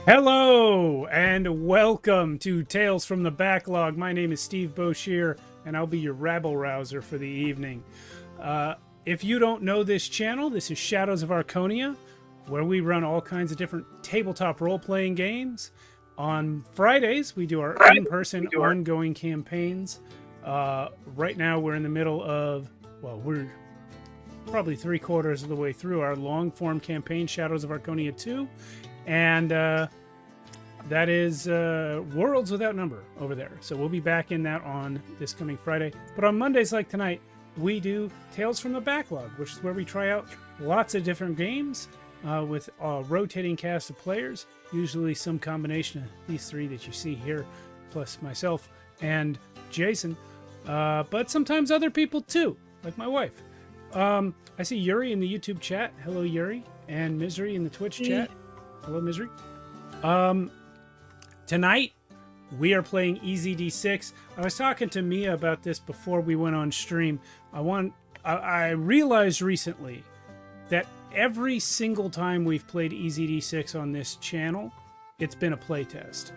Hello and welcome to Tales from the Backlog. My name is Steve Boshier and I'll be your rabble rouser for the evening. If you don't know this channel, this is Shadows of Archonia, where we run all kinds of different tabletop role-playing games. On Fridays, we do our in-person ongoing campaigns. Right now, we're in the middle of, we're probably 3/4 of the way through our long-form campaign, Shadows of Archonia 2. And that is Worlds Without Number over there. So we'll be back in that on this coming Friday. But on Mondays like tonight, we do Tales from the Backlog, which is where we try out lots of different games with a rotating cast of players, usually some combination of these three that you see here, plus myself and Jason, but sometimes other people too, like my wife. I see Yuri in the YouTube chat. Hello, Yuri. And Misery in the Twitch chat. Hello, Misery. Tonight, we are playing EZD6. I was talking to Mia about this before we went on stream. I realized recently that every single time we've played EZD6 on this channel, it's been a playtest,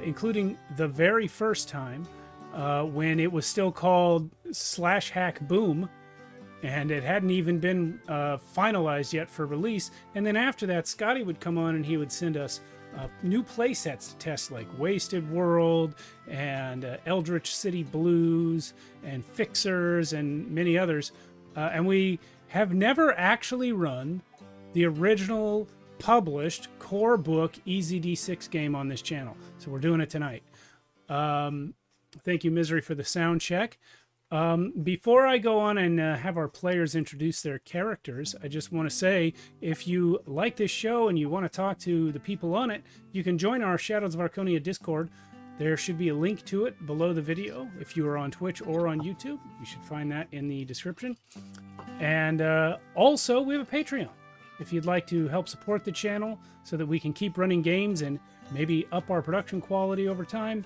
including the very first time when it was still called /hack boom. And it hadn't even been finalized yet for release. And then after that, Scotty would come on and he would send us new play sets to test, like Wasted World and Eldritch City Blues and Fixers and many others. And we have never actually run the original published core book EZD6 game on this channel. So we're doing it tonight. Thank you, Misery, for the sound check. Before I go on and have our players introduce their characters, I just want to say, if you like this show and you want to talk to the people on it, you can join our Shadows of Archonia Discord. There should be a link to it below the video. If you are on Twitch or on YouTube, you should find that in the description. And also, we have a Patreon. If you'd like to help support the channel so that we can keep running games and maybe up our production quality over time,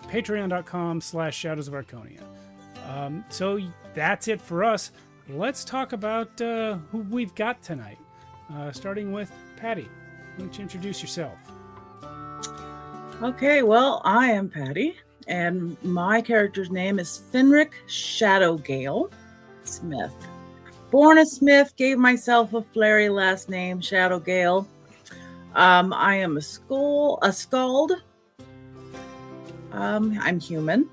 patreon.com/Shadows of Archonia. So that's it for us. Let's talk about who we've got tonight. Starting with Patty. Why don't you introduce yourself? Okay, well, I am Patty, and my character's name is Finric Shadowgale Smith. Born a Smith, gave myself a flary last name, Shadowgale. I am a skald. I'm human.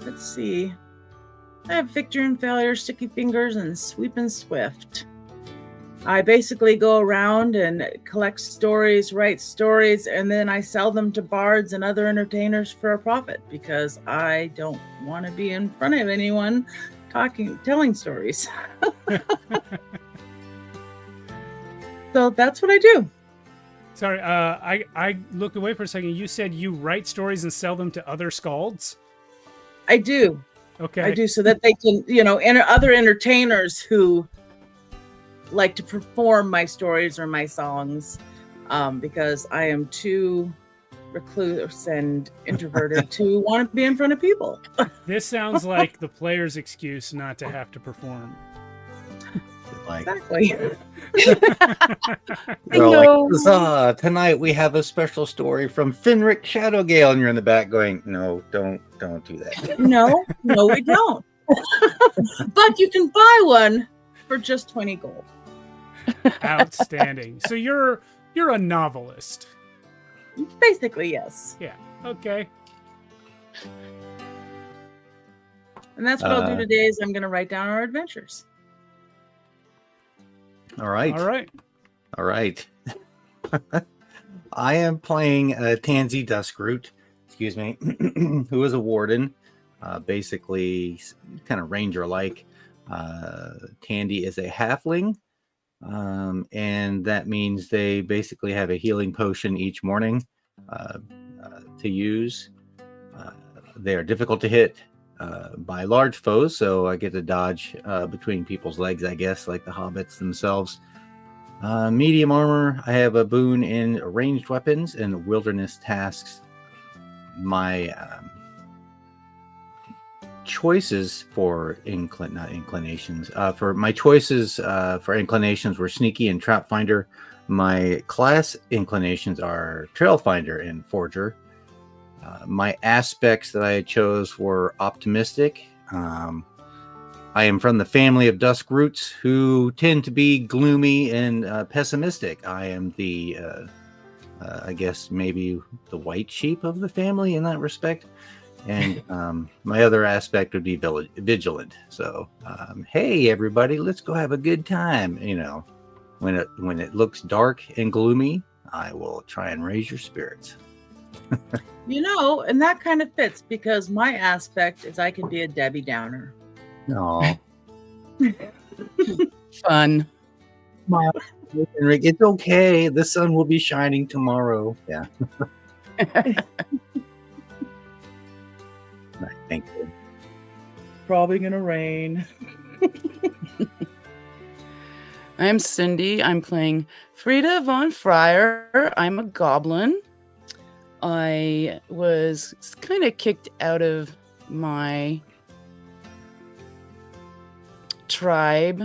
Let's see. I have victory and failure, sticky fingers, and sweep and swift. I basically go around and collect stories, write stories, and then I sell them to bards and other entertainers for a profit because I don't want to be in front of anyone telling stories. So that's what I do. Sorry, I looked away for a second. You said you write stories and sell them to other skalds? I do. Okay. I do, so that they can, other entertainers who like to perform my stories or my songs, because I am too recluse and introverted to want to be in front of people. This sounds like the player's excuse not to have to perform. Exactly. Well, tonight we have a special story from Finric Shadowgale, and you're in the back going, "No, don't do that." No, we don't. But you can buy one for just 20 gold. Outstanding. So you're a novelist. Basically, yes. Yeah. Okay. And that's what I'll do today. Is I'm going to write down our adventures. All right. All right. I am playing Tansy Duskroot, who is a warden, basically kind of ranger-like. Tandy is a halfling, and that means they basically have a healing potion each morning to use. They are difficult to hit by large foes, so I get to dodge between people's legs, I guess, like the hobbits themselves. Medium armor, I have a boon in ranged weapons and wilderness tasks. My choices for inclinations for inclinations were sneaky and trap finder. My class inclinations are Trailfinder and Forger. My aspects that I chose were optimistic. I am from the family of dusk roots who tend to be gloomy and pessimistic. I am the, I guess, maybe the white sheep of the family in that respect. And my other aspect would be vigilant. So, hey, everybody, let's go have a good time. You know, when it looks dark and gloomy, I will try and raise your spirits. You know, and that kind of fits because my aspect is I can be a Debbie Downer. No, Fun. Rick, it's okay. The sun will be shining tomorrow. Yeah. Thank you. Probably gonna rain. I'm Cindy. I'm playing Frida von Fryer. I'm a goblin. I was kind of kicked out of my tribe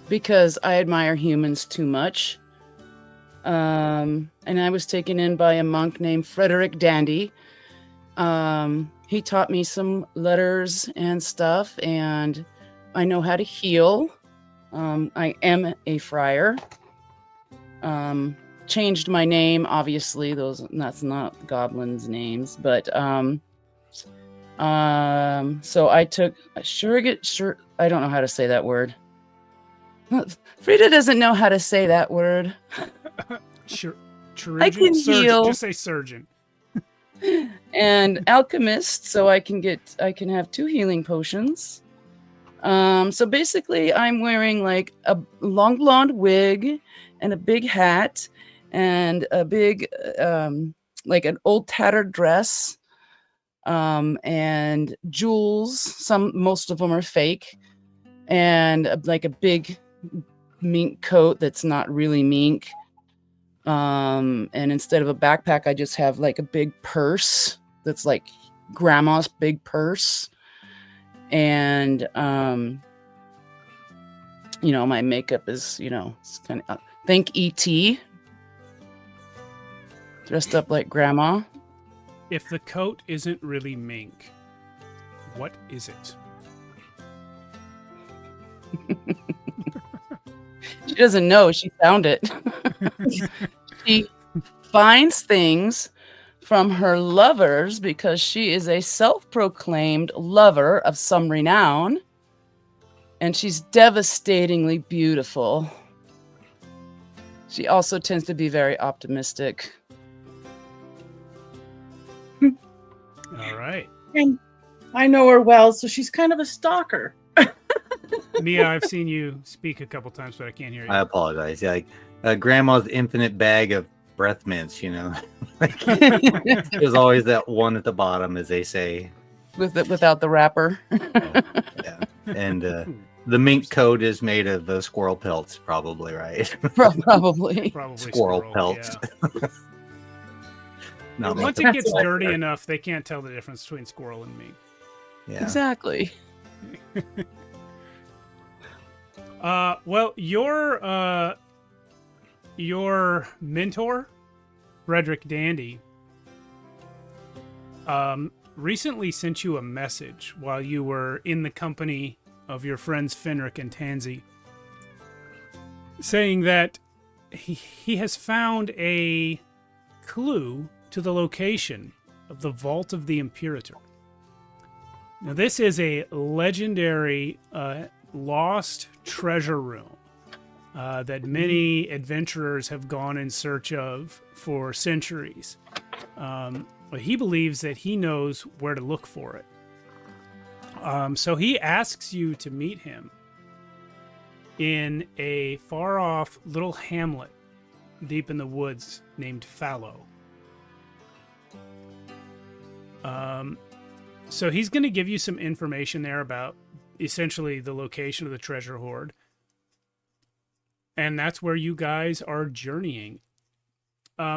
because I admire humans too much. And I was taken in by a monk named Frederick Dandy. He taught me some letters and stuff, and I know how to heal. I am a friar. Changed my name, obviously. That's not goblins' names, but so I took surrogate. I don't know how to say that word. Frida doesn't know how to say that word. I can heal. Just say surgeon. And alchemist, so I can have 2 healing potions. So basically, I'm wearing like a long blonde wig and a big hat and a big like an old tattered dress. And jewels. Most of them are fake, and like a big mink coat that's not really mink. And instead of a backpack, I just have like a big purse that's like grandma's big purse. And you know, my makeup is, you know, it's kind of think E.T. dressed up like grandma. If the coat isn't really mink, what is it? She doesn't know. She found it. She finds things from her lovers because she is a self-proclaimed lover of some renown. And she's devastatingly beautiful. She also tends to be very optimistic. All right. And I know her well, so she's kind of a stalker. Mia, I've seen you speak a couple times, but I can't hear you. I apologize. Yeah, like grandma's infinite bag of breath mints, you know. There's always that one at the bottom, as they say. Without the wrapper. Yeah. And the mink coat is made of squirrel pelts, probably, right? Probably. Probably squirrel pelts. Yeah. Not Once much it gets of- dirty enough, they can't tell the difference between squirrel and mink. Yeah. Exactly. Well, your mentor, Frederick Dandy, recently sent you a message while you were in the company of your friends Fenric and Tansy, saying that he has found a clue to the location of the Vault of the Imperator. Now, this is a legendary lost treasure room that many adventurers have gone in search of for centuries. But he believes that he knows where to look for it. So he asks you to meet him in a far-off little hamlet deep in the woods named Fallow. So he's going to give you some information there about essentially the location of the treasure hoard. And that's where you guys are journeying.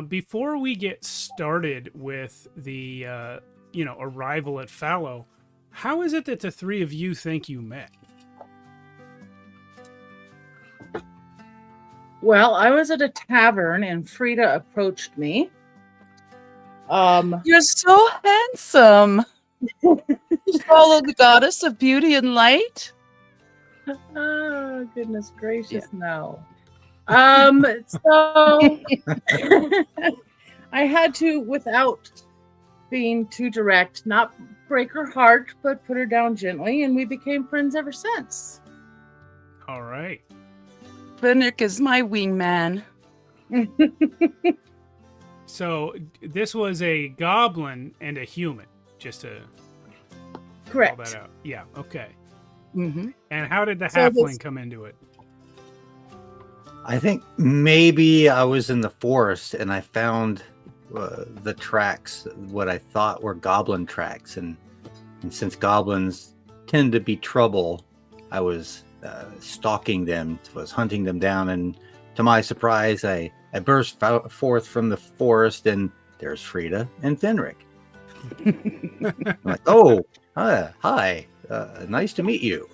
Before we get started with the, arrival at Fallow, how is it that the three of you think you met? Well, I was at a tavern and Frida approached me. You're so handsome. You follow the goddess of beauty and light? Oh, goodness gracious, Yeah. no. So I had to, without being too direct, not break her heart, but put her down gently, and we became friends ever since. All right. Fenric is my wingman. So this was a goblin and a human, just to call Correct. that out. Yeah. Okay. Mm-hmm. And how did the So halfling this- come into it? I think maybe I was in the forest and I found the tracks, what I thought were goblin tracks, and since goblins tend to be trouble, I was stalking them, was hunting them down, and to my surprise, I burst forth from the forest, and there's Frida and Fenric. I'm like, oh, hi, nice to meet you,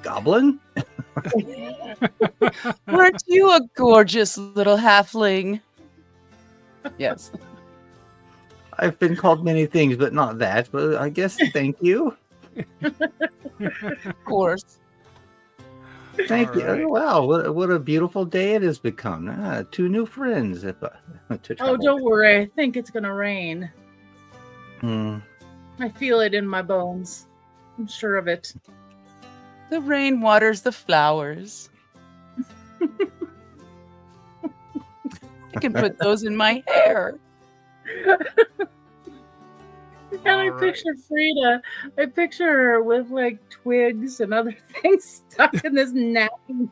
goblin. Aren't you a gorgeous little halfling? Yes. I've been called many things, but not that. But I guess thank you. Of course. Thank All you. right. Wow, what a beautiful day it has become. 2 new friends. To Oh, travel don't with. worry. I think it's gonna rain. Hmm. I feel it in my bones. I'm sure of it. The rain waters the flowers. I can put those in my hair. And I All right. picture Frida. I picture her with like twigs and other things stuck in this nappy.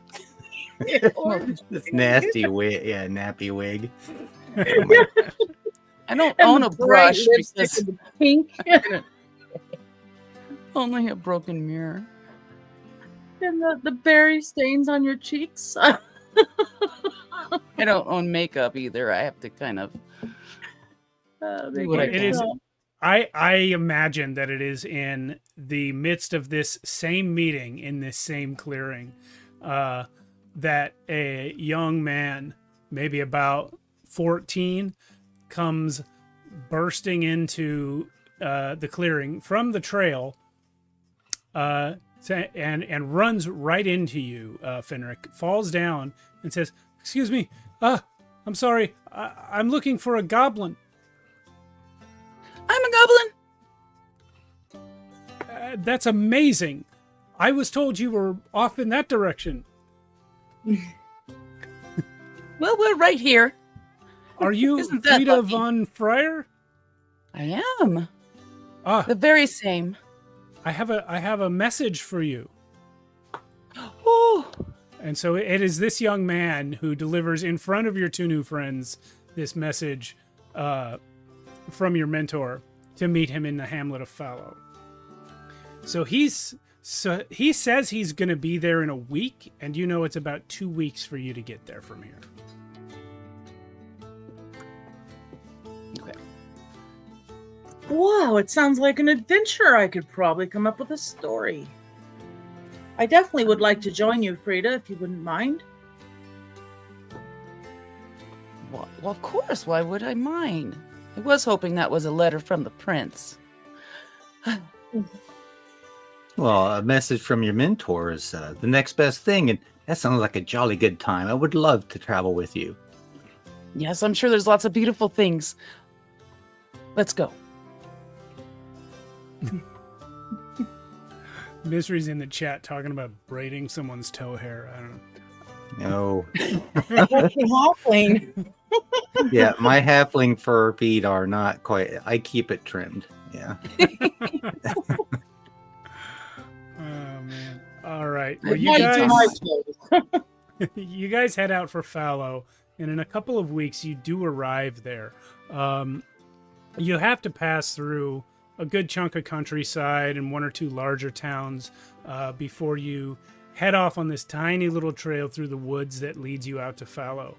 This nasty wig, yeah, nappy wig. I don't And own the a bright brush lipstick because and the pink only a broken mirror. and the berry stains on your cheeks. I don't own makeup either. I have to kind of. They What I get It is. so- I imagine that it is in the midst of this same meeting in this same clearing that a young man, maybe about 14, comes bursting into the clearing from the trail and runs right into you, Fenric, falls down and says, "Excuse me, I'm sorry, I'm looking for a goblin." I'm a goblin. That's amazing. I was told you were off in that direction. Well, we're right here. Are you Isn't that Frida lucky? von Freyr? I am Ah, the very same. I have a message for you. Oh, And so it is this young man who delivers in front of your 2 new friends this message from your mentor to meet him in the hamlet of Fallow. So he says he's going to be there in a week, and you know it's about 2 weeks for you to get there from here. okay. Wow, it sounds like an adventure. I could probably come up with a story. I definitely would like to join you, Frida, if you wouldn't mind. Well, of course. Why would I mind? I was hoping that was a letter from the prince. Well, a message from your mentor is the next best thing, and that sounds like a jolly good time. I would love to travel with you. Yes, I'm sure there's lots of beautiful things. Let's go. Misery's in the chat talking about braiding someone's toe hair. I don't know. No, That's the halfling. yeah, my halfling fur feet are not quite. I keep it trimmed. Yeah. Oh man! All right, well, I'd you like to guys, my toes. you guys head out for Fallow, and in a couple of weeks you do arrive there. You have to pass through a good chunk of countryside and 1 or 2 larger towns before you head off on this tiny little trail through the woods that leads you out to Fallow.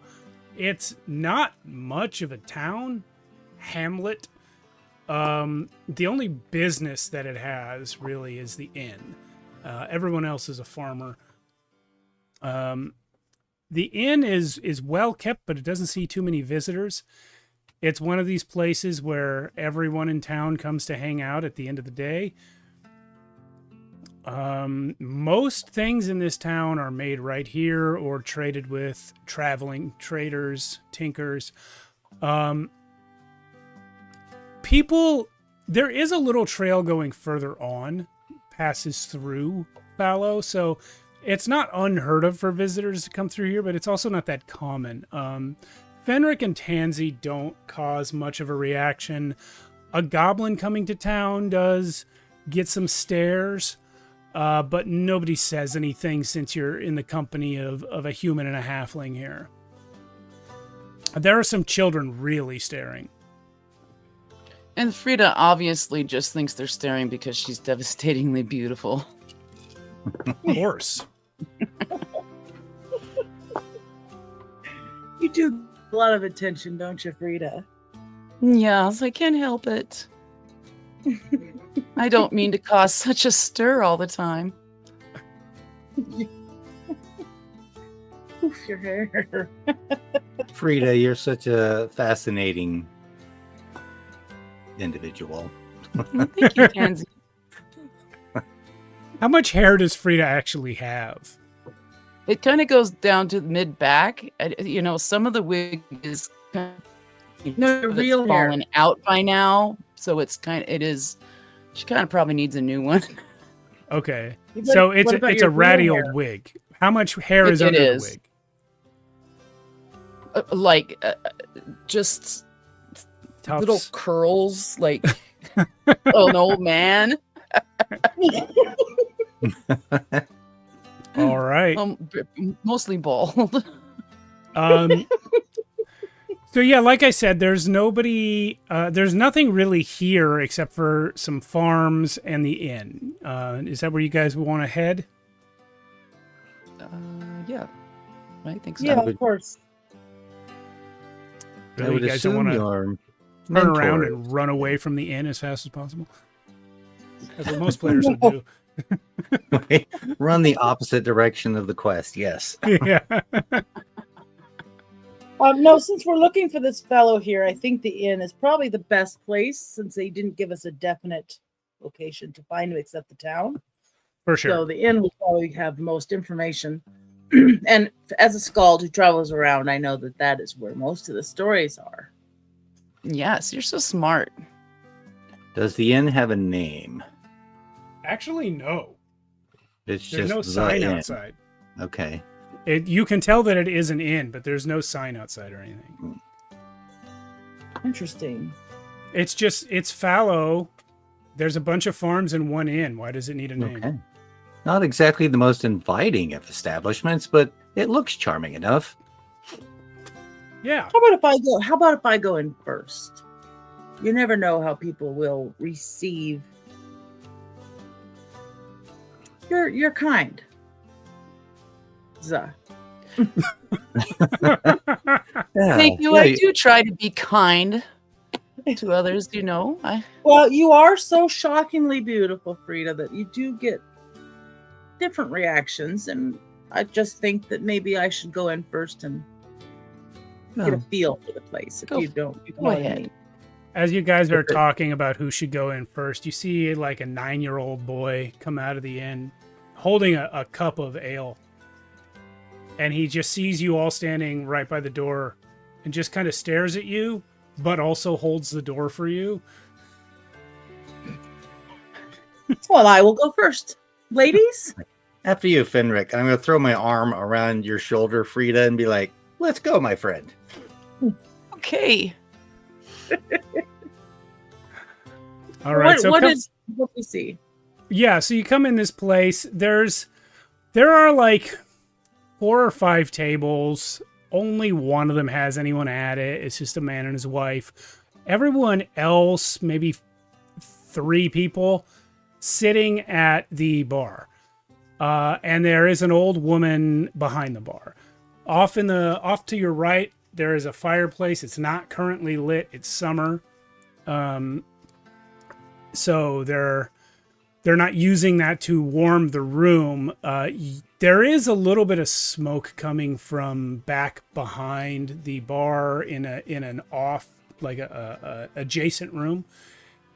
It's not much of a town, hamlet. The only business that it has really is the inn. Everyone else is a farmer. the inn is well kept, but it doesn't see too many visitors. It's one of these places where everyone in town comes to hang out at the end of the day. Most things in this town are made right here or traded with traveling traders, tinkers. People, there is a little trail going further on, passes through Fallow, so it's not unheard of for visitors to come through here, but it's also not that common. Fenric and Tansy don't cause much of a reaction. A goblin coming to town does get some stares, but nobody says anything since you're in the company of a human and a halfling here. There are some children really staring. And Frida obviously just thinks they're staring because she's devastatingly beautiful. Of course. You do a lot of attention, don't you, Frida? Yes, I can't help it. I don't mean to cause such a stir all the time. Oof, your hair. Frida, you're such a fascinating individual. Well, thank you, Tansy. How much hair does Frida actually have? It kind of goes down to mid back. You know, some of the wig is kind of, No, your real hair. fallen out by now, so it's it is. She kind of probably needs a new one. Okay, What- so it's what about it's a your real ratty hair? old wig. How much hair is It under is. the wig? Just Tufts. little curls, like oh, an old man. All right. Mostly bald. So yeah, like I said, there's nobody. There's nothing really here except for some farms and the inn. Is that where you guys want to head? Yeah, I think so. Yeah, would- of course. I Really, would you guys don't assume want to your turn around mentor- and run away from the inn as fast as possible? That's what most players would do. run the opposite direction of the quest. Yes. Yeah. No, since we're looking for this fellow here, I think the inn is probably the best place since they didn't give us a definite location to find him except the town. For sure. So the inn will probably have the most information. And as a skald who travels around, I know that that is where most of the stories are. Yes, you're so smart. Does the inn have a name? Actually, no. It's There's just no the sign inn. outside. Okay. You can tell that it is an inn, but there's no sign outside or anything. Interesting. It's fallow. There's a bunch of farms and one inn. Why does it need a name? Okay. Not exactly the most inviting of establishments, but it looks charming enough. Yeah. How about if I go in first? You never know how people will receive your kind. Yeah, Thank you. yeah, I do try to be kind to others, you know. Well, you are so shockingly beautiful, Frida, that you do get different reactions, and I just think that maybe I should go in first and get a feel for the place. If Go- you don't, you go know what I ahead. mean. As you guys are talking about who should go in first, you see like a 9-year-old boy come out of the inn holding a cup of ale. And he just sees you all standing right by the door and just kind of stares at you, but also holds the door for you. Well, I will go first, ladies. After you, Fenric, I'm going to throw my arm around your shoulder, Frida, and be like, let's go, my friend. Okay. All right. What we see? Yeah, so you come in this place. There are like 4 or 5 tables. Only one of them has anyone at it. It's just a man and his wife. Everyone else, maybe 3 people, sitting at the bar. And there is an old woman behind the bar. Off to your right, there is a fireplace. It's not currently lit. It's summer. So they're not using that to warm the room. There is a little bit of smoke coming from back behind the bar in an off, like a adjacent room.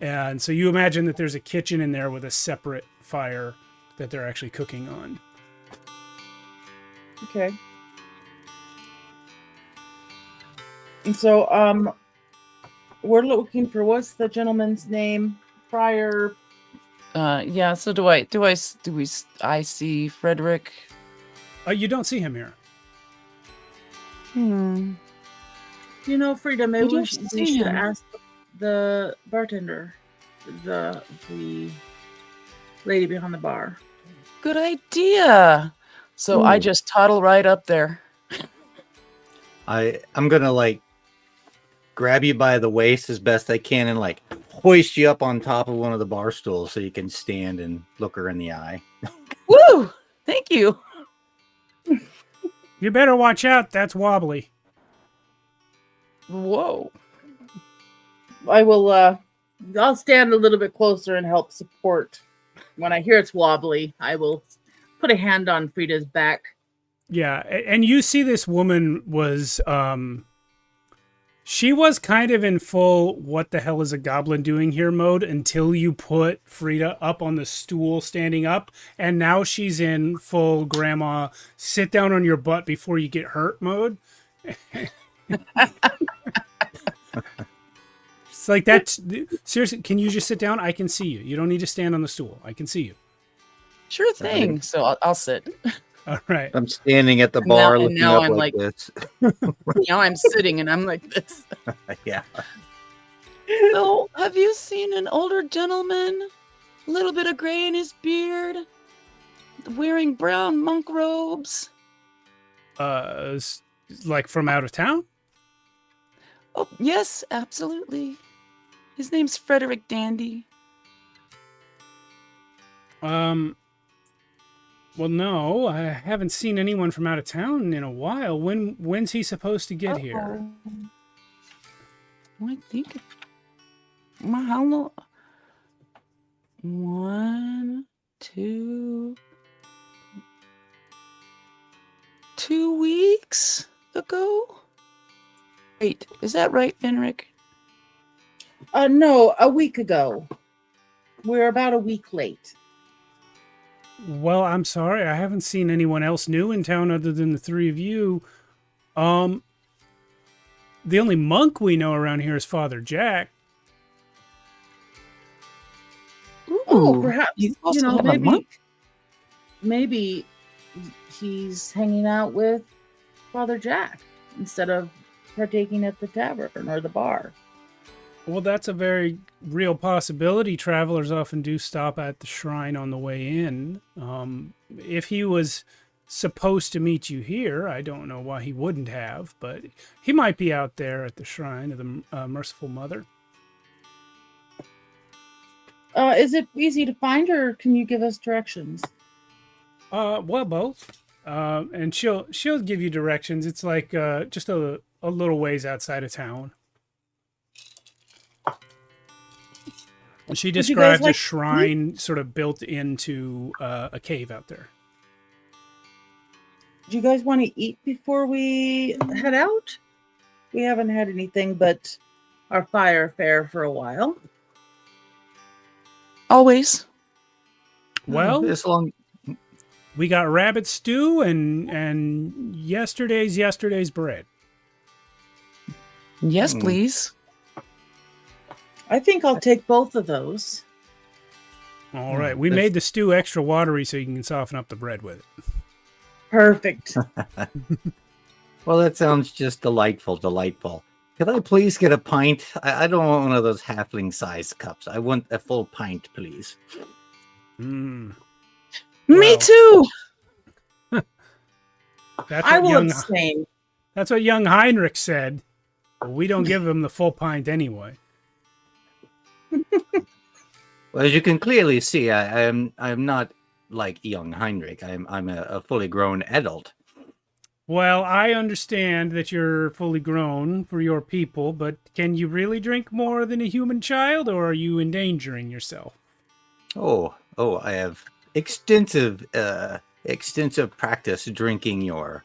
And so you imagine that there's a kitchen in there with a separate fire that they're actually cooking on. Okay. And so, we're looking for, what's the gentleman's name? Friar. Yeah. So I see Frederick? You don't see him here. You know, Frida, maybe don't we should see him. ask the bartender, the lady behind the bar. Good idea. So I Ooh. just toddle right up there. I'm gonna like grab you by the waist as best I can and like hoist you up on top of one of the bar stools so you can stand and look her in the eye. Woo! Thank you. You better watch out. That's wobbly. Whoa. I will, I'll stand a little bit closer and help support. When I hear it's wobbly, I will put a hand on Frida's back. Yeah, and you see this woman was she was kind of in full what the hell is a goblin doing here mode until you put Frida up on the stool standing up, and now she's in full grandma sit down on your butt before you get hurt mode. It's like that's seriously, can you just sit down? I can see you. You don't need to stand on the stool. I can see you. Sure thing. So I'll sit. All right. I'm standing at the And bar now- and looking now up I'm like like- this. Now I'm sitting and I'm like this. Yeah. So, have you seen an older gentleman? A little bit of gray in his beard, wearing brown monk robes. Like from out of town? Oh, yes, absolutely. His name's Frederick Dandy. Well, no, I haven't seen anyone from out of town in a while. When's he supposed to get here? I think. How long? 1, 2. 2 weeks ago? Wait, is that right, Fenric? No, a week ago. We're about a week late. Well, I'm sorry. I haven't seen anyone else new in town other than the three of you. The only monk we know around here is Father Jack. Oh, perhaps, you you also know, have a monk? maybe he's hanging out with Father Jack instead of partaking at the tavern or the bar. Well, that's a very real possibility. Travelers often do stop at the shrine on the way in. If he was supposed to meet you here, I don't know why he wouldn't have, but he might be out there at the shrine of the Merciful Mother. Is it easy to find, or can you give us directions? Well, both. And she'll give you directions. It's like just a little ways outside of town. She describes a shrine sort of built into a cave out there. Do you guys want to eat before we head out? We haven't had anything but our fire fare for a while. Always. Well, as long we got rabbit stew and yesterday's bread. Yes, please. I think I'll take both of those. All right. We made the stew extra watery so you can soften up the bread with it. Perfect. Well, that sounds just delightful. Could I please get a pint? I don't want one of those halfling-sized cups. I want a full pint, please. Mm. Me Well, too. I will abstain. That's what young Heinrich said. Well, we don't give him the full pint anyway. Well, as you can clearly see, I'm not like young Heinrich. I'm a fully grown adult. Well, I understand that you're fully grown for your people, but can you really drink more than a human child, or are you endangering yourself? Oh, I have extensive extensive practice drinking your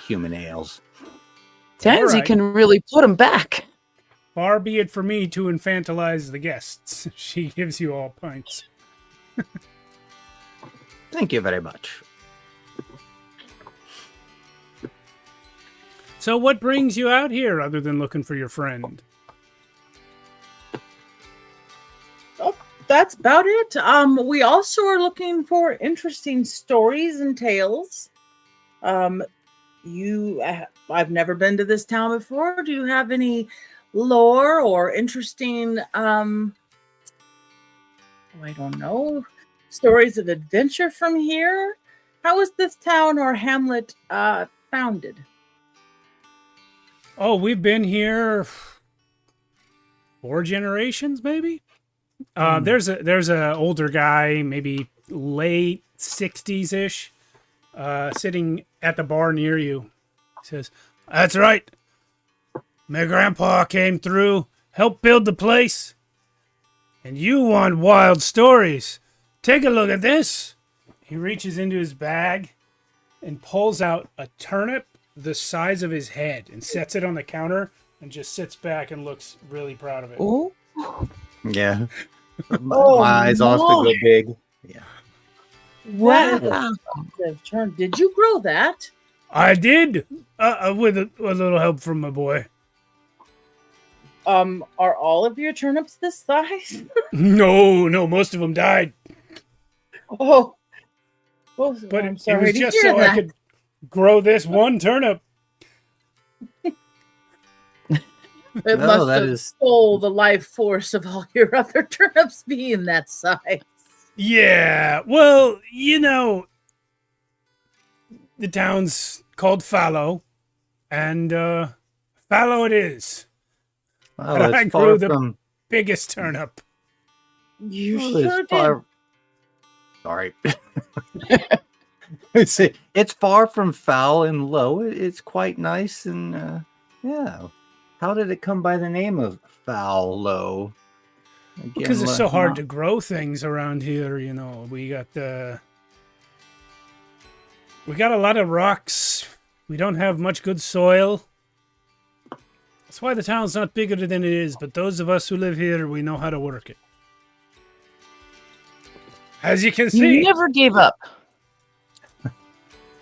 human ales. Tansy right. can really put them back. Far be it for me to infantilize the guests. She gives you all pints. Thank you very much. So what brings you out here other than looking for your friend? That's about it. We also are looking for interesting stories and tales. I've never been to this town before. Do you have any lore or interesting, I don't know, stories of adventure from here? How was this town or hamlet founded? Oh, we've been here 4 generations, maybe. There's a older guy, maybe late 60s ish, sitting at the bar near you. He says, "That's right. My grandpa came through, helped build the place, and you want wild stories. Take a look at this." He reaches into his bag and pulls out a turnip the size of his head and sets it on the counter and just sits back and looks really proud of it. Ooh. Yeah. Oh, My eyes also go big. Yeah. Wow. Did you grow that? I did, with a little help from my boy. Are all of your turnips this size? No, most of them died. Oh, well, But I'm it sorry was to just hear so that. I could grow this one turnip. It No, must that have is- stole the life force of all your other turnips being that size. Yeah, well, the town's called Fallow, and Fallow it is. Oh, But I it's grew far the from. biggest turnip. You Oh, sure it's did. far. Sorry. It's far from foul and low. It's quite nice and yeah. How did it come by the name of foul low? Again, Because it's so hard to grow things around here, We got a lot of rocks. We don't have much good soil. That's why the town's not bigger than it is, but those of us who live here, we know how to work it. As you can see. You never gave up. What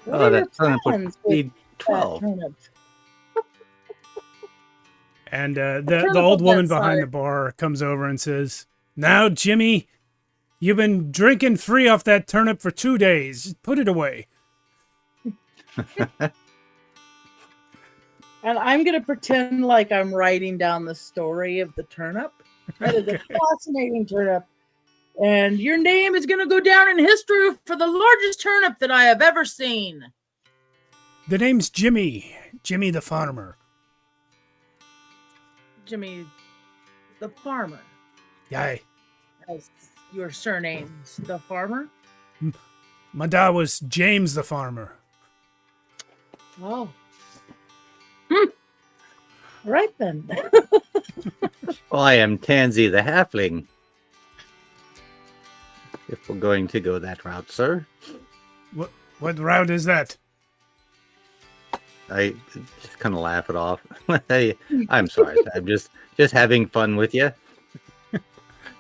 Oh, are that your turnip would plans with feed that 12. turnip? And turnip the old of woman that behind size. the bar comes over and says, "Now, Jimmy, you've been drinking free off that turnip for 2 days. Just put it away." And I'm going to pretend like I'm writing down the story of the turnip. That is a fascinating turnip. And your name is going to go down in history for the largest turnip that I have ever seen. The name's Jimmy. Jimmy the farmer. Jimmy, the farmer, Aye. as your surname's the farmer. My dad was James the farmer. Oh. Right then. Well, I am Tansy the halfling. If we're going to go that route, sir. What route is that? I just kind of laugh it off. Hey, I'm sorry. I'm just having fun with you.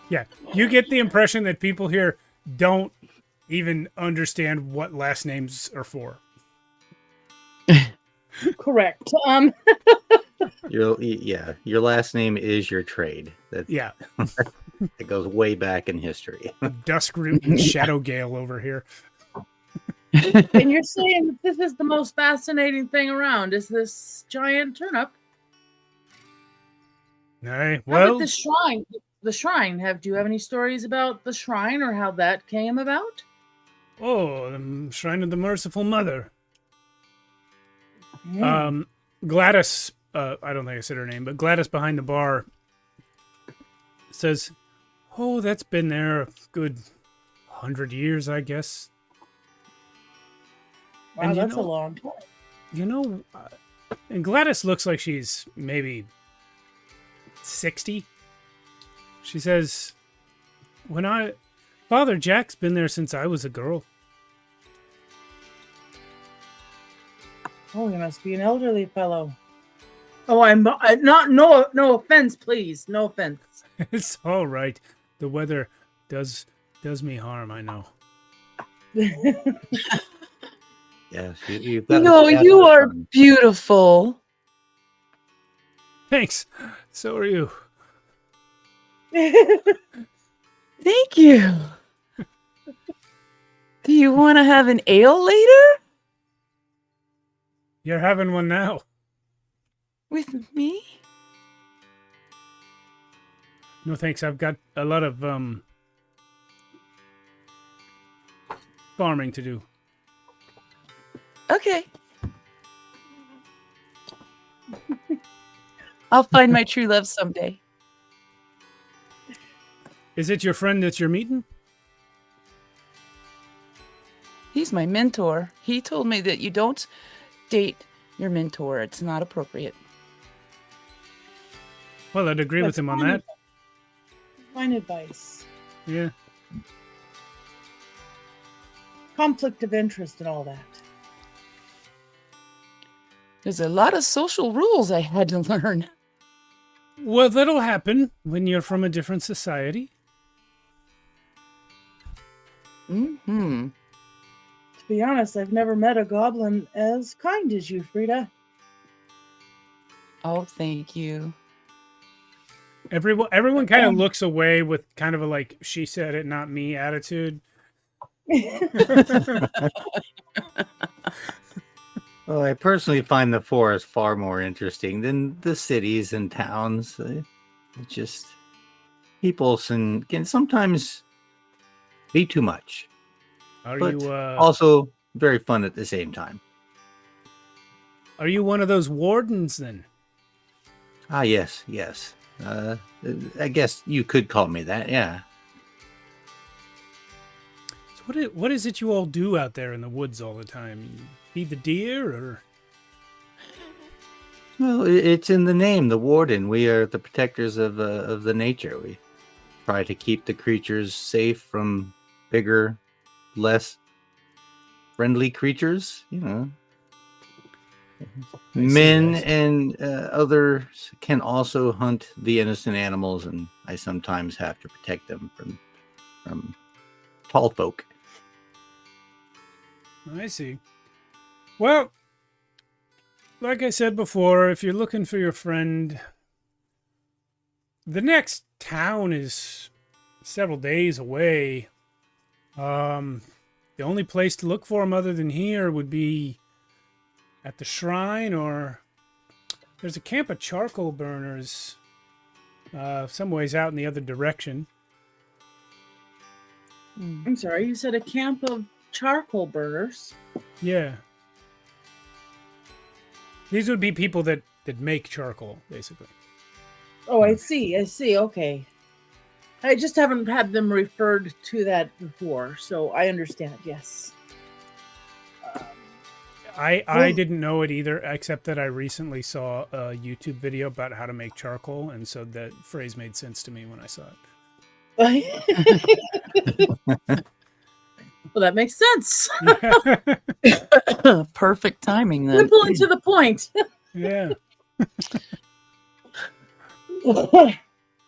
Yeah, you get the impression that people here don't even understand what last names are for. Correct. Your last name is your trade. Yeah, It goes way back in history. Duskroot and Shadowgale over here. And you're saying that this is the most fascinating thing around, is this giant turnip. Aye, How well, about the shrine? The shrine. Do you have any stories about the shrine or how that came about? the Shrine of the Merciful Mother. Hmm. Gladys, I don't think I said her name, but Gladys behind the bar says, "Oh, that's been there a good 100 years, I guess." Wow, and that's a long time. And Gladys looks like she's maybe 60. She says, Father Jack's been there since I was a girl. Oh, he must be an elderly fellow. Oh, I'm not. No offense, please. No offense. It's all right. The weather does me harm, I know. Yes, you've got No, to you are beautiful. Thanks. So are you. Thank you. Do you want to have an ale later? You're having one now. With me? No thanks. I've got a lot of farming to do. Okay. I'll find my true love someday. Is it your friend that you're meeting? He's my mentor. He told me that you don't date your mentor. It's not appropriate. Well, I'd agree with him on that. Fine advice. Yeah. Conflict of interest and all that. There's a lot of social rules I had to learn. Well, that'll happen when you're from a different society. Mm-hmm. To be honest, I've never met a goblin as kind as you, Frida. Oh, thank you. Everyone kind of looks away with kind of a like, she said it, not me attitude. Well, I personally find the forest far more interesting than the cities and towns. It's just people can sometimes be too much, but also very fun at the same time. Are you one of those wardens then? Ah, yes. I guess you could call me that. Yeah. So what is it you all do out there in the woods all the time? You feed the deer, or? Well, it's in the name, the warden. We are the protectors of the nature. We try to keep the creatures safe from bigger, less friendly creatures. You know, men and others can also hunt the innocent animals, and I sometimes have to protect them from tall folk. I see. Well, like I said before, if you're looking for your friend, the next town is several days away. The only place to look for him other than here would be at the shrine, or there's a camp of charcoal burners some ways out in the other direction. I'm sorry, you said a camp of charcoal burners? Yeah. These would be people that make charcoal, basically. Oh, I see. Okay. I just haven't had them referred to that before, so I understand. Yes. I didn't know it either, except that I recently saw a YouTube video about how to make charcoal, and so that phrase made sense to me when I saw it. Well, that makes sense. Perfect timing then. Simple and to the point. Yeah.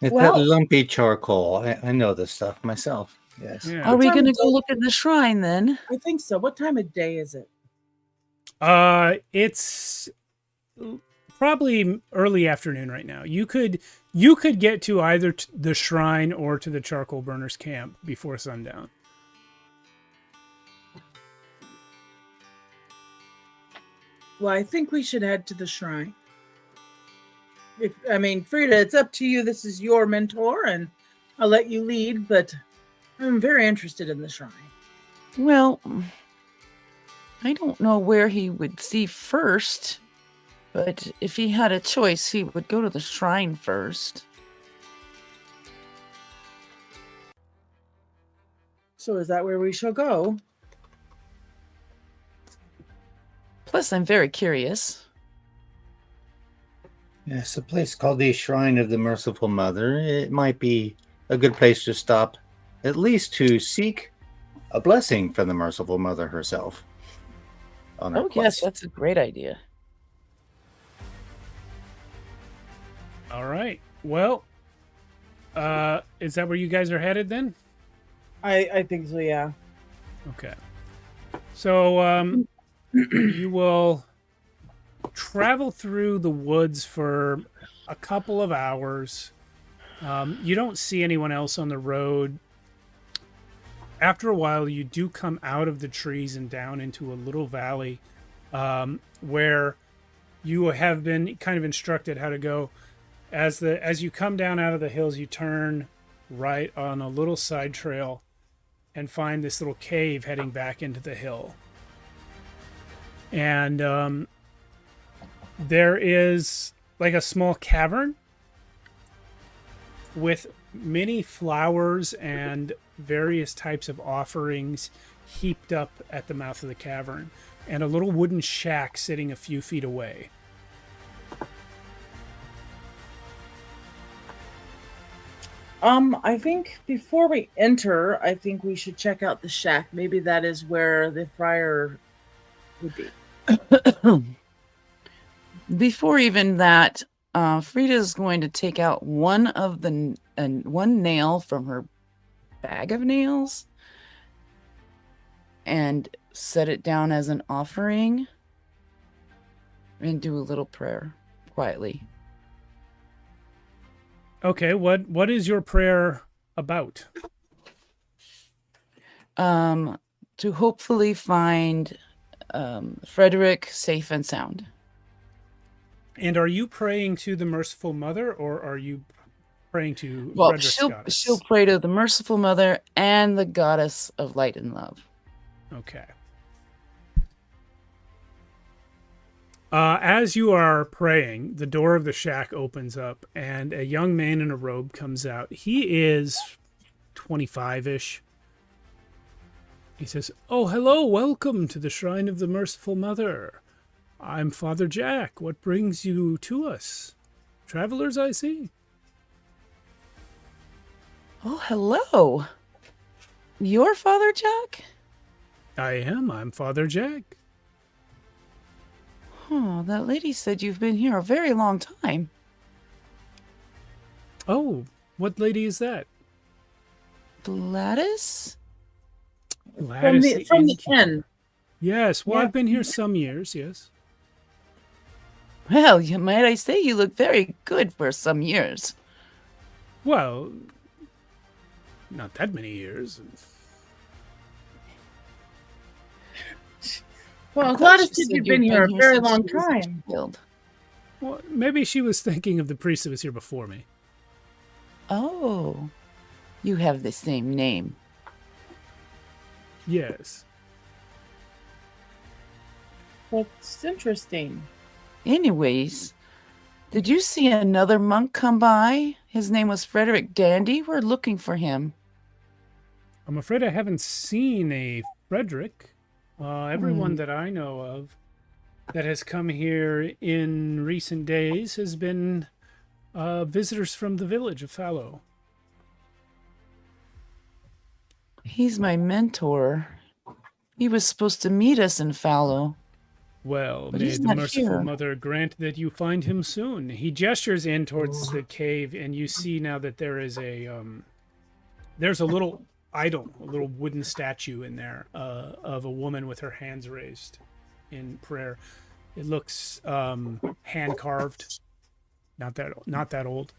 It's that lumpy charcoal. I know this stuff myself. Yes. Yeah. Are we going to go look at the shrine then? I think so. What time of day is it? It's probably early afternoon right now. You could get to either the shrine or to the charcoal burners camp before sundown. Well, I think we should head to the shrine. Frida, it's up to you. This is your mentor, and I'll let you lead, but I'm very interested in the shrine. Well, I don't know where he would see first, but if he had a choice, he would go to the shrine first. So is that where we shall go? Plus, I'm very curious. Yes, a place called the Shrine of the Merciful Mother. It might be a good place to stop, at least to seek a blessing from the Merciful Mother herself. on our Oh, yes, quest. that's a great idea. All right. Well, is that where you guys are headed then? I think so, yeah. Okay. So you will travel through the woods for a couple of hours. You don't see anyone else on the road. After a while, you do come out of the trees and down into a little valley where you have been kind of instructed how to go. As you come down out of the hills, you turn right on a little side trail and find this little cave heading back into the hill. And there is like a small cavern with many flowers and various types of offerings heaped up at the mouth of the cavern, and a little wooden shack sitting a few feet away. I think before we enter, I think we should check out the shack. Maybe that is where the friar would be. Before even that, Frida's going to take out one nail from her bag of nails and set it down as an offering and do a little prayer quietly. Okay, what is your prayer about? To hopefully find Frederick safe and sound. And are you praying to the Merciful Mother, or are you praying to Well, Frederick's goddess? she'll pray to the Merciful Mother and the Goddess of Light and Love. Okay. As you are praying, the door of the shack opens up, and a young man in a robe comes out. He is 25-ish. He says, "Oh, hello, welcome to the Shrine of the Merciful Mother. I'm Father Jack. What brings you to us? Travelers, I see." Oh, hello. You're Father Jack? I am. I'm Father Jack. Oh, that lady said you've been here a very long time. Oh, what lady is that? Gladys? Gladys From the innkeeper. inn. Yes, well, Yeah. I've been here some years, yes. Well, might I say you look very good for some years. Well, not that many years. Well, I'm I glad thought to she see said you've been here a since very she long was a time. child. Well, maybe she was thinking of the priest that was here before me. Oh, you have the same name. Yes. That's interesting. Anyways, did you see another monk come by? His name was Frederick Dandy. We're looking for him. I'm afraid I haven't seen a Frederick. Everyone that I know of that has come here in recent days has been visitors from the village of Fallow. He's my mentor. He was supposed to meet us in Fallow. Well, But may he's the not Merciful here. Mother grant that you find him soon. He gestures in towards the cave, and you see now that there is there's a little idol, a little wooden statue in there of a woman with her hands raised in prayer. It looks hand carved, not that old.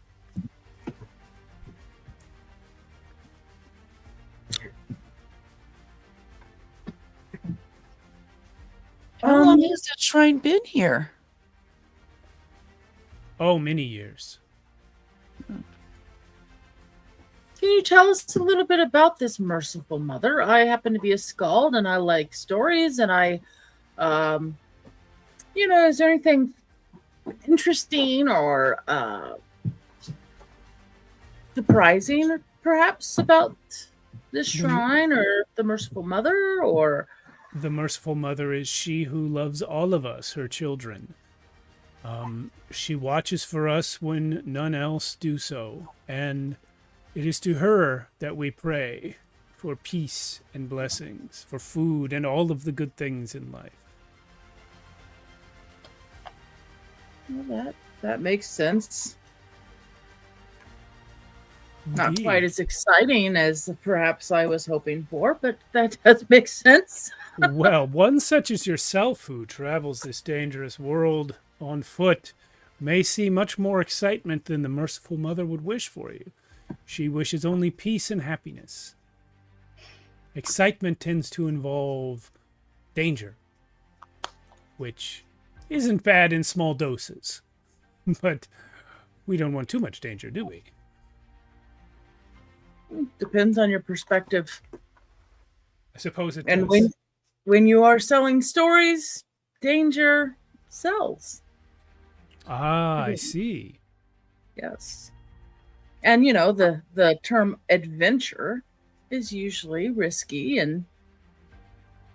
How long has that shrine been here? Oh, many years. Can you tell us a little bit about this Merciful Mother? I happen to be a skald and I like stories, and I, is there anything interesting or surprising perhaps about this shrine or the Merciful Mother? Or The Merciful Mother is she who loves all of us, her children. She watches for us when none else do so, and it is to her that we pray for peace and blessings, for food and all of the good things in life. Well, that makes sense. Not Indeed. quite as exciting as perhaps I was hoping for, but that does make sense. Well, one such as yourself who travels this dangerous world on foot may see much more excitement than the merciful mother would wish for you. She wishes only peace and happiness. Excitement tends to involve danger, which isn't bad in small doses. But we don't want too much danger, do we? Depends on your perspective. I suppose it And does. when you are selling stories, danger sells. Ah, I see. Yes. And the term adventure is usually risky and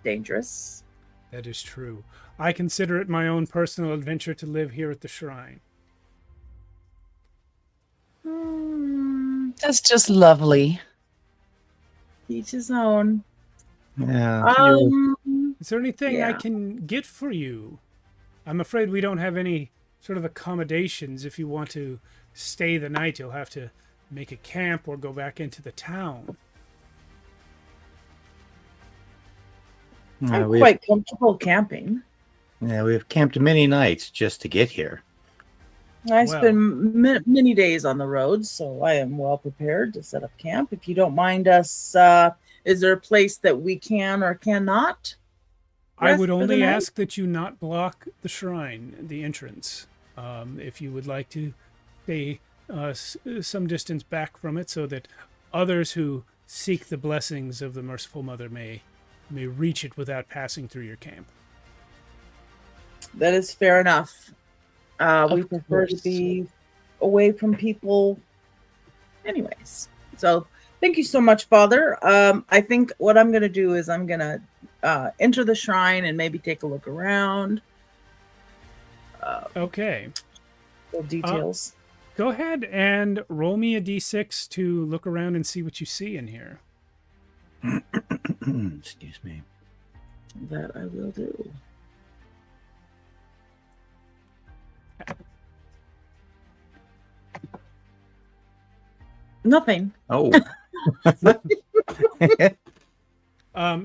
dangerous. That is true. I consider it my own personal adventure to live here at the shrine. That's just lovely. Each his own. Yeah. Is there anything I Yeah. can get for you? I'm afraid we don't have any sort of accommodations. If you want to stay the night, you'll have to make a camp or go back into the town. I'm quite comfortable camping. We've camped many nights just to get here. I Well. spend many days on the road, so I am well prepared to set up camp. If you don't mind us, is there a place that we can or cannot? I rest would for the only night? ask that you not block the shrine, the entrance. If you would like to stay some distance back from it so that others who seek the blessings of the merciful mother may reach it without passing through your camp. That is fair enough. We Of prefer to course. be away from people anyways. So thank you so much, Father. I think what I'm going to do is I'm going to enter the shrine and maybe take a look around. Okay. Little details. Go ahead and roll me a d6 to look around and see what you see in here. Excuse me. That I will do. Nothing. Oh.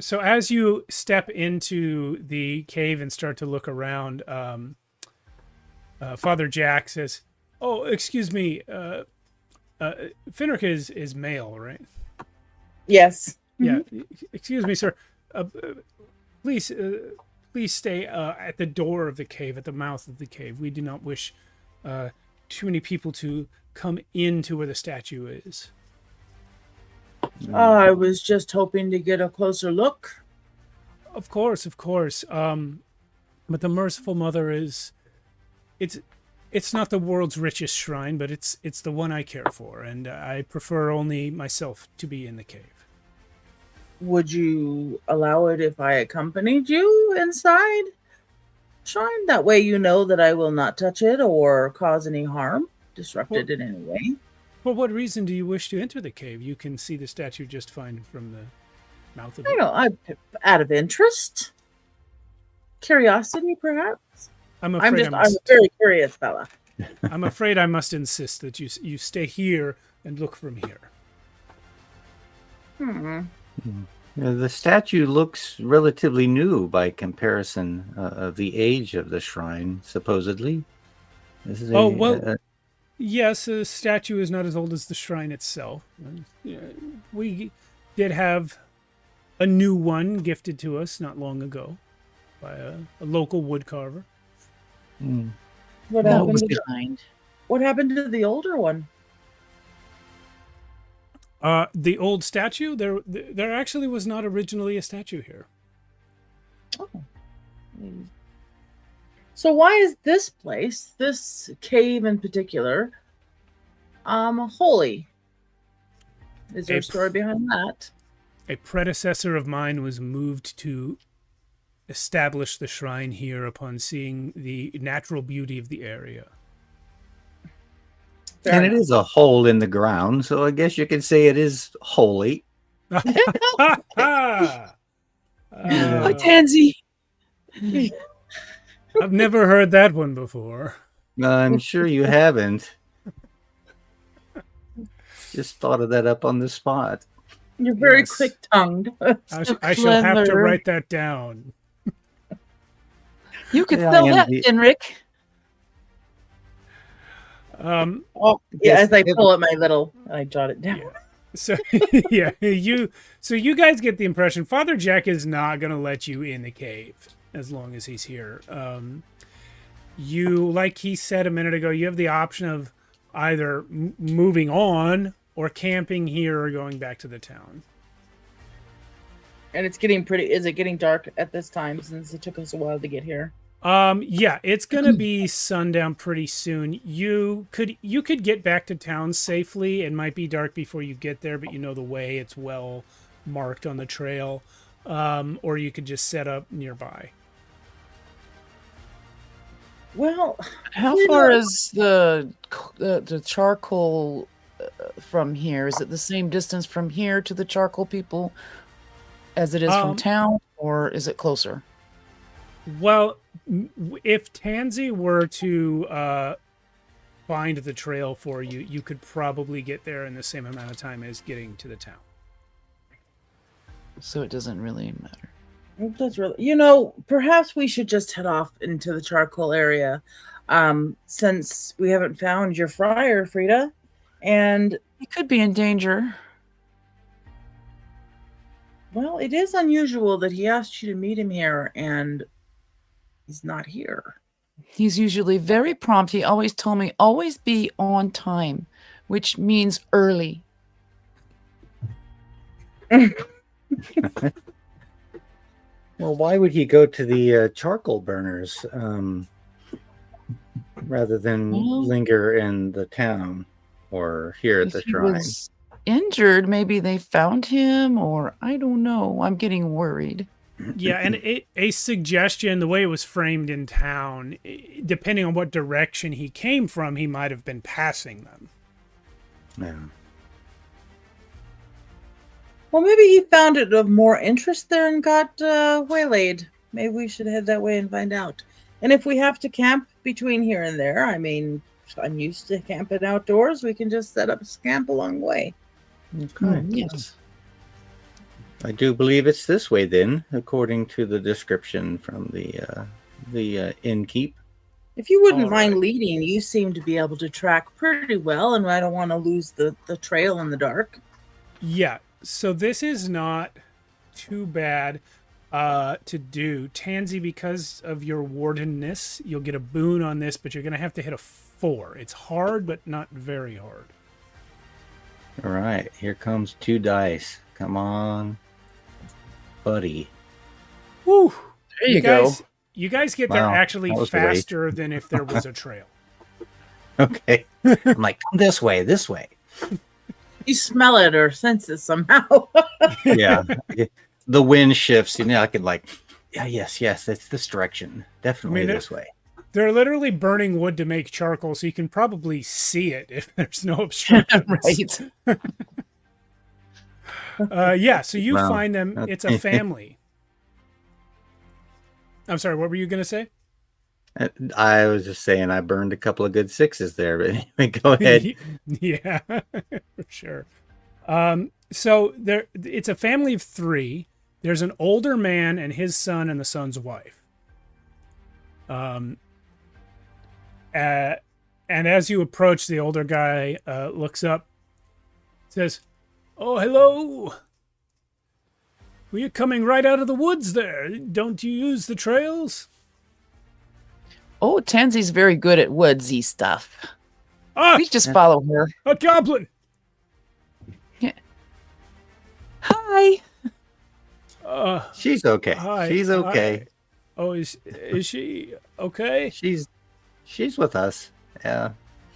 So as you step into the cave and start to look around, Father Jack says, "Oh, excuse me, Finric is male, right? Yes. Yeah. Excuse me, sir. Please stay at the door of the cave, at the mouth of the cave. We do not wish too many people to come into where the statue is." I was just hoping to get a closer look. Of course. But the merciful mother is, it's not the world's richest shrine, but it's the one I care for, and I prefer only myself to be in the cave. Would you allow it if I accompanied you inside shrine? That way you know that I will not touch it or cause any harm, disrupt it in any way. For what reason do you wish to enter the cave? You can see the statue just fine from the mouth of I it. know, out of interest, curiosity, perhaps. I'm I'm afraid a very curious fella. I'm afraid I must insist that you stay here and look from here. The statue looks relatively new by comparison of the age of the shrine, supposedly. This is Yes, the statue is not as old as the shrine itself. We did have a new one gifted to us not long ago by a local woodcarver. What That happened was to kind. what happened to the older one? The old statue, there actually was not originally a statue here. So why is this place, this cave in particular, holy? Is there a story behind that? A predecessor of mine was moved to establish the shrine here upon seeing the natural beauty of the area. And it is a hole in the ground, so I guess you could say it is holy. Ah! Oh, Tansy. I've never heard that one before. I'm sure you haven't. Just thought of that up on the spot. You're very Yes. quick-tongued. I shall have to clever. write that down. You could Yeah, sell and that, the- Henrik. Yeah, Yes, as I it- pull up my little, I jot it down. Yeah. So yeah, you guys get the impression Father Jack is not going to let you in the cave as long as he's here. You, like he said a minute ago, you have the option of either moving on or camping here or going back to the town. And it's getting pretty. Is it getting dark at this time since it took us a while to get here? Yeah, it's gonna be sundown pretty soon. You could get back to town safely. It might be dark before you get there, but you know the way. It's well marked on the trail. Or you could just set up nearby. Well, How you far know- is the charcoal from here? Is it the same distance from here to the charcoal people as it is from town, or is it closer? Well, if Tansy were to find the trail for you, you could probably get there in the same amount of time as getting to the town. So it doesn't really matter. that's really. Perhaps we should just head off into the charcoal area, since we haven't found your friar, Frida, and He could be in danger. well, it is unusual that he asked you to meet him here, and he's not here. He's usually very prompt. He always told me always be on time, which means early. Well, why would he go to the charcoal burners rather than Well- linger in the town or here at If the he shrine? was injured, maybe they found him, or I don't know. I'm getting worried. Yeah, and a suggestion, the way it was framed in town, depending on what direction he came from, he might have been passing them. Yeah. Well, maybe he found it of more interest there and got waylaid. Maybe we should head that way and find out. And if we have to camp between here and there, I mean, I'm used to camping outdoors. We can just set up a camp along the way. Okay. Yes. I do believe it's this way then, according to the description from the innkeep. If you wouldn't All mind right. leading, you seem to be able to track pretty well, and I don't want to lose the trail in the dark. Yeah, so this is not too bad to do. Tansy, because of your wardenness, you'll get a boon on this, but you're going to have to hit a 4. It's hard, but not very hard. All right, here comes 2 dice. Come on, buddy. Woo! There you go. You guys get there Wow, actually that was a waste. faster than if there was a trail. Okay. I'm like, come this way, this way. You smell it or sense it somehow. Yeah. The wind shifts, I could yes, it's this direction. Definitely I mean, this way. They're literally burning wood to make charcoal, so you can probably see it if there's no obstructions. Right. Yeah, so you Wow. find them. It's a family. I'm sorry, what were you going to say? I was just saying I burned a couple of good 6s there, but anyway, go ahead. Yeah, for sure. So it's a family of 3. There's an older man and his son and the son's wife. And as you approach, the older guy looks up, says, "Oh, hello. Were you coming right out of the woods there? Don't you use the trails?" Oh, Tansy's very good at woodsy stuff. Ah, We just follow her. a goblin. Hi. She's okay. Hi, She's okay. Oh, is she okay? She's with us. Yeah.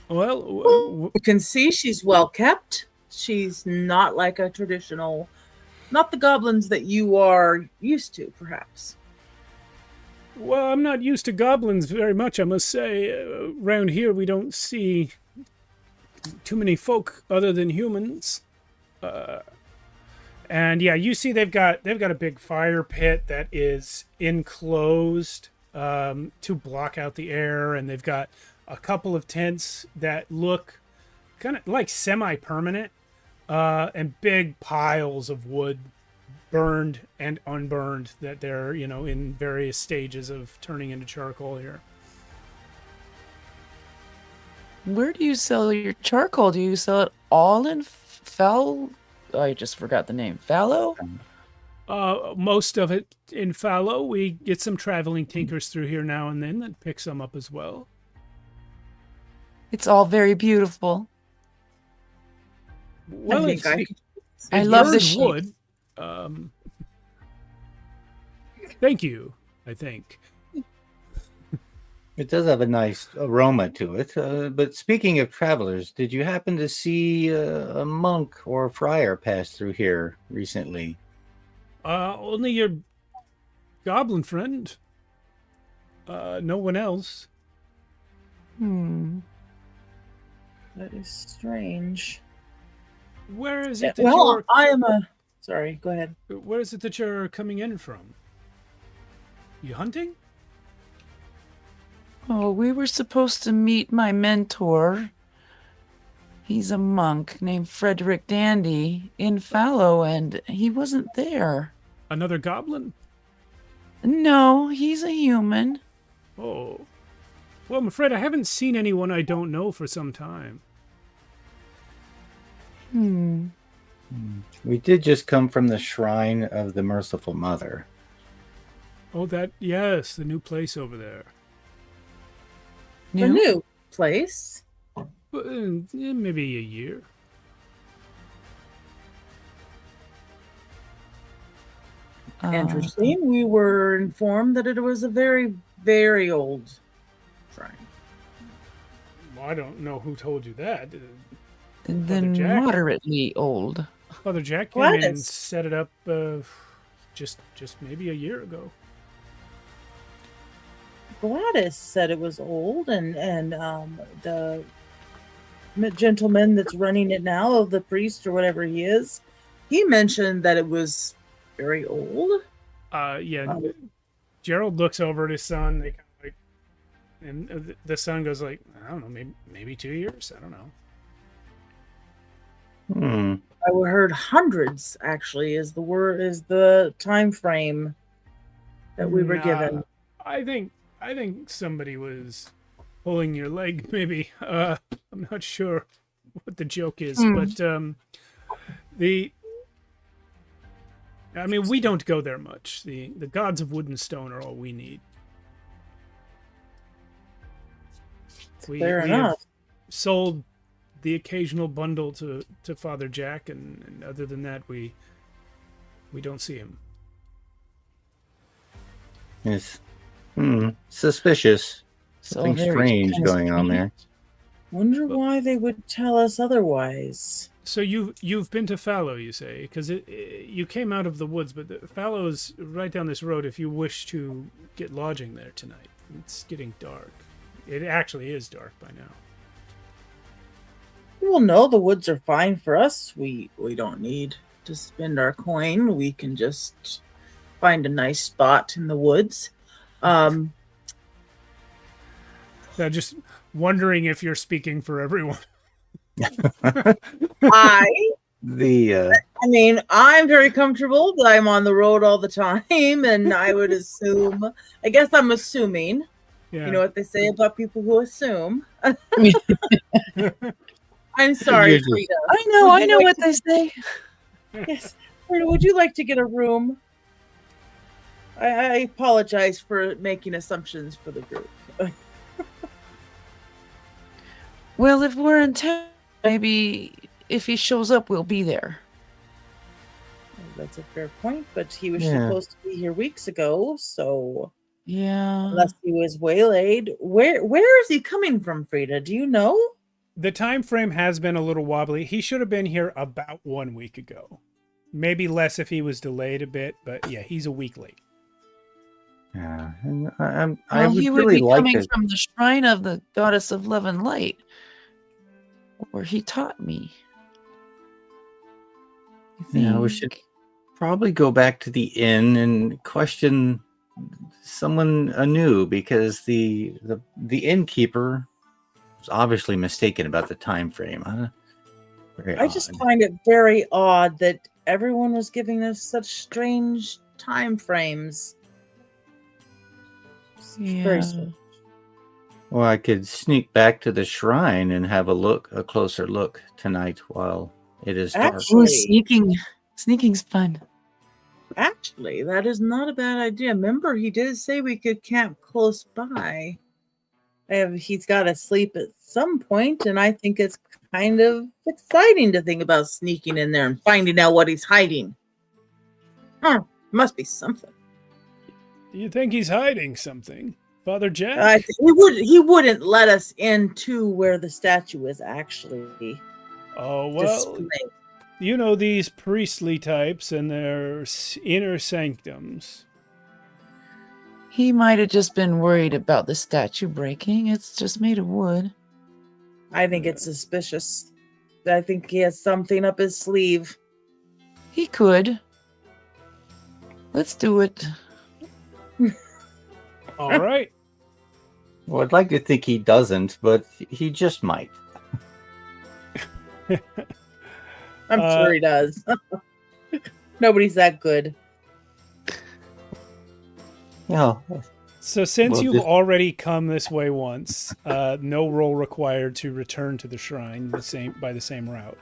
Well, You can see she's well kept. She's not like a traditional, not the goblins that you are used to, perhaps. well, I'm not used to goblins very much, I must say. Around here, we don't see too many folk other than humans. And yeah, you see they've got a big fire pit that is enclosed to block out the air, and they've got a couple of tents that look kind of like semi-permanent, and big piles of wood, burned and unburned, that they're, in various stages of turning into charcoal here. Where do you sell your charcoal? Do you sell it all in Fallow? Oh, I just forgot the name. Fallow? Most of it in Fallow. We get some traveling tinkers through here now and then that pick some up as well. It's all very beautiful. Well, I love the burned shape. wood. Thank you, I think. It does have a nice aroma to it. But speaking of travelers, did you happen to see a monk or a friar pass through here recently? Only your goblin friend. No one else. Hmm. That is strange. Where is it that Well, you're... I am a. Sorry, go ahead. Where is it that you're coming in from? You hunting? Oh, we were supposed to meet my mentor. He's a monk named Frederick Dandy in Fallow, and he wasn't there. Another goblin? No, he's a human. Oh. Well, I'm afraid I haven't seen anyone I don't know for some time. We did just come from the Shrine of the Merciful Mother. Oh, yes, the new place over there. A new place. Maybe a year. Interesting. We were informed that it was a very, very old shrine. Well, I don't know who told you that. And then Jack? moderately old. Father Jack came in and Gladys. set it up just maybe a year ago. Gladys said it was old, and the gentleman that's running it now, the priest or whatever he is, he mentioned that it was very old. Yeah. Gerald looks over at his son. They kind of like, and the son goes like, I don't know, maybe 2 years. I don't know. I heard hundreds. Actually, is the time frame that we were given. I think somebody was pulling your leg. Maybe. I'm not sure what the joke is, but I mean, we don't go there much. The gods of wood and stone are all we need. Fair we enough. have sold the occasional bundle to Father Jack, and other than that, we don't see him. Yes. Suspicious. So Something very strange kind of going on there. Wonder why they would tell us otherwise. So you've been to Fallow, you say, because you came out of the woods, but Fallow is right down this road. If you wish to get lodging there tonight, it's getting dark. It actually is dark by now. Well, no, the woods are fine for us. We don't need to spend our coin. We can just find a nice spot in the woods. So just wondering if you're speaking for everyone. I mean, I'm very comfortable, but I'm on the road all the time, and I would assume, I guess I'm assuming, Yeah. you know what they say about people who assume. I'm sorry, Usually. Frida. I know what they say. Yes. Frida, would you like to get a room? I apologize for making assumptions for the group. Well, if we're in town, maybe if he shows up, we'll be there. That's a fair point, but he was Yeah. supposed to be here weeks ago, so Yeah. unless he was waylaid. Where is he coming from, Frida? Do you know? The time frame has been a little wobbly. He should have been here about 1 week ago. Maybe less if he was delayed a bit, but yeah, he's a week late. Yeah, and I Well, would he would really be like coming to. from the shrine of the goddess of love and light, where he taught me. Yeah, we should probably go back to the inn and question someone anew, because the innkeeper was obviously mistaken about the time frame. Very I just odd. find it very odd that everyone was giving us such strange time frames. It's very Yeah. strange. Well, I could sneak back to the shrine and have a closer look tonight while it is dark. Actually- Ooh, sneaking. Sneaking's fun. Actually, that is not a bad idea. Remember, he did say we could camp close by. He's got to sleep at some point, and I think it's kind of exciting to think about sneaking in there and finding out what he's hiding. Huh, must be something. Do you think he's hiding something, Father Jack? He wouldn't let us into where the statue is actually Oh, well, displayed. you know these priestly types and their inner sanctums. He might have just been worried about the statue breaking. It's just made of wood. I think it's suspicious. I think he has something up his sleeve. He could. Let's do it. All right. Well, I'd like to think he doesn't, but he just might. I'm sure he does. Nobody's that good. Yeah. So since Well, you've this- already come this way once, no roll required to return to the shrine by the same route.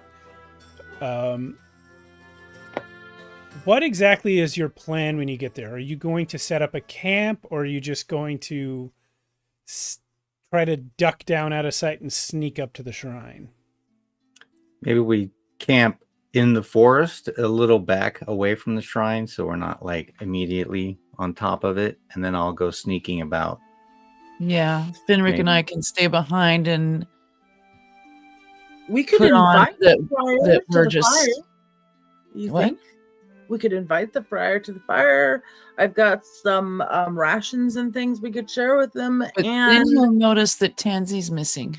What exactly is your plan when you get there? Are you going to set up a camp, or are you just going to try to duck down out of sight and sneak up to the shrine? Maybe we camp in the forest a little back away from the shrine so we're not like immediately on top of it, and then I'll go sneaking about. Yeah, Fenric Maybe. and I can stay behind and We could put on invite that the friar that to we're the just. fire. You What? think? We could invite the friar to the fire. I've got some rations and things we could share with them. But then And you'll notice that Tansy's missing.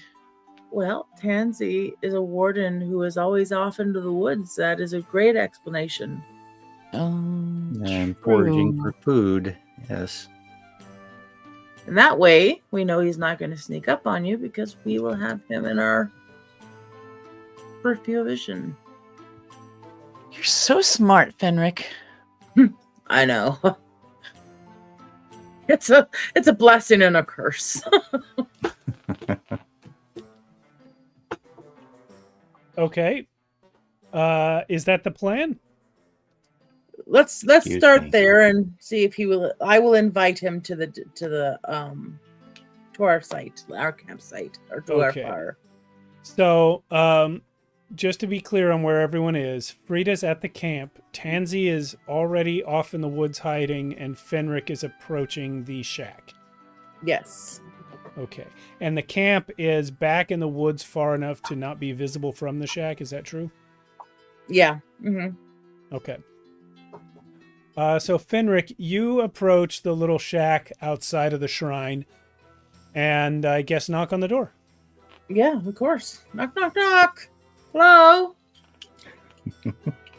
well, Tansy is a warden who is always off into the woods. That is a great explanation. And foraging True. for food. Yes. And that way, we know he's not going to sneak up on you because we will have him in our peripheral vision. You're so smart, Fenric. I know. It's a blessing and a curse. Okay. Is that the plan? Let's Excuse start me. there and see if he will. I will invite him to our site, our campsite, or to our Okay. fire. So, just to be clear on where everyone is, Frida's at the camp, Tansy is already off in the woods hiding, and Fenric is approaching the shack. Yes. Okay. And the camp is back in the woods far enough to not be visible from the shack. Is that true? Yeah. Mm-hmm. Okay. So Fenric, you approach the little shack outside of the shrine, and I guess knock on the door. Yeah, of course. Knock, knock, knock. Hello.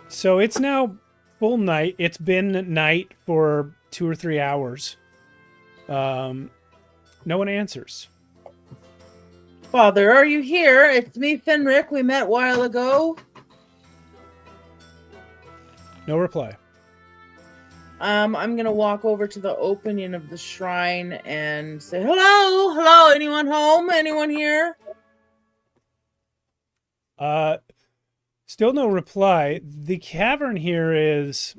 So it's now full night. It's been night for 2 or 3 hours. No one answers. Father, are you here? It's me, Fenric. We met a while ago. No reply. I'm gonna walk over to the opening of the shrine and say, "Hello, hello. Anyone home? Anyone here?" Still no reply. The cavern here is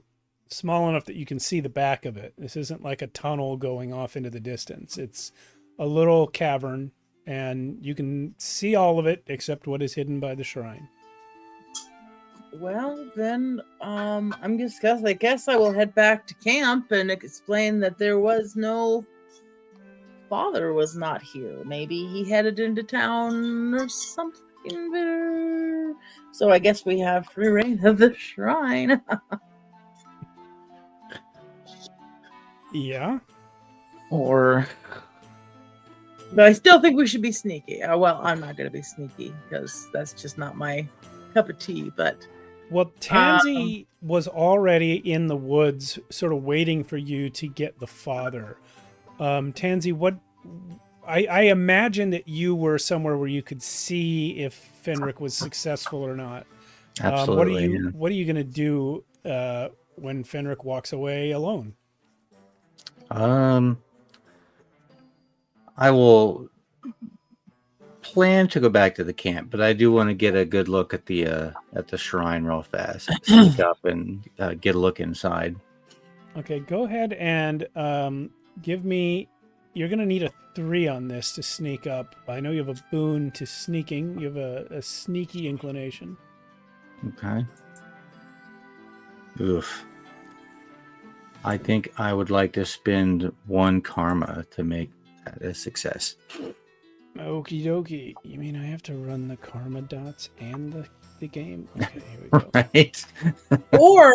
small enough that you can see the back of it. This isn't like a tunnel going off into the distance. It's a little cavern, and you can see all of it except what is hidden by the shrine. Well, then, I guess I will head back to camp and explain that there was no father was not here. Maybe he headed into town or something. So I guess we have free reign of the shrine. Yeah. Or But I still think we should be sneaky. Well, I'm not going to be sneaky because that's just not my cup of tea. But Well, Tansy was already in the woods, sort of waiting for you to get the father. Tansy, what I imagine that you were somewhere where you could see if Fenric was successful or not. Absolutely. What are you going to do when Fenric walks away alone? I will plan to go back to the camp, but I do want to get a good look at the shrine real fast. Sneak up and get a look inside. Okay, go ahead and give me. You're going to need a 3 on this to sneak up. I know you have a boon to sneaking. You have a sneaky inclination. Okay. Oof. I think I would like to spend 1 karma to make that a success. Okie dokie. You mean I have to run the karma dots and the game? Okay, here we go. Right? Or,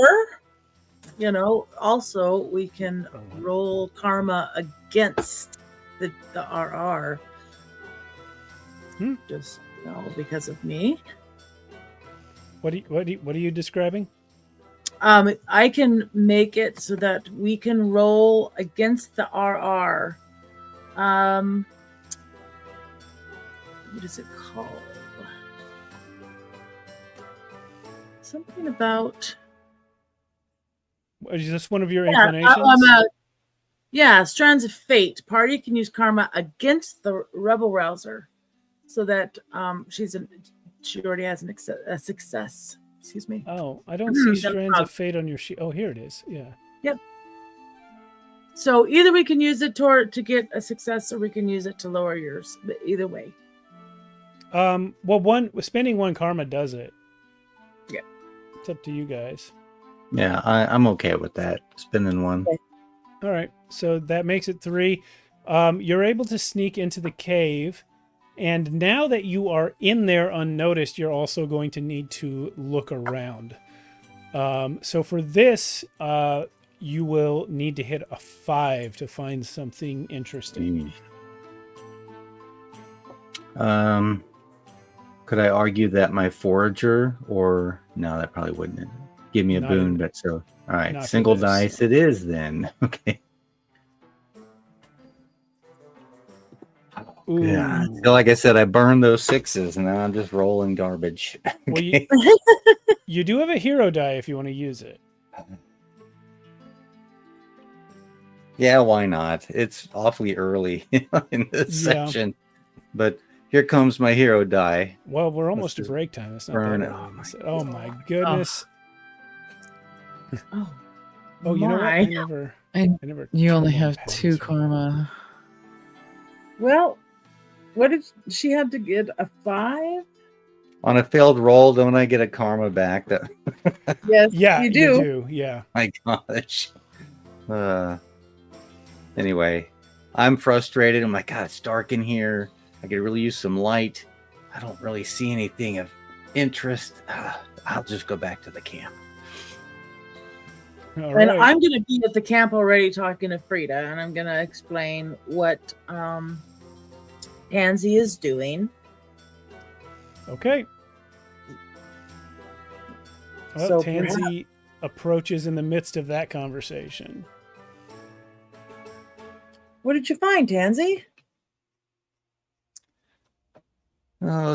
also we can roll karma against the RR. Just because of me. What are you describing? I can make it so that we can roll against the RR. What is it called? Something about. Is this one of your inclinations? Strands of Fate. Party can use karma against the rebel rouser, so that she already has a success. Excuse me. Oh, I don't see Strands of Fate on your sheet. Oh, here it is. Yeah. Yep. So either we can use it to get a success, or we can use it to lower yours. But either way. Well, spending 1 karma does it. Yeah. It's up to you guys. Yeah, I'm okay with that. Spending 1. Okay. All right. So that makes it 3. You're able to sneak into the cave. And now that you are in there unnoticed, you're also going to need to look around. So for this, you will need to hit a 5 to find something interesting. Could I argue that my forager, or no, that probably wouldn't give me a boon, but so, all right, single dice it is then. Okay. Ooh. Yeah. So like I said, I burned those 6s and now I'm just rolling garbage. Okay. Well, you do have a hero die if you want to use it. Yeah, why not? It's awfully early in this section. But here comes my hero die. Well, we're almost to break time. It's not burn that it. Oh my goodness. Oh, you know what? I never You only have 2 karma. Well, what did she have to get? A 5? On a failed roll, don't I get a karma back? That Yes, yeah, you do. You do. Yeah. My gosh. Anyway, I'm frustrated. I'm like, God, it's dark in here. I could really use some light. I don't really see anything of interest. I'll just go back to the camp. All And right. I'm going to be at the camp already talking to Frida, and I'm going to explain what Pansy is doing. Okay. Well, So Tansy approaches in the midst of that conversation. What did you find, Tansy?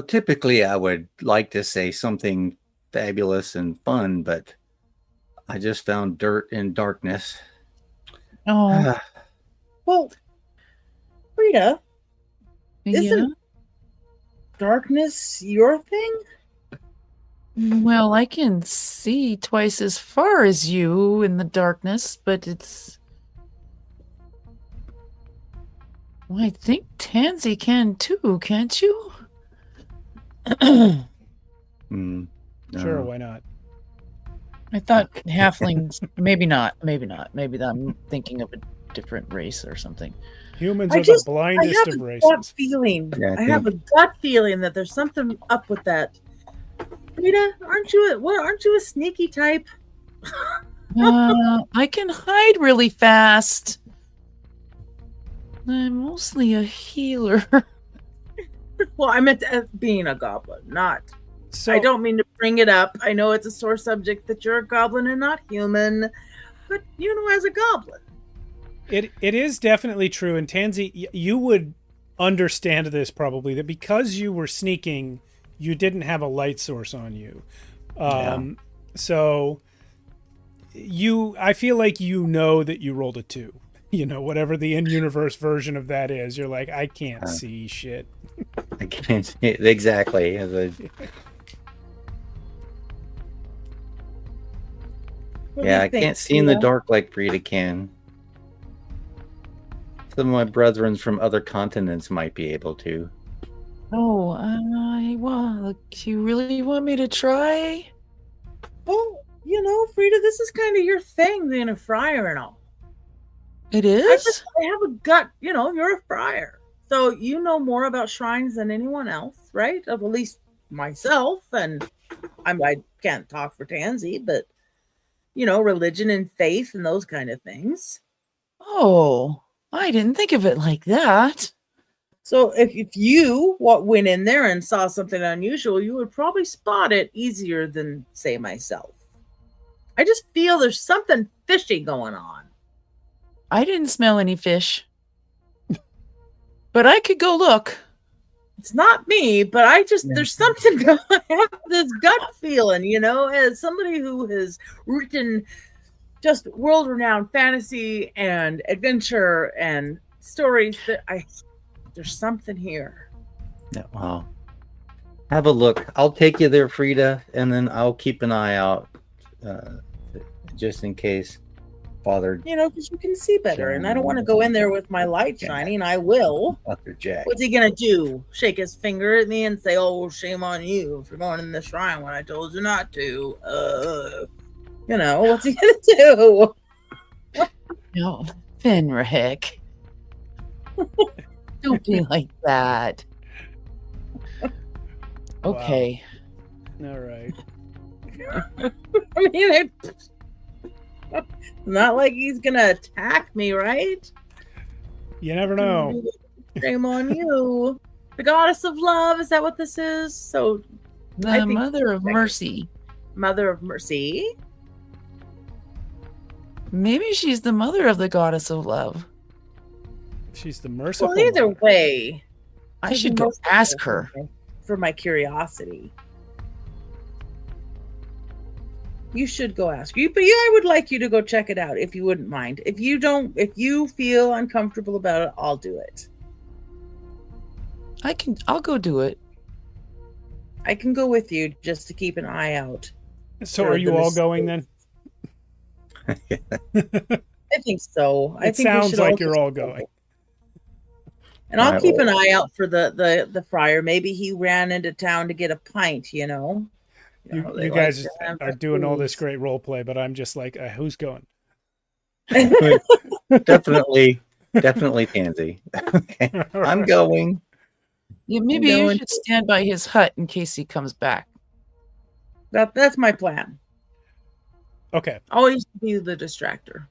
Typically, I would like to say something fabulous and fun, but I just found dirt and darkness. Oh, Well, Frida, yeah. isn't darkness your thing? Well, I can see twice as far as you in the darkness, but it's... Well, I think Tansy can too, can't you? No. Sure, why not? I thought halflings, maybe not. Maybe I'm thinking of a different race or something. Humans are the blindest of races. I have a gut feeling that there's something up with that. Rita, aren't you a sneaky type? I can hide really fast. I'm mostly a healer. Well, I meant being a goblin, not. So I don't mean to bring it up. I know it's a sore subject that you're a goblin and not human, but as a goblin. It is definitely true. And Tansy, you would understand this probably, that because you were sneaking, you didn't have a light source on you. So I feel like you know that you rolled a 2. You know, whatever the in-universe version of that is, you're like, I can't see shit. I can't see it. Exactly. I can't see in the dark like Frida can. Some of my brethren from other continents might be able to. Oh, you really want me to try? Well, you know, Frida, this is kind of your thing, being a friar and all. It is? I have a gut, you know, you're a friar. So you know more about shrines than anyone else, right? Of at least myself. And I can't talk for Tansy, but, you know, religion and faith and those kind of things. Oh, I didn't think of it like that. So if you went in there and saw something unusual, you would probably spot it easier than, say, myself. I just feel there's something fishy going on. I didn't smell any fish. But I could go look. It's not me, but there's something, I have this gut feeling, you know, as somebody who has written just world-renowned fantasy and adventure and stories, that there's something here. Yeah, well, have a look. I'll take you there, Frida, and then I'll keep an eye out just in case. Father, you know, because you can see better, and I don't want to go in there with my light shining. I will. Father Jack. What's he gonna do? Shake his finger at me and say, "Oh, shame on you for going in the shrine when I told you not to." You know, what's he gonna do? No, Fenric. Don't be like that. Okay. Wow. All right. I mean, not like he's gonna attack me, right? You never know. Shame on you. The goddess of love, is that what this is? So The Mother of Mercy. Mother of Mercy. Maybe she's the mother of the goddess of love. She's the merciful. Well, either mother. way, I should go ask her. For my curiosity. You should go ask her. But yeah, I would like you to go check it out if you wouldn't mind. If you feel uncomfortable about it, I'll do it. I'll go do it. I can go with you just to keep an eye out. So are you all going then? I think so. I It think sounds like you're all going. And I'll keep an eye out for the friar. Maybe he ran into town to get a pint, you know. You guys are doing all this great role play, but I'm just like, who's going? Definitely Tansy. Okay. I'm going. Yeah, maybe you should stand by his hut in case he comes back. That's my plan. Okay. Always be the distractor.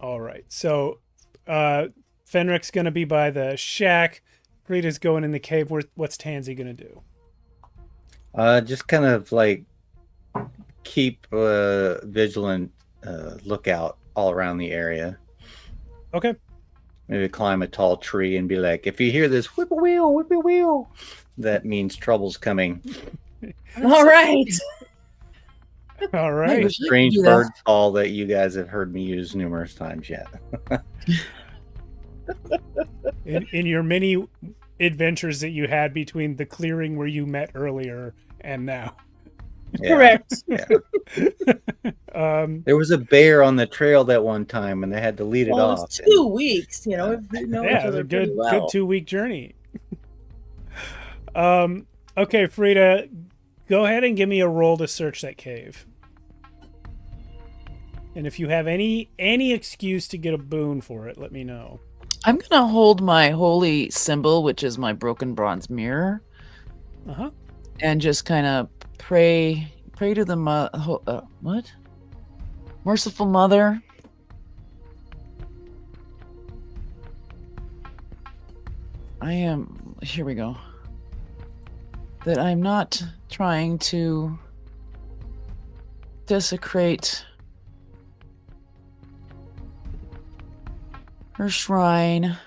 All right. So Fenric's going to be by the shack. Frida's going in the cave. What's Tansy going to do? Just kind of like keep vigilant lookout all around the area. Okay. Maybe climb a tall tree and be like, if you hear this whip-a-wheel, that means trouble's coming. All right. All right. Strange bird call that you guys have heard me use numerous times yet. in your many adventures that you had between the clearing where you met earlier and now. Yeah. Correct. Yeah. There was a bear on the trail that one time, and they had to lead it off. It was 2 weeks, you know. If we know Yeah, each it was other a good 2-week journey. Okay, Frida, go ahead and give me a roll to search that cave. And if you have any excuse to get a boon for it, let me know. I'm gonna hold my holy symbol, which is my broken bronze mirror, and just kind of pray to the merciful mother. Here we go. That I'm not trying to desecrate her shrine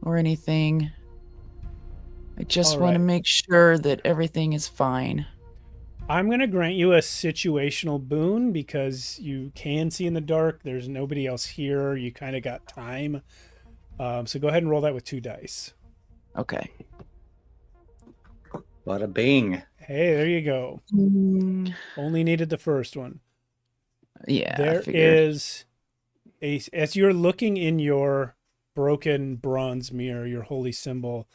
or anything, I just All want to right. make sure that everything is fine. I'm going to grant you a situational boon because you can see in the dark. There's nobody else here. You kind of got time. So go ahead and roll that with 2 dice. Okay. Bada bing. Hey, there you go. Only needed the first one. Yeah, There I figured. is as you're looking in your broken bronze mirror, your holy symbol,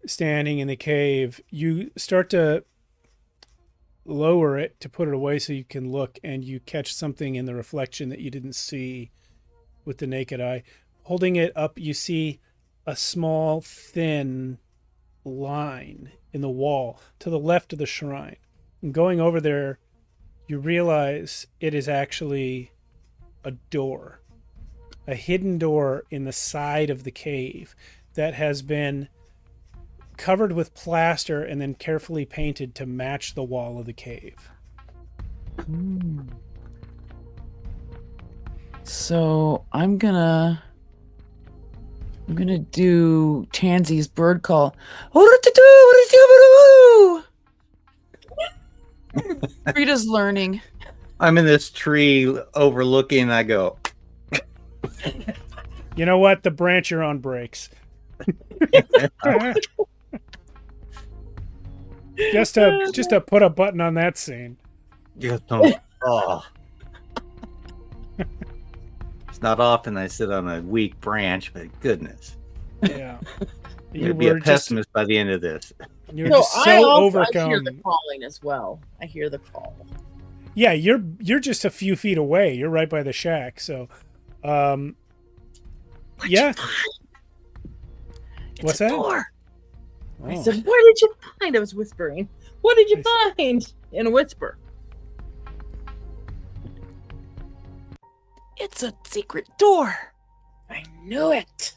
standing in the cave, you start to lower it to put it away so you can look, and you catch something in the reflection that you didn't see with the naked eye. Holding it up, you see a small, thin line in the wall to the left of the shrine. And going over there, you realize it is actually a door, a hidden door in the side of the cave that has been covered with plaster and then carefully painted to match the wall of the cave. So I'm gonna do Tansy's bird call. Rita's learning. I'm in this tree overlooking. I go, You know what? The branch you're on breaks. just to put a button on that scene. just don't. Oh. It's not often I sit on a weak branch, but goodness. Yeah. You'd be a pessimist by the end of this. You're just I so hear the overcome. calling as well. I hear the call. Yeah, you're just a few feet away. You're right by the shack. So, yeah. What's that? Door. I Oh. said, "What did you find?" I was whispering. What did you find? In a whisper. It's a secret door. I knew it.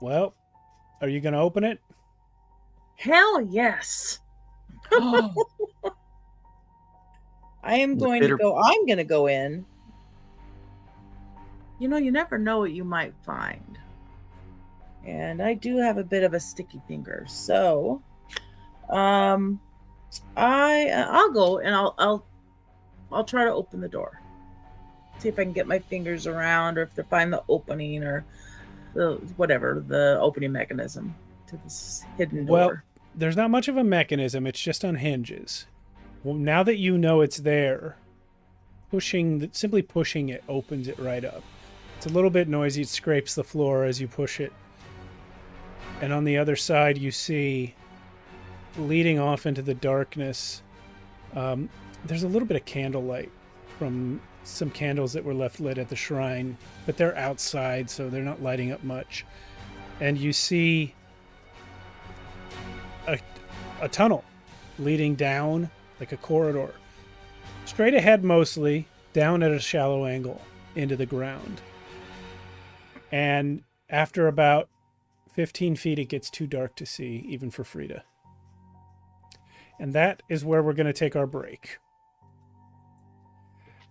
Well, are you going to open it? Hell yes. Oh, I am going to go. I'm going to go in. You know, you never know what you might find. And I do have a bit of a sticky finger. So, I'll go and I'll try to open the door. See if I can get my fingers around or if they find the opening or the opening mechanism to this hidden door. Well, there's not much of a mechanism. It's just on hinges. Well, now that you know it's there, simply pushing it opens it right up. It's a little bit noisy. It scrapes the floor as you push it. And on the other side, you see, leading off into the darkness, there's a little bit of candlelight from some candles that were left lit at the shrine, but they're outside, so they're not lighting up much. And you see a tunnel leading down like a corridor, straight ahead mostly, down at a shallow angle into the ground. And after about 15 feet, it gets too dark to see, even for Frida. And that is where we're going to take our break.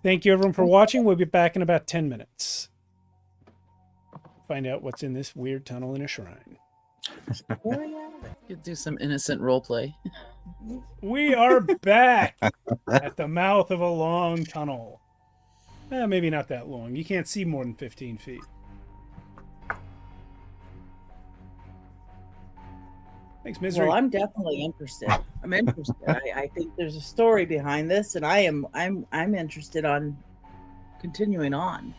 Thank you, everyone, for watching. We'll be back in about 10 minutes. Find out what's in this weird tunnel in a shrine. you do some innocent role play. We are back at the mouth of a long tunnel. Maybe not that long. You can't see more than 15 feet. Thanks, Misery. Well, I'm definitely interested. I'm interested. I think there's a story behind this, and I'm interested on continuing on.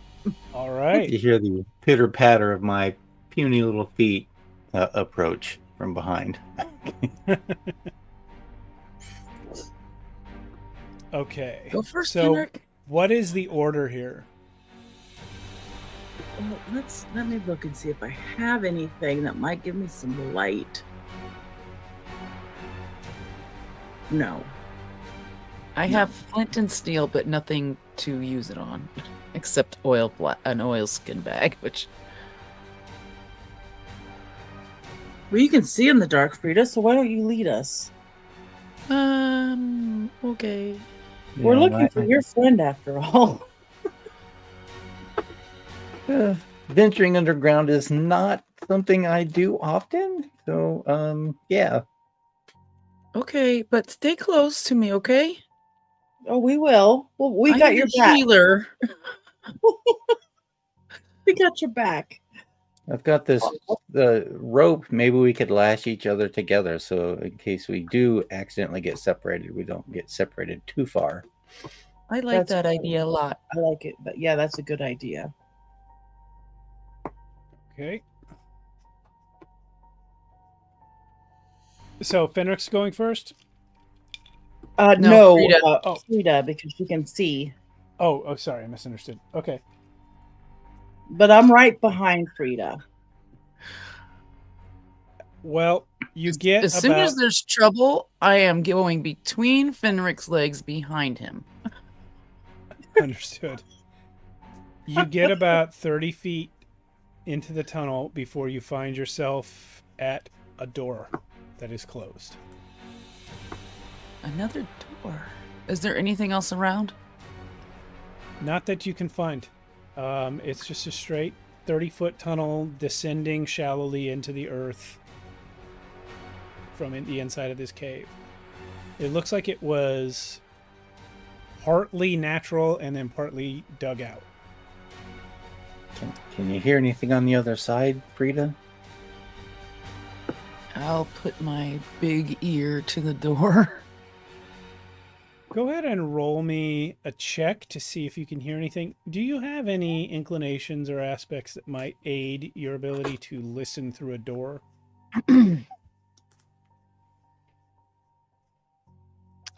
All right. You hear the pitter patter of my puny little feet approach from behind. Okay. Go first, so, Kendrick. what is the order here? Well, let me look and see if I have anything that might give me some light. No. I have flint and steel, but nothing to use it on, except an oilskin bag, which. Well, you can see in the dark, Frida, so why don't you lead us? Okay. We're looking for your friend after all. Venturing underground is not something I do often. So, yeah. Okay, but stay close to me, okay? Oh, we will. Well, we I got need your a back. healer. We got your back. I've got this rope. Maybe we could lash each other together, so in case we do accidentally get separated, we don't get separated too far. I like That's that cool. idea a lot. I like it, but yeah, that's a good idea. Okay. So Fenric's going first? No, Frida. Oh. Frida, because she can see. Oh, sorry, I misunderstood. Okay. But I'm right behind Frida. Well, you get As soon as there's trouble, I am going between Fenric's legs behind him. Understood. You get about 30 feet into the tunnel before you find yourself at a door that is closed. Another door. Is there anything else around? Not that you can find. It's just a straight 30-foot tunnel descending shallowly into the earth from the inside of this cave. It looks like it was partly natural and then partly dug out. Can you hear anything on the other side, Frida? I'll put my big ear to the door. Go ahead and roll me a check to see if you can hear anything. Do you have any inclinations or aspects that might aid your ability to listen through a door? I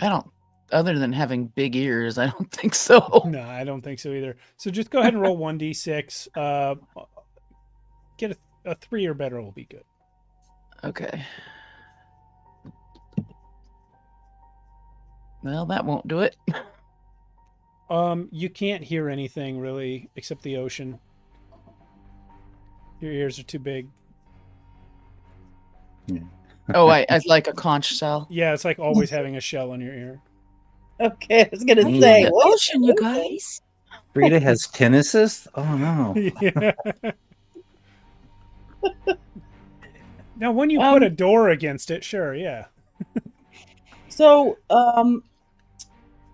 don't, other than having big ears, I don't think so. No, I don't think so either. So just go ahead and roll 1d6. Get a 3 or better will be good. Okay. Well, that won't do it. You can't hear anything really except the ocean. Your ears are too big. Yeah. Oh, I like a conch shell. Yeah, it's like always having a shell on your ear. Okay, I was gonna Ooh. say, The what? ocean, you guys. Frida has tinnitus? Oh, no. Yeah. Now, when you put a door against it, sure, yeah. So,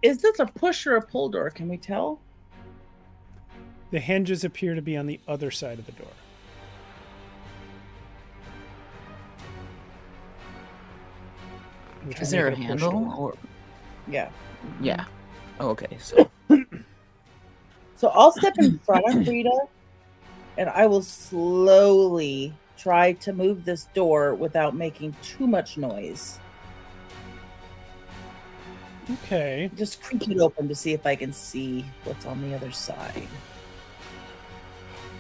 is this a push or a pull door? Can we tell? The hinges appear to be on the other side of the door. Which Is would there a make it push handle? door. Or Yeah. yeah. Oh, okay. So So I'll step in front of Frida, and I will slowly try to move this door without making too much noise. Okay. Just creak it open to see if I can see what's on the other side.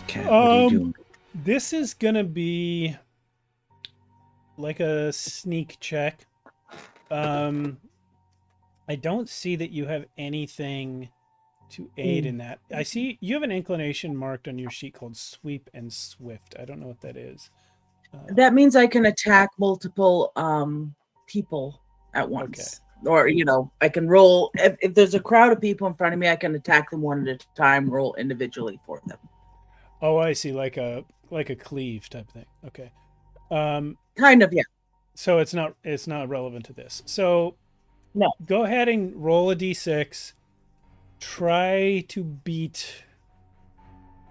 Cat, what are you doing? This is going to be like a sneak check. I don't see that you have anything to aid in that. I see you have an inclination marked on your sheet called Sweep and Swift. I don't know what that is. That means I can attack multiple people at once. Or, I can roll. If there's a crowd of people in front of me, I can attack them one at a time, roll individually for them. Oh, I see. Like a cleave type thing. Okay. Kind of, yeah. So it's not relevant to this. So no. Go ahead and roll a d6. Try to beat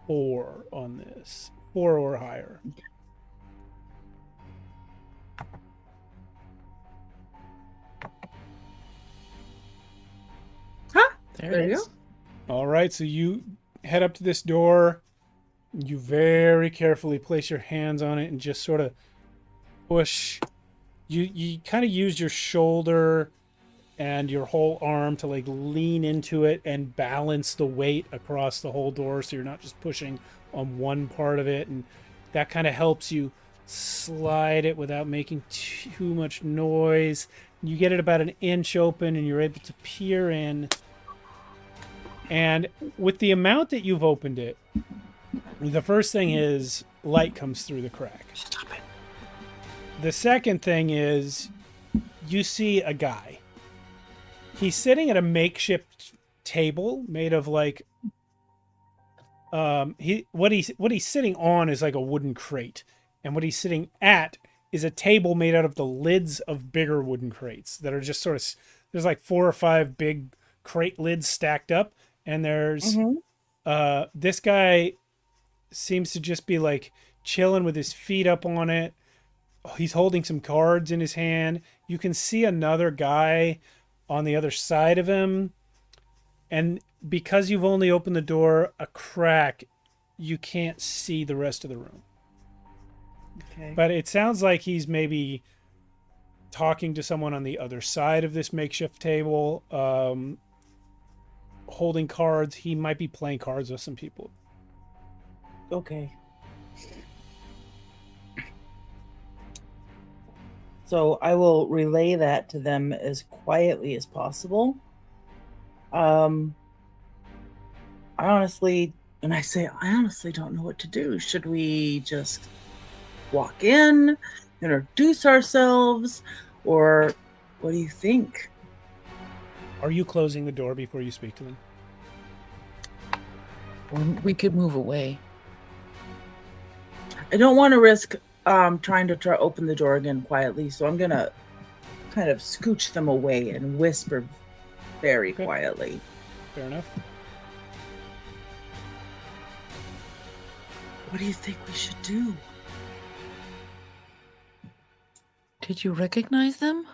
4 on this. 4 or higher. there you go. All right, so you head up to this door. You very carefully place your hands on it and just sort of push. You kind of use your shoulder and your whole arm to like lean into it and balance the weight across the whole door, so you're not just pushing on one part of it, and that kind of helps you slide it without making too much noise. You get it about an inch open and you're able to peer in. And with the amount that you've opened it, the first thing is light comes through the crack. Stop it. The second thing is you see a guy. He's sitting at a makeshift table made of like what he's sitting on is like a wooden crate, and what he's sitting at is a table made out of the lids of bigger wooden crates that are just sort of, there's like 4 or 5 big crate lids stacked up, and there's this guy seems to just be like chilling with his feet up on it. He's holding some cards in his hand. You can see another guy on the other side of him, and because you've only opened the door a crack, you can't see the rest of the room. Okay. But it sounds like he's maybe talking to someone on the other side of this makeshift table, holding cards. He might be playing cards with some people. Okay. So I will relay that to them as quietly as possible. I honestly don't know what to do. Should we just walk in, introduce ourselves, or what do you think? Are you closing the door before you speak to them? Or we could move away. I don't want to risk trying to open the door again quietly, so I'm gonna kind of scooch them away and whisper very quietly. Fair enough. What do you think we should do? Did you recognize them?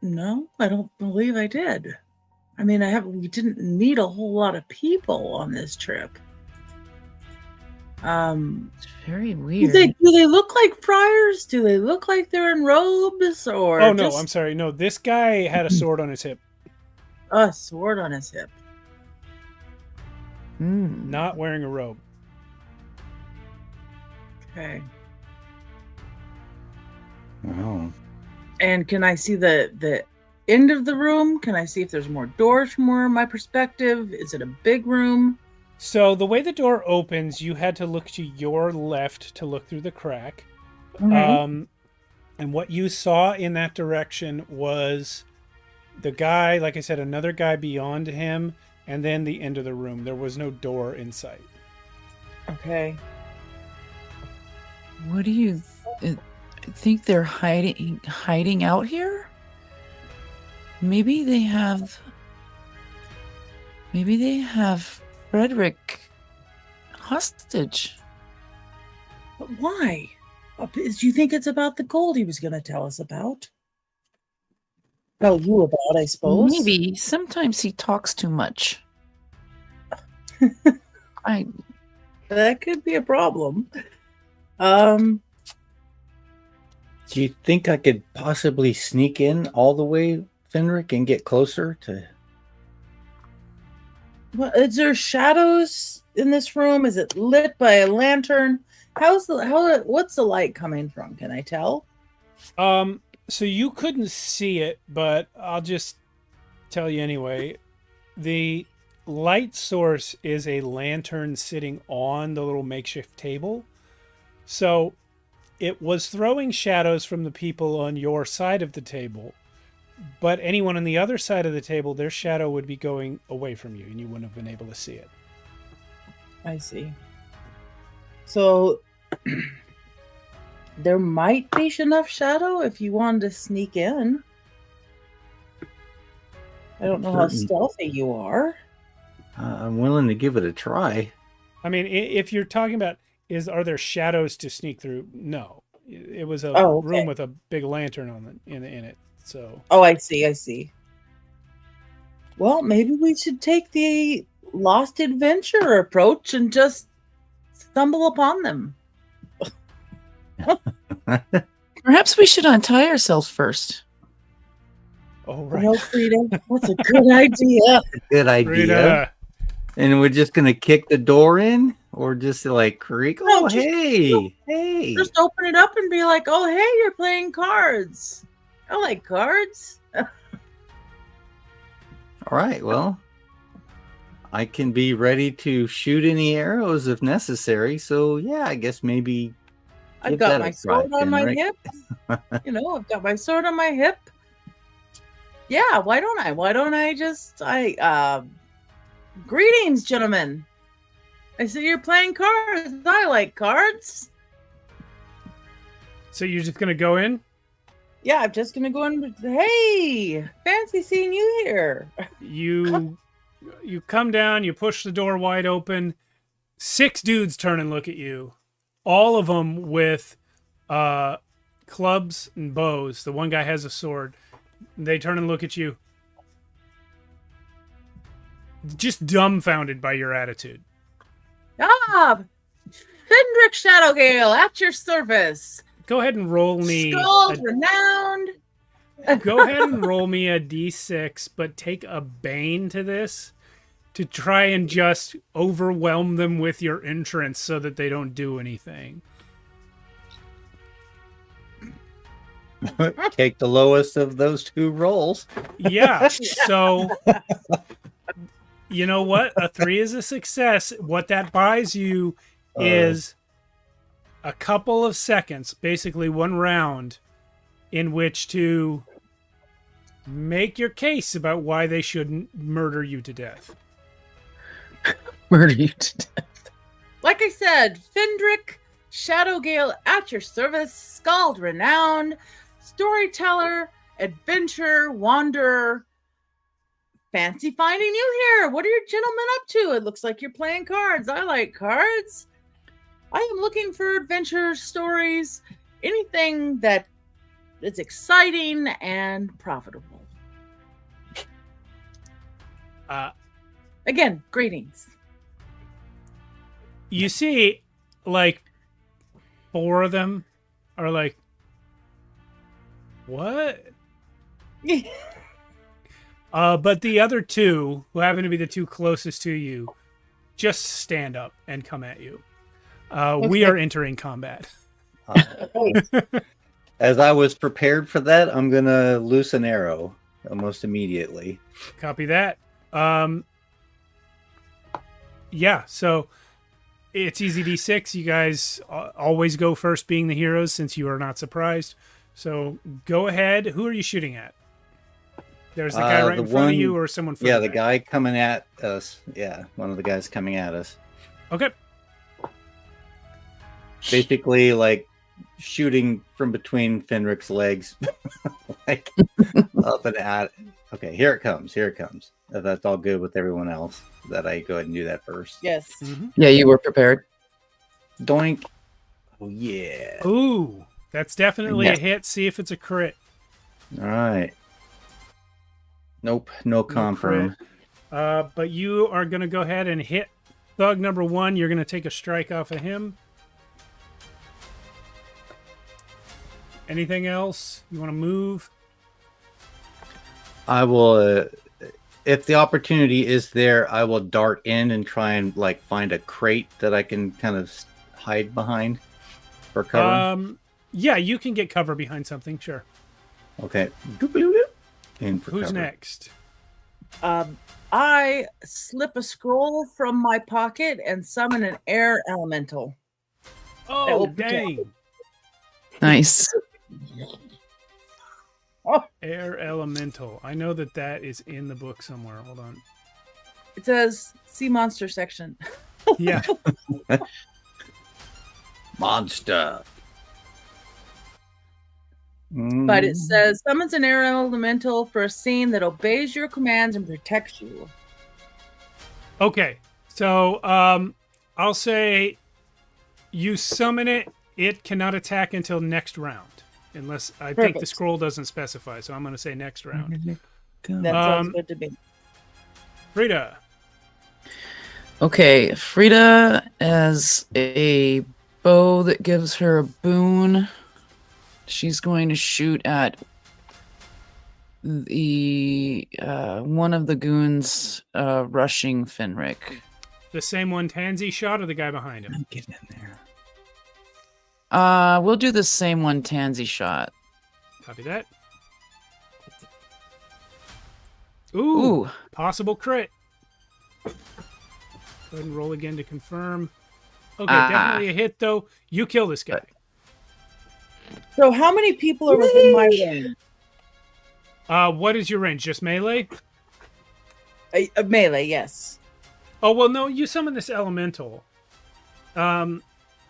No, I don't believe I did. I mean, we didn't meet a whole lot of people on this trip. It's very Do weird. they look like friars? Do they look like they're in robes, or Oh, no, just I'm sorry. No, this guy had a sword on his hip, a sword on his hip? not wearing a robe. Okay. Oh. And can I see the end of the room? Can I see if there's more doors from where my perspective? Is it a big room? So the way the door opens, you had to look to your left to look through the crack. Mhm. And what you saw in that direction was the guy, like I said, another guy beyond him, and then the end of the room. There was no door in sight. Okay. What do you think they're hiding out here? Maybe they have Frederick hostage. But why? Do you think it's about the gold he was going to tell us about? Tell you about, I suppose. Maybe. Sometimes he talks too much. That could be a problem. Do you think I could possibly sneak in all the way, Fenric, and get closer to? Well, is there shadows in this room? Is it lit by a lantern? What's the light coming from? Can I tell? So you couldn't see it, but I'll just tell you anyway. The light source is a lantern sitting on the little makeshift table. So it was throwing shadows from the people on your side of the table, but anyone on the other side of the table, their shadow would be going away from you and you wouldn't have been able to see it. I see. So there might be enough shadow if you wanted to sneak in. I don't know how stealthy you are. I'm willing to give it a try. I mean, if you're talking about are there shadows to sneak through? No, it was a room with a big lantern on in it. So. Oh, I see. Well, maybe we should take the lost adventure approach and just stumble upon them. Perhaps we should untie ourselves first. Oh, right. No, Frida, that's a good idea. Good idea. Frida. And we're just gonna kick the door in, or just like creak? No, Oh, just- hey! Just open it up and be like, "Oh, hey, you're playing cards. I like cards." All right. Well, I can be ready to shoot any arrows if necessary. So yeah, I guess maybe I've give got that my a try, sword on my Fenric. hip. I've got my sword on my hip. Yeah, why don't I just greetings, gentlemen. I see you're playing cards. I like cards. So you're just gonna go in? Yeah, I'm just gonna go in. Hey, fancy seeing you here. You come down, you push the door wide open. 6 dudes turn and look at you. All of them with clubs and bows. The one guy has a sword. They turn and look at you. Just dumbfounded by your attitude. Ah, Fendrick Shadowgale at your service. Go ahead and roll me. Skull renowned. Go ahead and roll me a d6, but take a bane to this to try and just overwhelm them with your entrance so that they don't do anything. Take the lowest of those 2 rolls. Yeah, so you know what? A 3 is a success. What that buys you is a couple of seconds, basically 1 round, in which to make your case about why they shouldn't murder you to death. Murder you to death. Like I said, Fendrick Shadowgale at your service, Scald renowned, storyteller, adventurer, wanderer. Fancy finding you here. What are your gentlemen up to? It looks like you're playing cards. I like cards. I am looking for adventure stories, anything that is exciting and profitable. Again, greetings. You see, like, 4 of them are like, what? But the other 2, who happen to be the 2 closest to you, just stand up and come at you. We are entering combat. As I was prepared for that, I'm going to loose an arrow almost immediately. Copy that. Yeah, so it's EZD6. You guys always go first being the heroes since you are not surprised. So go ahead. Who are you shooting at? There's the guy right in front of you or someone further Yeah, the back? guy coming at us. Yeah, one of the guys coming at us. Okay. Basically, like, shooting from between Fenrick's legs. Like, up and at. Okay, here it comes. Here it comes. If that's all good with everyone else, that I go ahead and do that first. Yes. Mm-hmm. Yeah, you were prepared. Doink. Oh, yeah. Ooh, that's definitely Yeah. a hit. See if it's a crit. All right. Nope, no confirm. But you are going to go ahead and hit thug number 1. You're going to take a strike off of him. Anything else? You want to move? I will, if the opportunity is there, I will dart in and try and, like, find a crate that I can kind of hide behind for cover. Yeah, you can get cover behind something, sure. Okay. In for Who's cover. next? I slip a scroll from my pocket and summon an air elemental. Oh, will dang. Nice. Oh, Air Elemental. I know that that is in the book somewhere. Hold on. it says sea monster section. Yeah. Monster. But it says summons an air elemental for a scene that obeys your commands and protects you. Okay. So, I'll say you summon it. It cannot attack until next round. Unless I think the Perfect. scroll doesn't specify. So I'm going to say next round. That sounds good to me. Frida. Okay, Frida has a bow that gives her a boon. She's going to shoot at the one of the goons rushing Fenric. The same one Tansy shot or the guy behind him? I'm getting in there. We'll do the same one Tansy shot. Copy that. Ooh. Ooh, Possible crit. Go ahead and roll again to confirm. Okay, Ah. definitely a hit, though. You kill this guy. So how many people are within my range? What is your range? Just melee? A melee, yes. Oh, well, no, you summon this elemental.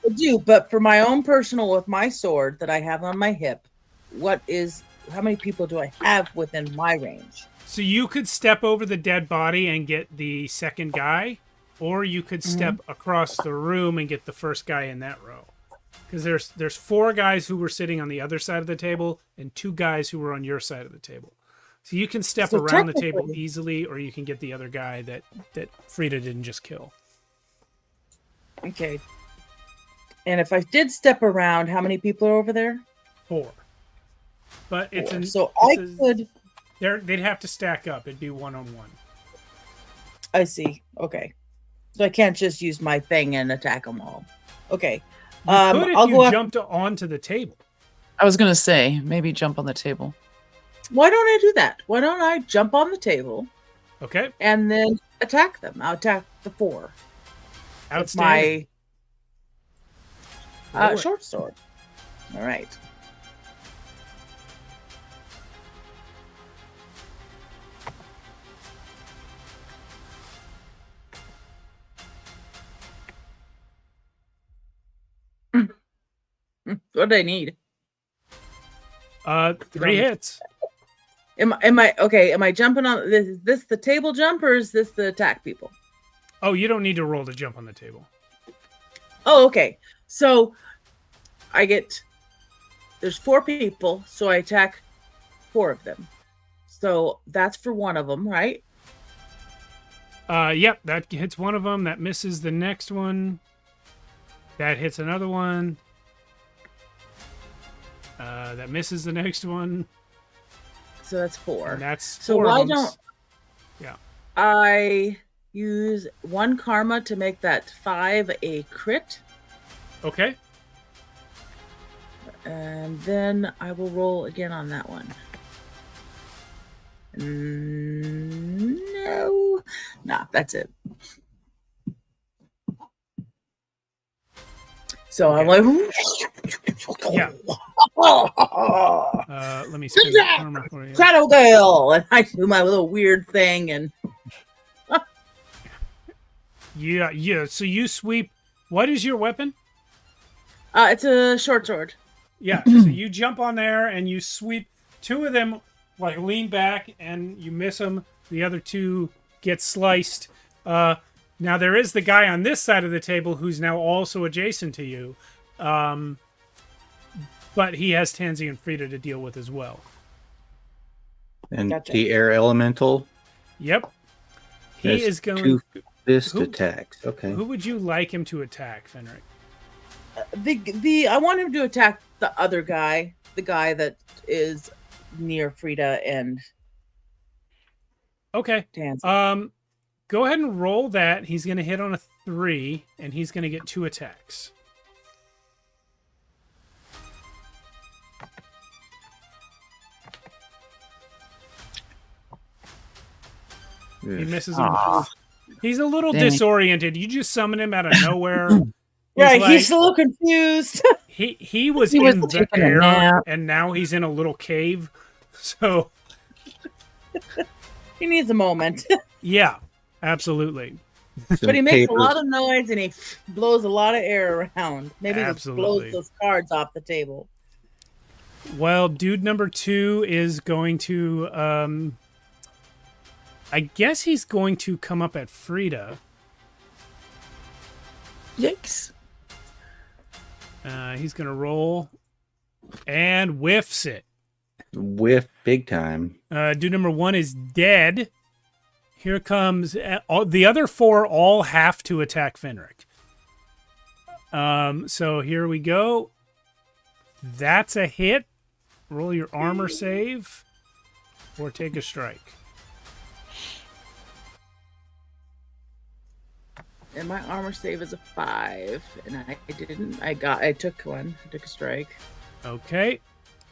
I do, but for my own personal, with my sword that I have on my hip, how many people do I have within my range? So you could step over the dead body and get the second guy, or you could step across the room and get the first guy in that row. Because there's 4 guys who were sitting on the other side of the table and 2 guys who were on your side of the table. So you can step around the table easily, or you can get the other guy that Frida didn't just kill. Okay. And if I did step around, how many people are over there? 4. But it's could. They'd have to stack up. It'd be 1-on-1. I see. Okay. So I can't just use my thing and attack them all. Okay. You could if you jumped onto the table. I was gonna say maybe jump on the table. Why don't I do that? Why don't I jump on the table? Okay. And then attack them. I'll attack the 4. Outstanding. My short sword. All right. What do I need? 3 hits. Am I okay? Am I jumping on this the table jump, or is this the attack people? Oh, you don't need to roll to jump on the table. Oh, okay. So there's 4 people, so I attack 4 of them. So that's for one of them, right? Yep, that hits one of them. That misses the next one. That hits another one. That misses the next one. So that's 4. And that's so 4 why of them. don't Yeah. I use 1 karma to make that 5 a crit? Okay. And then I will roll again on that one. No. Nah, that's it. So I'm like, Yeah. Let me spin the armor for you. Shadow Gale, and I do my little weird thing, and Yeah. So you sweep. What is your weapon? it's a short sword. Yeah. So you jump on there and you sweep. 2 of them like lean back and you miss them. The other 2 get sliced. Now there is the guy on this side of the table who's now also adjacent to you, but he has Tansy and Frida to deal with as well. And Gotcha. the air elemental. Yep. He has is going. 2 fist Who- attacks. Okay. Who would you like him to attack, Fenric? I want him to attack the other guy, the guy that is near Frida and Okay. Tansy. Go ahead and roll that. He's going to hit on a 3, and he's going to get 2 attacks. He misses him. He's a little Dang. disoriented. You just summon him out of nowhere. Right, like- he's a little confused. He was He in was the taking a air, nap. and now he's in a little cave. So, He needs a moment. yeah, absolutely. But he makes a lot of noise and he blows a lot of air around. Maybe he Absolutely. blows those cards off the table. Well, dude number 2 is going to, I guess he's going to come up at Frida. Yikes. He's going to roll and whiffs it. Whiff big time. Dude number 1 is dead. Here comes the other 4 all have to attack Fenric. So here we go. That's a hit. Roll your armor save or take a strike. And my armor save is a 5. And I took one. I took a strike. Okay.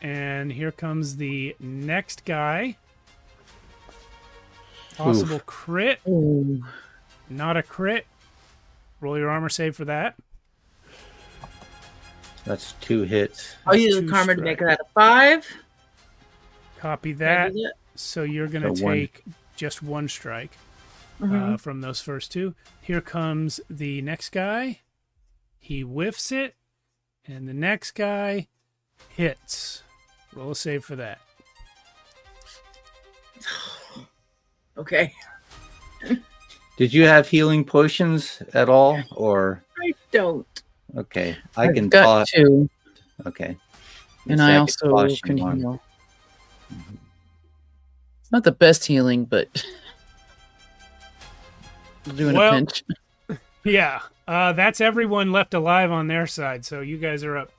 And here comes the next guy. Possible crit. Ooh. Not a crit. Roll your armor save for that. That's 2 hits. I'll That's use 2 karma to make strike. that a 5. Copy Can I that. do that? So you're going to So one. take just 1 strike Mhm. from those first 2. Here comes the next guy. He whiffs it, and the next guy hits. Roll a save for that. Okay. Did you have healing potions at all, or I don't. okay? I've can got toss. 2, Okay, and So I can also toss you can one. heal. It's not the best healing, but we'll do in Well- a pinch. Yeah, that's everyone left alive on their side, so you guys are up.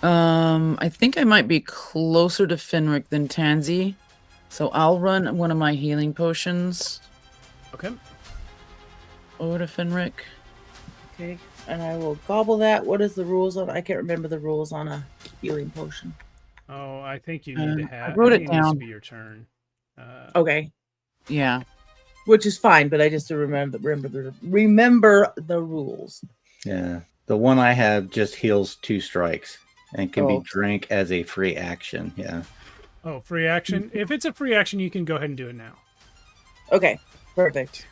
I think I might be closer to Finric than Tansy, so I'll run one of my healing potions Okay. over to Finric. Okay. And I will gobble that. What is the rules on? I can't remember the rules on a healing potion. Oh, I think you need to I have. wrote I it think needs to down. be your turn. Okay. Yeah. Which is fine, but I just to remember the rules. Yeah, the one I have just heals 2 strikes and can be Oh. drank as a free action. Yeah. Oh, free action. If it's a free action, you can go ahead and do it now. Okay. Perfect.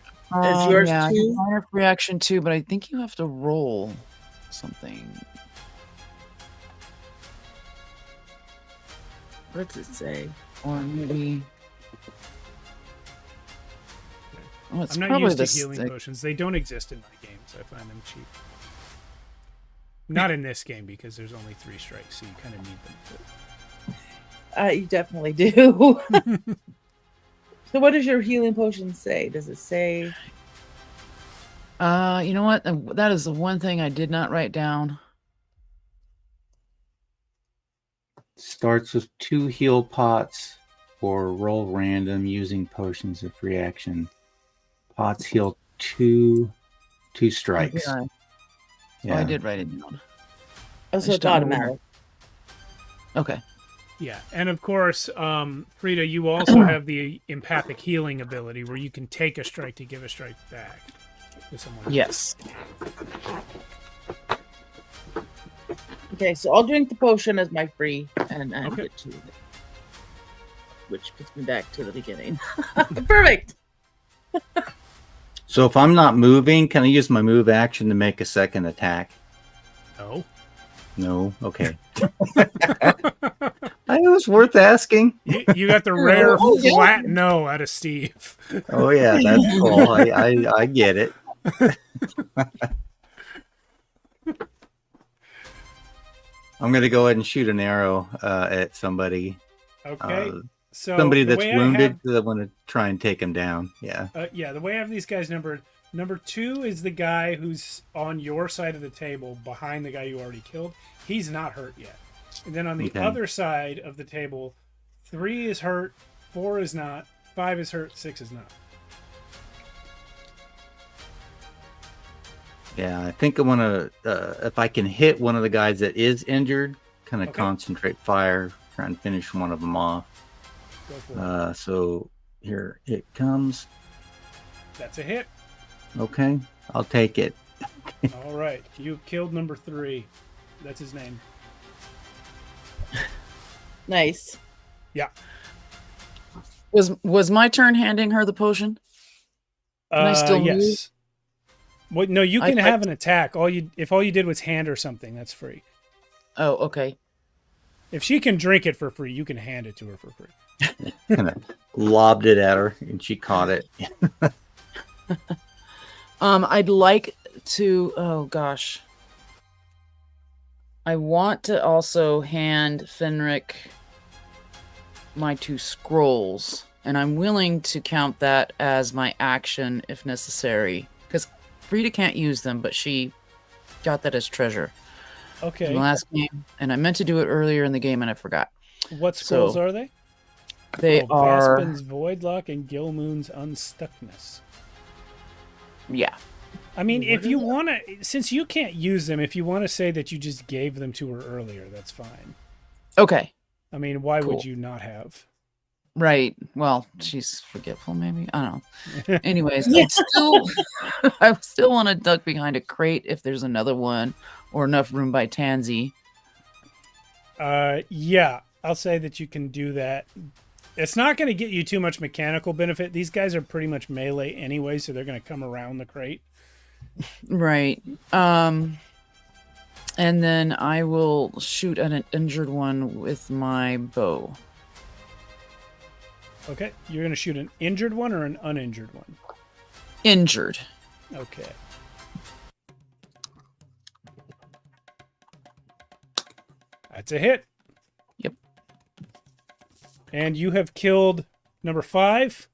Is yours yeah, I too? can minor reaction too, but I think you have to roll something. What does it say? Or maybe. Oh, it's I'm not probably used to this. healing potions. They don't exist in my games. I find them cheap. Not in this game because there's only 3 strikes, so you kind of need them. You definitely do. So what does your healing potion say? Does it say? You know what? That is the one thing I did not write down. Starts with 2 heal pots or roll random using potions of free action. Pots heal 2 strikes. Yeah. Yeah. Oh, I did write it down. Oh, so just it's don't know where. automatic. Okay. Yeah, and of course, Frida, you also have the empathic healing ability where you can take a strike to give a strike back to someone else. Yes. Okay, so I'll drink the potion as my free and Okay. get to it. Which puts me back to the beginning. Perfect. So if I'm not moving, can I use my move action to make a second attack? No. No. Okay. It was worth asking. You got the rare Oh, yeah. flat no out of Steve. Oh yeah, that's cool. I get it. I'm gonna go ahead and shoot an arrow at somebody. Okay. So Somebody the that's way I wounded. have- 'Cause I want to try and take him down. Yeah. yeah, the way I have these guys numbered, number 2 is the guy who's on your side of the table behind the guy you already killed. He's not hurt yet. And then on the Okay. other side of the table, 3 is hurt, 4 is not, 5 is hurt, 6 is not. Yeah, I think I want to, if I can hit one of the guys that is injured, kind of Okay. concentrate fire, try and finish one of them off. Go for it. So here it comes. That's a hit. Okay, I'll take it. All right. You killed number 3. That's his name. Nice. Yeah. Was my turn handing her the potion? Can I still move? yes. Well, no, you can I- have an attack. If all you did was hand or something, that's free. Oh, okay. If she can drink it for free, you can hand it to her for free. Kind of lobbed it at her, and she caught it. I'd like to. Oh gosh. I want to also hand Finric my 2 scrolls, and I'm willing to count that as my action if necessary, because Frida can't use them, but she got that as treasure in Okay. the last game, and I meant to do it earlier in the game, and I forgot. What scrolls So, are they? They are, Vaspin's Voidlock and Gilmoon's Unstuckness. yeah. I mean, What if is you it? want to, since you can't use them, if you want to say that you just gave them to her earlier, that's fine. Okay. I mean, why Cool. would you not have? Right. Well, she's forgetful, maybe. I don't know. Anyways, I still want to duck behind a crate if there's another one or enough room by Tansy. Yeah, I'll say that you can do that. It's not going to get you too much mechanical benefit. These guys are pretty much melee anyway, so they're going to come around the crate. Right. And then I will shoot at an injured one with my bow. Okay, you're going to shoot an injured one or an uninjured one? Injured. Okay. That's a hit. Yep. And you have killed number 5.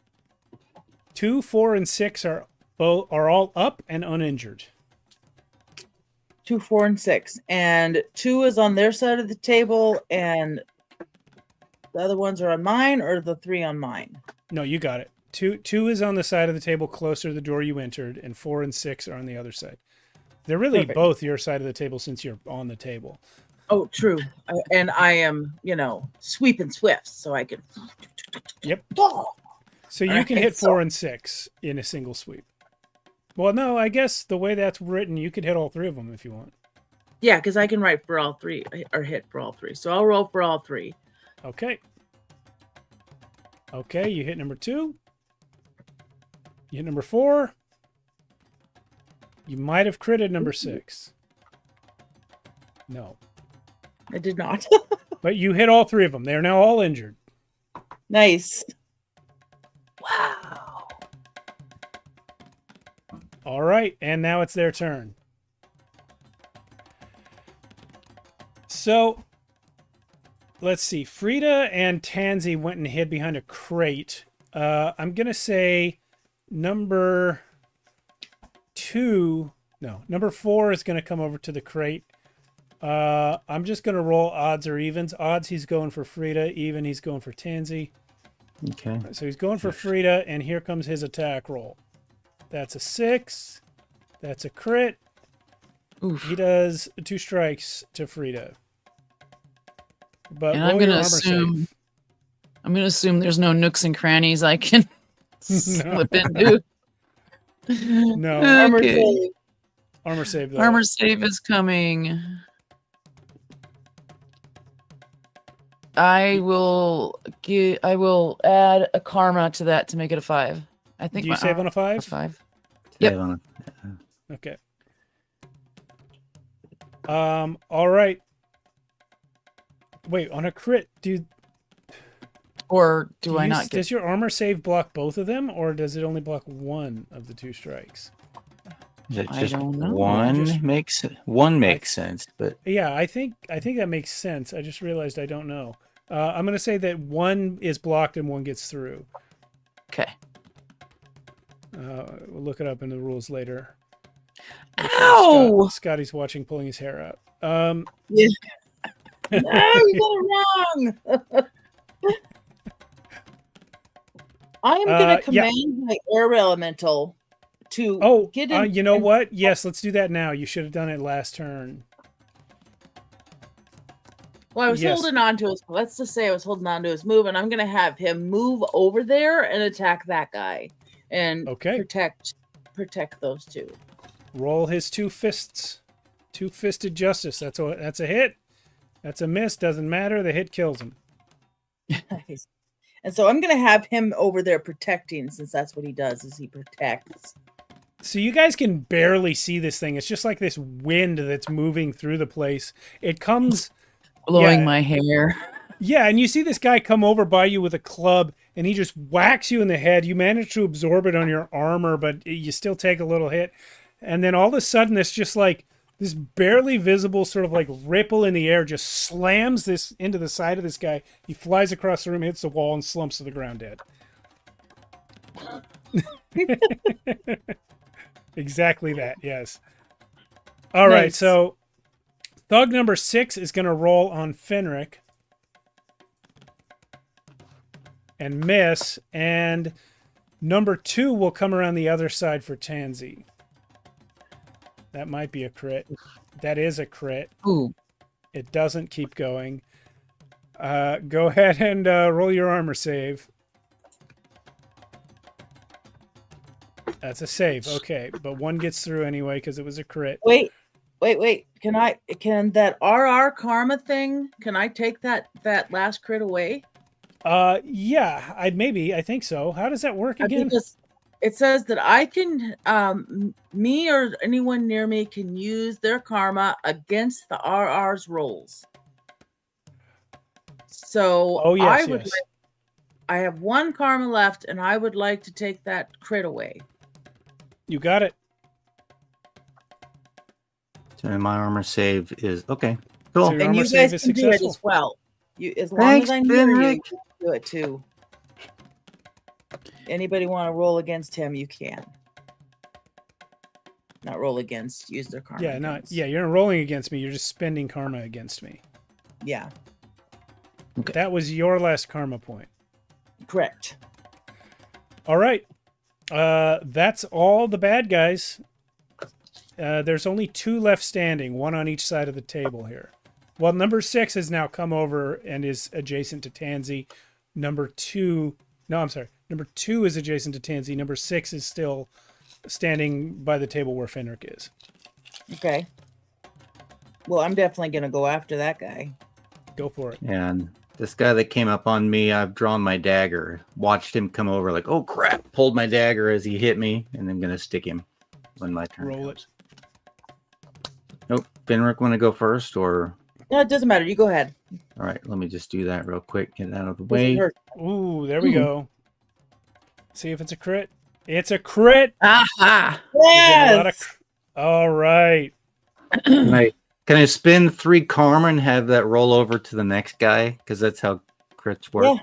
2, 4, and 6 are all up and uninjured. 2, 4, and 6. And 2 is on their side of the table, and the other ones are on mine, or the 3 on mine? No, you got it. 2 is on the side of the table closer to the door you entered, and 4 and 6 are on the other side. They're really Perfect. both your side of the table since you're on the table. Oh, true. And I am, sweeping swift, so I can. Yep. Oh! So you Alright, can hit so- 4 and 6 in a single sweep. Well, no, I guess the way that's written, you could hit all 3 of them if you want. Yeah, because I can write for all 3, or hit for all 3. So I'll roll for all 3. Okay. Okay, you hit number 2. You hit number 4. You might have critted number 6. No. I did not. But you hit all 3 of them. They are now all injured. Nice. Wow. All right, and now it's their turn. So, let's see. Frida and Tansy went and hid behind a crate. I'm going to say number 4 is going to come over to the crate. I'm just going to roll odds or evens. Odds, he's going for Frida. Even, he's going for Tansy. Okay. So he's going for Frida, and here comes his attack roll. That's a 6. That's a crit. Oof. He does 2 strikes to Frida. But And roll I'm your gonna armor assume save. there's no nooks and crannies I can slip into. No. Armor Okay. save. Armor save, though. Armor save is coming. I will add a karma to that to make it a 5. I think Do you my save on a 5? 5. Yep. Save on Okay. All right. Wait, on a crit, Or do I not get? does your armor save block both of them, or does it only block one of the 2 strikes? Is it I just don't know. one makes sense, but Yeah, I think that makes sense. I just realized I don't know. I'm gonna say that 1 is blocked and 1 gets through. Okay. We'll look it up in the rules later. Ow! Scotty's watching, pulling his hair out. Yeah. No, you got it wrong. I am going to yeah. command my air elemental to get in. You know what? Yes, let's do that now. You should have done it last turn. Well, I was Yes. holding on to his. Let's just say I was holding on to his move, and I'm going to have him move over there and attack that guy, and Okay. protect those 2. Roll his 2 fists. 2-fisted justice. That's a hit. That's a miss. Doesn't matter. The hit kills him. Nice. And so I'm going to have him over there protecting, since that's what he does, is he protects. So you guys can barely see this thing. It's just like this wind that's moving through the place. It comes... Blowing Yeah. my hair. Yeah, and you see this guy come over by you with a club, and he just whacks you in the head. You manage to absorb it on your armor, but you still take a little hit. And then all of a sudden, it's just like this barely visible sort of like ripple in the air just slams this into the side of this guy. He flies across the room, hits the wall, and slumps to the ground dead. Exactly that, yes. All right, Nice. so thug number 6 is going to roll on Fenric and miss, and number 2 will come around the other side for Tansy. That might be a crit. That is a crit. Ooh. It doesn't keep going. Go ahead and roll your armor save. That's a save. Okay, but 1 gets through anyway because it was a crit. Wait. Can that RR karma thing? Can I take that last crit away? Yeah, I think so. How does that work again? Because it says that I can, me or anyone near me can use their karma against the RR's rolls. So Oh, yes, I would yes. I have one karma left, and I would like to take that crit away. You got it. So my armor save is okay. Cool. So your And armor you save guys is can do it successful. as well. As long Thanks, as I'm near you, Benrick. you can do it too. Anybody want to roll against him, you can. Not roll against, use their karma. Yeah, against. you're not rolling against me. You're just spending karma against me. Yeah, That was your last karma point. correct. All right. That's all the bad guys. There's only 2 left standing, 1 on each side of the table here. Well, number 6 has now come over and is adjacent to Tansy. Number 2 is adjacent to Tansy. Number 6 is still standing by the table where Fenric is. Okay. Well, I'm definitely going to go after that guy. Go for it. And this guy that came up on me, I've drawn my dagger. Watched him come over like, oh crap! Pulled my dagger as he hit me, and I'm gonna stick him when my turn Roll comes. Nope. Fenric, want to go first, or No, it doesn't matter. You go ahead. all right? Let me just do that real quick. Get it out of the Doesn't way. hurt. Ooh, there we go. See if it's a crit. It's a crit. Aha! You get a lot Yes. of all right. Can I spend 3 karma and have that roll over to the next guy? Because that's how crits work.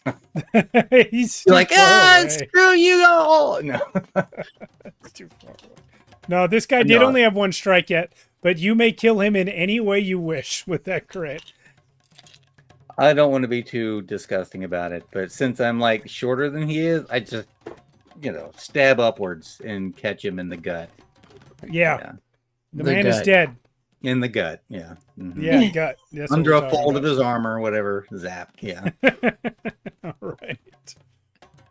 Yeah. He's You're too like, far away. screw you all. No. It's too far away. No, this guy I did know. only have 1 strike yet, but you may kill him in any way you wish with that crit. I don't want to be too disgusting about it, but since I'm like shorter than he is, I just, stab upwards and catch him in the gut. Yeah. The The man is gut. dead. In the gut. Yeah. Mhm. Yeah, gut. That's what Under we're a talking fold of about. his armor, whatever. Zap. Yeah. All right.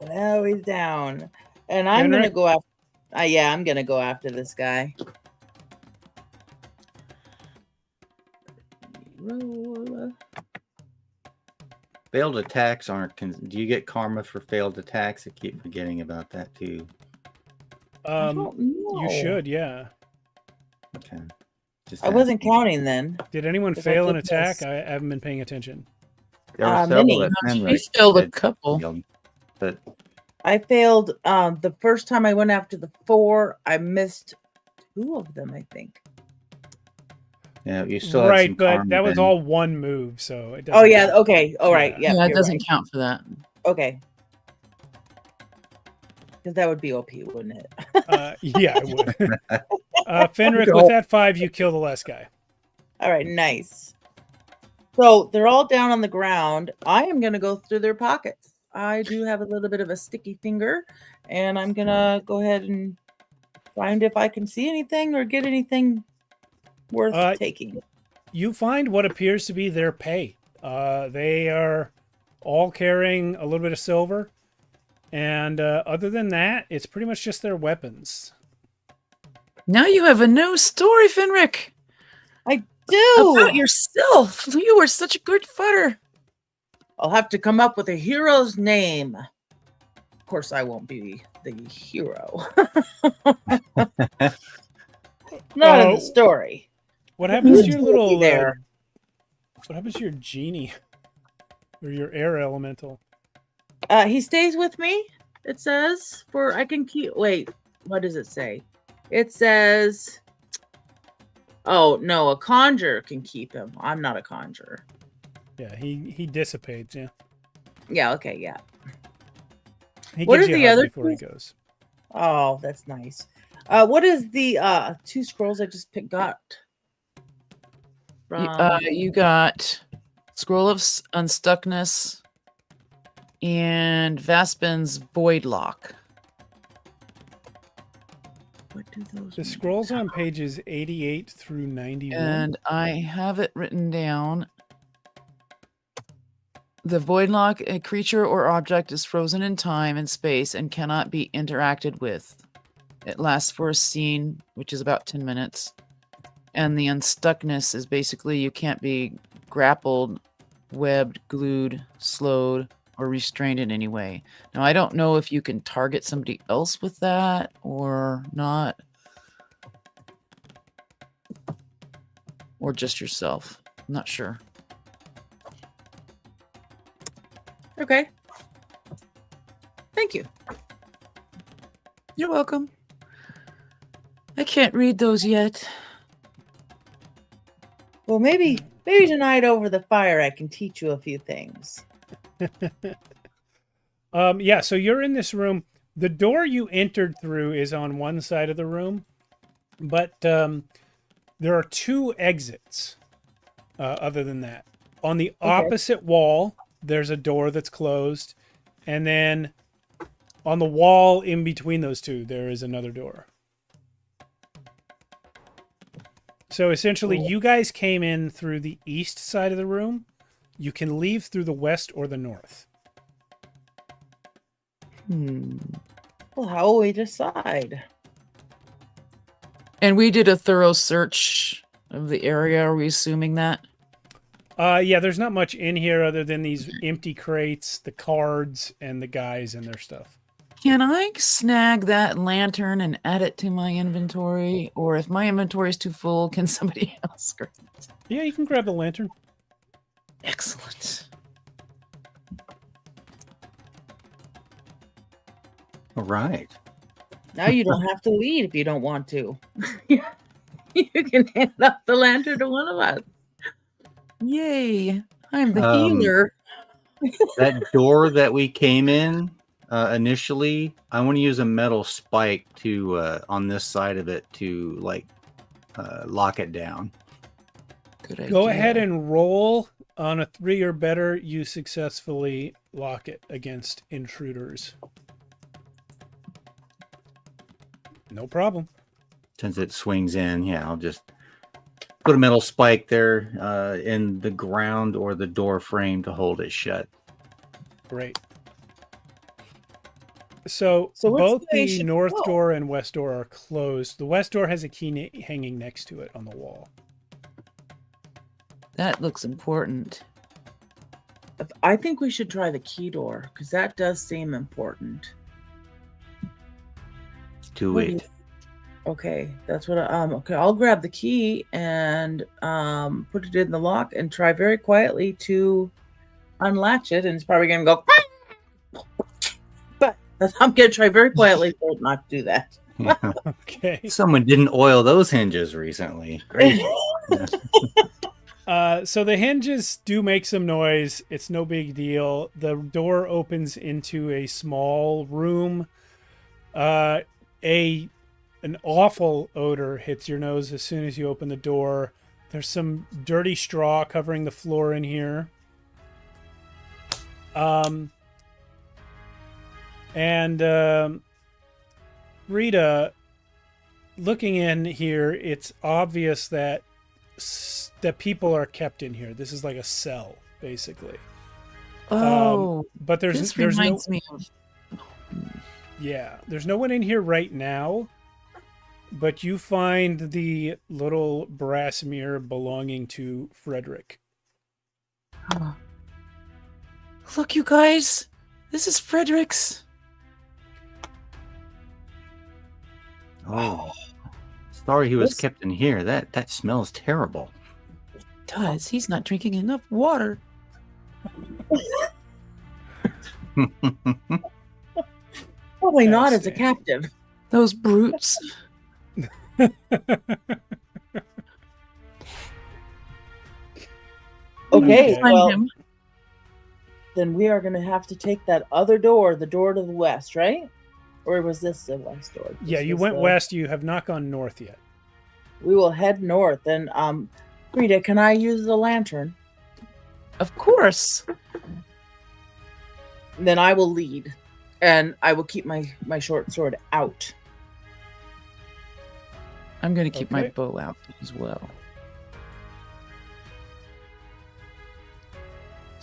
Now he's down. And I'm going to Fenric? go after. Yeah, I'm going to go after this guy. Roll. Failed attacks aren't. Do you get karma for failed attacks? I keep forgetting about that too. I don't know. You should, yeah. Okay. Just I wasn't asking. counting then. Did anyone 'Cause I fail an did attack? miss. I haven't been paying attention. There were several many. that She Fenric failed a had couple. failed, but I failed the first time I went after the 4. I missed 2 of them, I think. yeah, you still had Right, some but karma that was then. all 1 move, so it doesn't Oh, yeah. count. Okay. All right. Yeah. Yeah. Yeah, it you're doesn't right. count for that. Okay. Because that would be OP, wouldn't it? Yeah, it would. Fenric, with that 5, you kill the last guy. All right. Nice. So they're all down on the ground. I am going to go through their pockets. I do have a little bit of a sticky finger, and I'm going to go ahead and find if I can see anything or get anything worth taking. You find what appears to be their pay. They are all carrying a little bit of silver. And other than that, it's pretty much just their weapons. Now you have a new story, Fenric. Do About yourself. You were such a good fighter. I'll have to come up with a hero's name. Of course, I won't be the hero. Not in the story. What happens to your Who's little there? what happens to your genie or your air elemental? He stays with me. It says for I can keep. Wait, what does it say? It says. Oh no, a conjurer can keep him. I'm not a conjurer. Yeah, he dissipates. Yeah, Yeah. Okay. Yeah. he What gives are you a the hug other before he two? goes. Oh, that's nice. What is the 2 scrolls I just got? From You got Scroll of Unstuckness and Vaspin's Void Lock. what do those? The mean? scroll's on pages 88 through 91. And I have it written down. The Void Lock, a creature or object, is frozen in time and space and cannot be interacted with. It lasts for a scene, which is about 10 minutes. And the Unstuckness is basically you can't be grappled, webbed, glued, slowed, or restrained in any way. Now, I don't know if you can target somebody else with that or not. Or just yourself. I'm not sure. Okay. Thank you. You're welcome. I can't read those yet. Well, maybe tonight over the fire I can teach you a few things. Yeah, so you're in this room. The door you entered through is on one side of the room, but there are two exits other than that. On the opposite wall, there's a door that's closed, and then on the wall in between those two, there is another door. So essentially, you guys came in through the east side of the room. You can leave through the west or the north. Well, how will we decide? And we did a thorough search of the area. Are we assuming that? Yeah, there's not much in here other than these empty crates, the cards, and the guys and their stuff. Can I snag that lantern and add it to my inventory? Or if my inventory is too full, can somebody else grab it? Yeah, you can grab the lantern. Excellent. All right. Now you don't have to lead if you don't want to. You can hand up the lantern to one of us. Yay. I'm the Um, healer. That door that we came in initially, I want to use a metal spike to on this side of it to lock it down. Good idea. Go ahead and roll. On a 3 or better, you successfully lock it against intruders. No problem. Since it swings in, yeah, I'll just put a metal spike there in the ground or the door frame to hold it shut. Great. So So which both way the should we north go? door and west door are closed. The west door has a key hanging next to it on the wall. That looks important. I think we should try the key door because that does seem important. Do What do you- it. Okay, that's what okay, I'll grab the key and put it in the lock and try very quietly to unlatch it, and it's probably gonna go but I'm gonna try very quietly for it not to do that. Okay. Someone didn't oil those hinges recently. Great. So the hinges do make some noise. It's no big deal. The door opens into a small room. An awful odor hits your nose as soon as you open the door. There's some dirty straw covering the floor in here. Rita, looking in here, it's obvious that people are kept in here. This is like a cell, basically. Oh, But this there's no reminds me of... there's no one in here right now. But you find the little brass mirror belonging to Frederick. Look, you guys. This is Frederick's. Oh, sorry he was This- kept in here. That smells terrible. It does. He's not drinking enough water. Probably not as a Outstanding. captive. Those brutes. Okay, Okay. well, Find him. then we are gonna have to take that other door, the door to the west, right? Or was this the west door? Yeah, This you was went the- west. You have not gone north yet. We will head north. And Rita, can I use the lantern? Of course. Then I will lead, and I will keep my short sword out. I'm going to keep my Okay. bow out as well.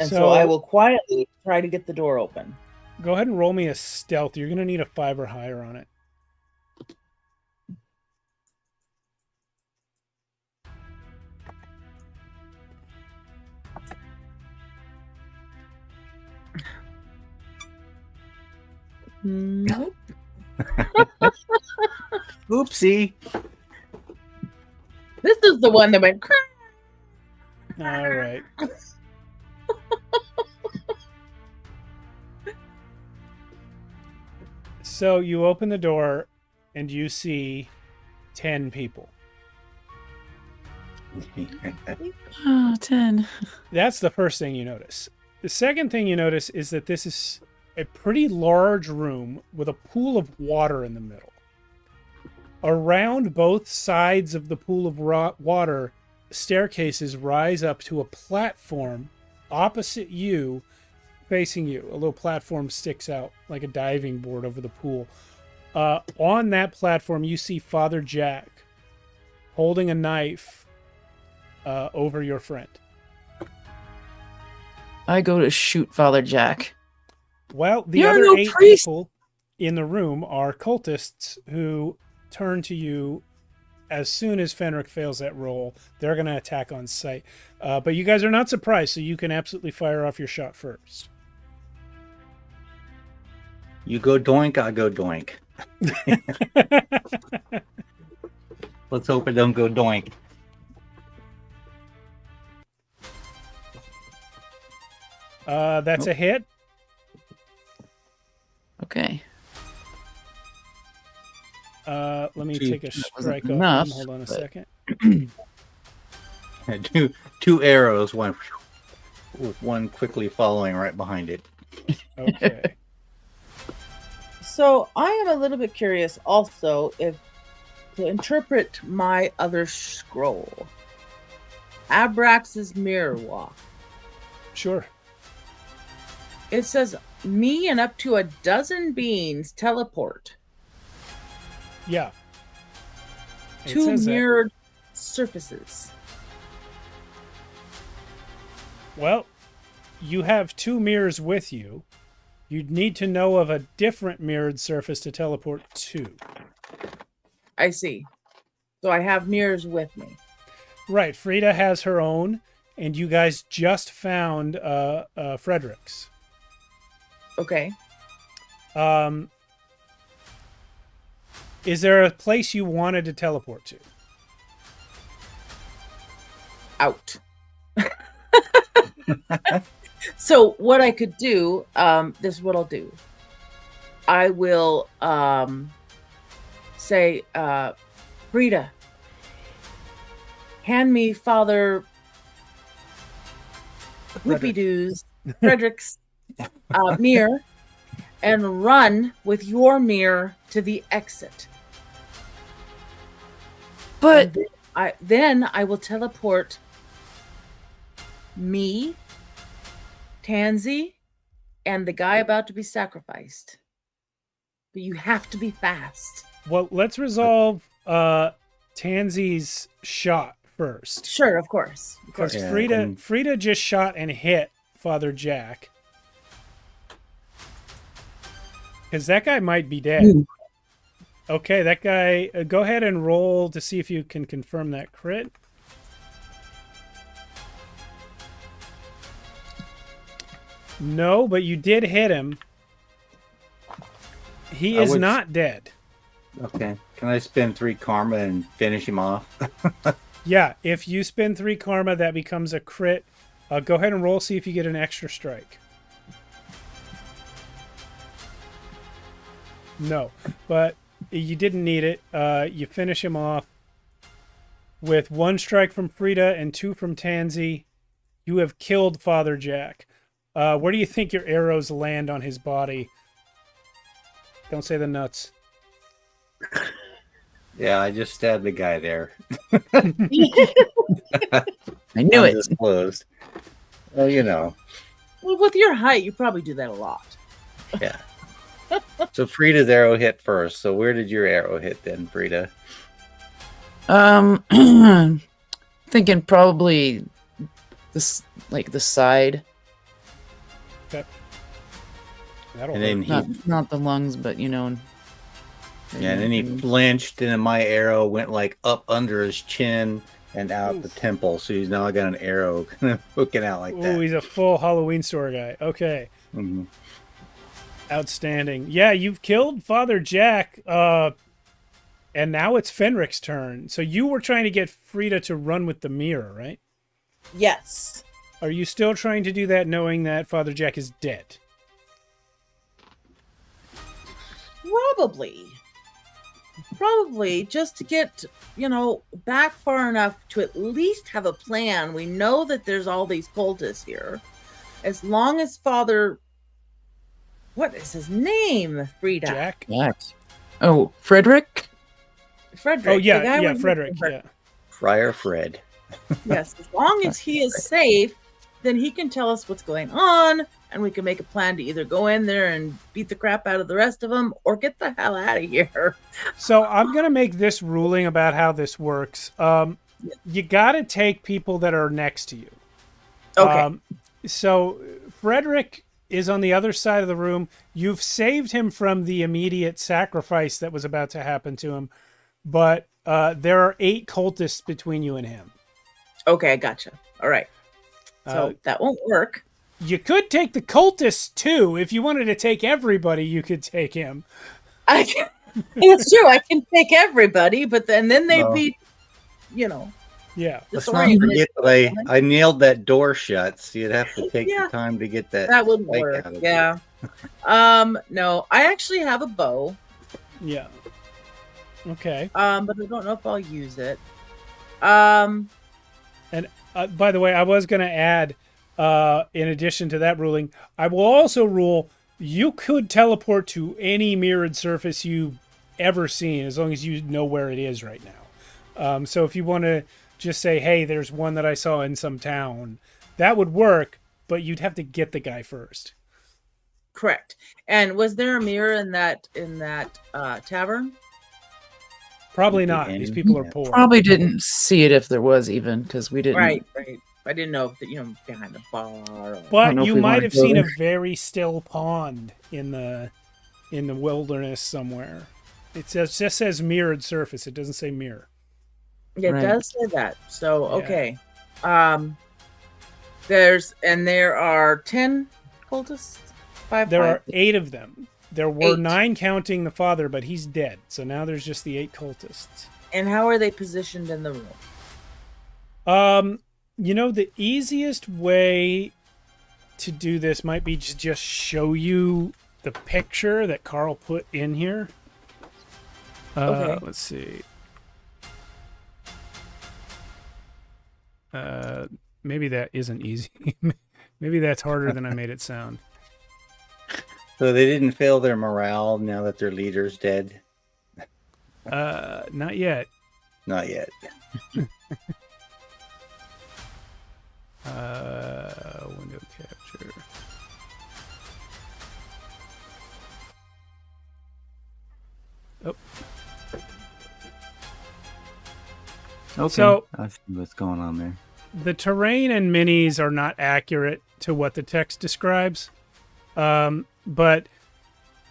And so I will quietly try to get the door open. Go ahead and roll me a stealth. You're going to need a 5 or higher on it. Nope. Oopsie. This is the one that went. All right. So you open the door and you see 10 people. Oh, 10. That's the first thing you notice. The second thing you notice is that this is a pretty large room with a pool of water in the middle. Around both sides of the pool of water, staircases rise up to a platform opposite you, facing you. A little platform sticks out like a diving board over the pool. On that platform, you see Father Jack holding a knife over your friend. I go to shoot Father Jack. Well, the You're other no 8 priest. people in the room are cultists who turn to you as soon as Fenric fails that roll. They're going to attack on sight. But you guys are not surprised, so you can absolutely fire off your shot first. You go doink, I go doink. Let's hope it don't go doink. That's a hit. Okay. Let me Gee, take a wasn't strike off. enough, Hold on a but- second. Two arrows, one with one quickly following right behind it. Okay. So I am a little bit curious also if to interpret my other scroll. Abrax's mirror walk. Sure. It says me and up to a dozen beings teleport Yeah. It to says that. mirrored surfaces. Well, you have 2 mirrors with you. You'd need to know of a different mirrored surface to teleport to. I see. So I have mirrors with me. Right. Frida has her own, and you guys just found Frederick's. Okay. Is there a place you wanted to teleport to? Out. So what I could do, this is what I'll do. I will say, Frida, hand me Father Whoopie-Doo's Frederick's mirror and run with your mirror to the exit. But Then I will teleport me, Tansy, and the guy about to be sacrificed. But you have to be fast. Well, let's resolve Tansy's shot first. Sure, of course. Of course. Because Yeah, Frida just shot and hit Father Jack. Because that guy might be dead. Ooh. Okay, that guy, go ahead and roll to see if you can confirm that crit. No, but you did hit him. He I is would- not dead. Okay. Can I spend 3 karma and finish him off? Yeah, if you spend 3 karma, that becomes a crit. Go ahead and roll, see if you get an extra strike. No, but you didn't need it. You finish him off with 1 strike from Frida and 2 from Tansy. You have killed Father Jack. Where do you think your arrows land on his body? Don't say the nuts. Yeah, I just stabbed the guy there. I knew it. Undisclosed. Well, you know. Well, with your height, you probably do that a lot. Yeah. So Frida's arrow hit first. So where did your arrow hit then, Frida? Thinking probably this, like the side, Okay. That'll And then hurt. he, not the lungs, but you know. yeah, and then he flinched, and then my arrow went like up under his chin and out the temple. So he's now got an arrow kind of hooking out like Ooh, that. he's a full Halloween store guy. Okay. Mhm. Outstanding. Yeah, you've killed Father Jack, and now it's Fenric's turn. So you were trying to get Frida to run with the mirror, right? Yes. Are you still trying to do that knowing that Father Jack is dead? Probably just to get, back far enough to at least have a plan. We know that there's all these cultists here. As long as Father, what is his name? Frida. Jack? Yes. Oh, Frederick? Frederick. Oh, the yeah, guy yeah, with- Frederick, yeah. Friar Fred. Yes, as long as he is safe, then he can tell us what's going on, and we can make a plan to either go in there and beat the crap out of the rest of them, or get the hell out of here. So I'm going to make this ruling about how this works. You got to take people that are next to you. Okay. So Frederick is on the other side of the room. You've saved him from the immediate sacrifice that was about to happen to him, but there are 8 cultists between you and him. Okay, I gotcha. All right. So that won't work. You could take the cultists too. If you wanted to take everybody, you could take him. It's true. I can take everybody, but then they'd be, Yeah. Let's not forget that I nailed that door shut, so you'd have to take the time to get that. That wouldn't spike work. out of Yeah. No, I actually have a bow. Yeah. Okay. But I don't know if I'll use it. By the way, I was going to add, in addition to that ruling, I will also rule you could teleport to any mirrored surface you've ever seen as long as you know where it is right now. So if you want to just say, hey, there's one that I saw in some town, that would work, but you'd have to get the guy first. Correct. And was there a mirror in that tavern? Probably not. These people are poor. Probably didn't see it if there was even, because we didn't. Right. I didn't know if behind the bar. But you might have seen a very still pond in the wilderness somewhere. It just says mirrored surface. It doesn't say mirror. It does say that. So okay. There are 10 cultists. There are 8 of them. There were 9 counting the father, but he's dead. So now there's just the 8 cultists. And how are they positioned in the room? The easiest way to do this might be to just show you the picture that Carl put in here. Let's see. Maybe that isn't easy. Maybe that's harder than I made it sound. So they didn't fail their morale now that their leader's dead? Not yet. Not yet. Window capture. Oh. Okay. So I see what's going on there. the terrain and minis are not accurate to what the text describes. But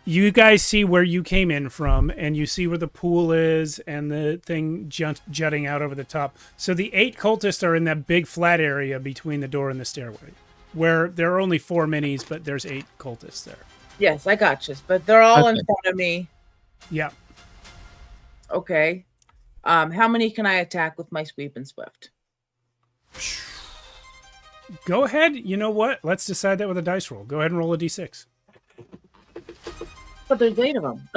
you guys see where you came in from, and you see where the pool is and the thing jutting out over the top. So the 8 cultists are in that big flat area between the door and the stairway, where there are only 4 minis, but there's 8 cultists there. Yes, I got you. But they're all in front of me. Yeah. Okay. How many can I attack with my sweep and swift? Go ahead. You know what? Let's decide that with a dice roll. Go ahead and roll a d6. But there's 8 of them.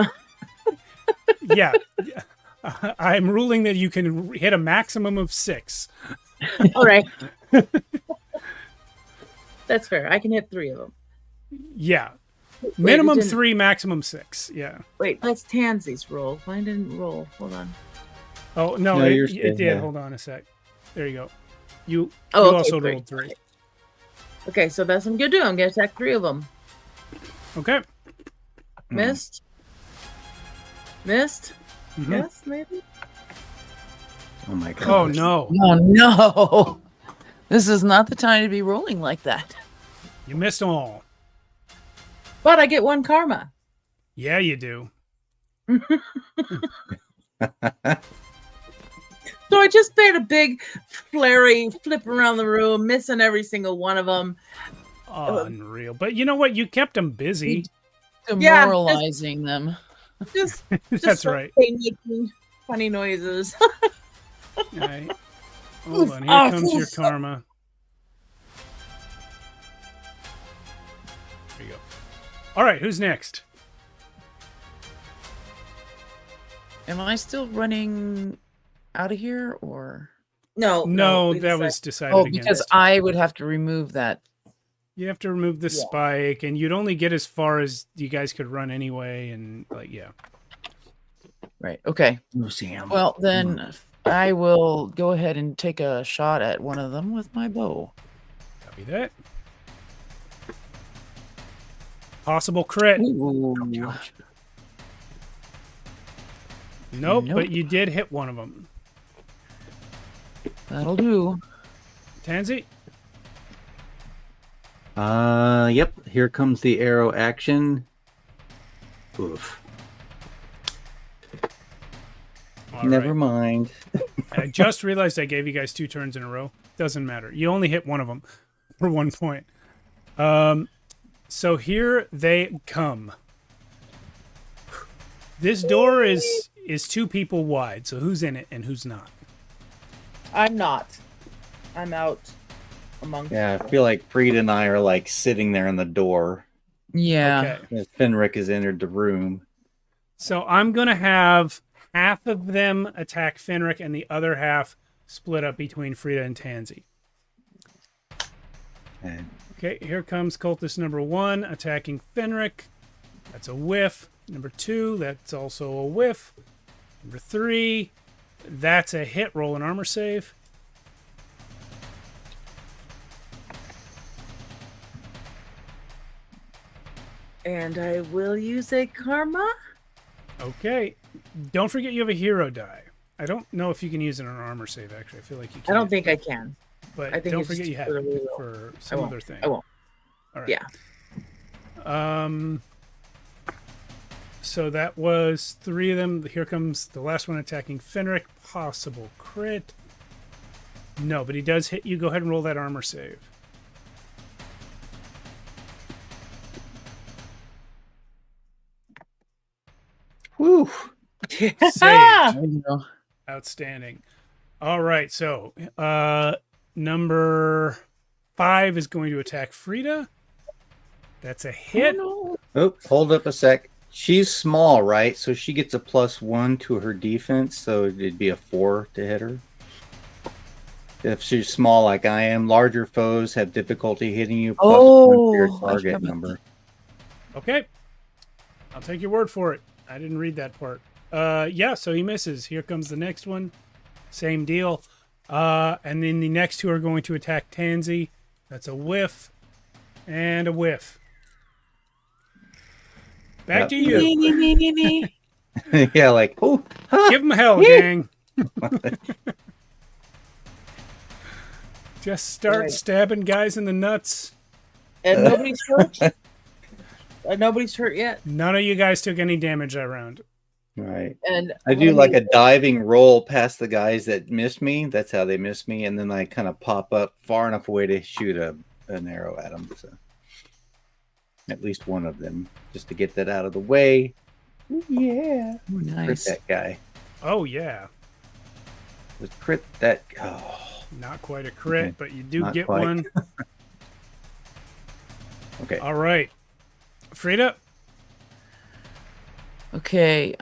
Yeah. I'm ruling that you can hit a maximum of 6. All right. That's fair. I can hit 3 of them. Yeah. Wait, Minimum it didn't- 3, maximum 6. Yeah. Wait, that's Tansy's roll. Mine didn't roll. Hold on. Oh, no, No, you're it good, did. yeah. Hold on a sec. There you go. You Okay, also great. rolled 3. Okay, so that's what I'm going to do. I'm going to attack 3 of them. Okay. Missed. Missed. Mhm. Yes, maybe. Oh my god. Oh, no. Oh no! This is not the time to be rolling like that. You missed them all. But I get 1 karma. Yeah, you do. So I just made a big flurry, flip around the room, missing every single one of them. Unreal. But you know what? You kept them busy. demoralizing them. Just That's start right. making funny noises. All right. Hold on. Here Oh, comes your oof. karma. There you go. All right. Who's next? Am I still running out of here, or? No, we that decided- was decided Oh, against. because I would have to remove that. You have to remove the Yeah. spike, and you'd only get as far as you guys could run anyway, and yeah. Right. Okay. Sam. Well, then I will go ahead and take a shot at one of them with my bow. Copy that. Possible crit. Ooh. Nope, Nope. but you did hit one of them. That'll do. Tansy? Yep. Here comes the arrow action. Oof. All Never right. mind. I just realized I gave you guys 2 turns in a row. Doesn't matter. You only hit one of them for 1 point. So here they come. This door is 2 people wide. So who's in it and who's not? I'm not. I'm out among. Yeah, I feel like Frida and I are like sitting there in the door Yeah. Okay. as Fenric has entered the room. So I'm going to have half of them attack Fenric and the other half split up between Frida and Tansy. And Okay, here comes cultist number 1 attacking Fenric. That's a whiff. Number 2, that's also a whiff. Number 3, that's a hit. Roll an armor save. And I will use a karma. Okay. Don't forget you have a hero die. I don't know if you can use it on an armor save, actually. I feel like you can. I don't think I can. But I think don't it's forget just you have for the it reroll. for some won't. other thing. I won't. All right. Yeah. So that was 3 of them. Here comes the last one attacking Fenric. Possible crit. No, but he does hit you. Go ahead and roll that armor save. whew. Saved. There you go. Outstanding. All right, so number 5 is going to attack Frida. That's a hit. Oh, Oh, hold up a sec. She's small, right? So she gets a +1 to her defense, so it'd be a 4 to hit her. If she's small like I am, larger foes have difficulty hitting you +1 to your Oh, I target forgot about number. Okay. I'll take your word for it. I didn't read that part. Yeah, so he misses. Here comes the next one. Same deal. And then the next 2 are going to attack Tansy. That's a whiff and a whiff. Back to you. Yeah, like, oh, huh. Give him hell, gang. Just start Right. stabbing guys in the nuts. And nobody's hurt. Nobody's hurt yet. None of you guys took any damage that round. Right. And I do like a diving roll past the guys that missed me. That's how they missed me, and then I kind of pop up far enough away to shoot an arrow at them. So at least one of them, just to get that out of the way. Ooh, yeah, Ooh, crit nice. that guy. Oh, yeah. Let's crit that. Oh, Not quite a crit, Okay. but you do Not get quite. one. okay. All right. Frida? Okay.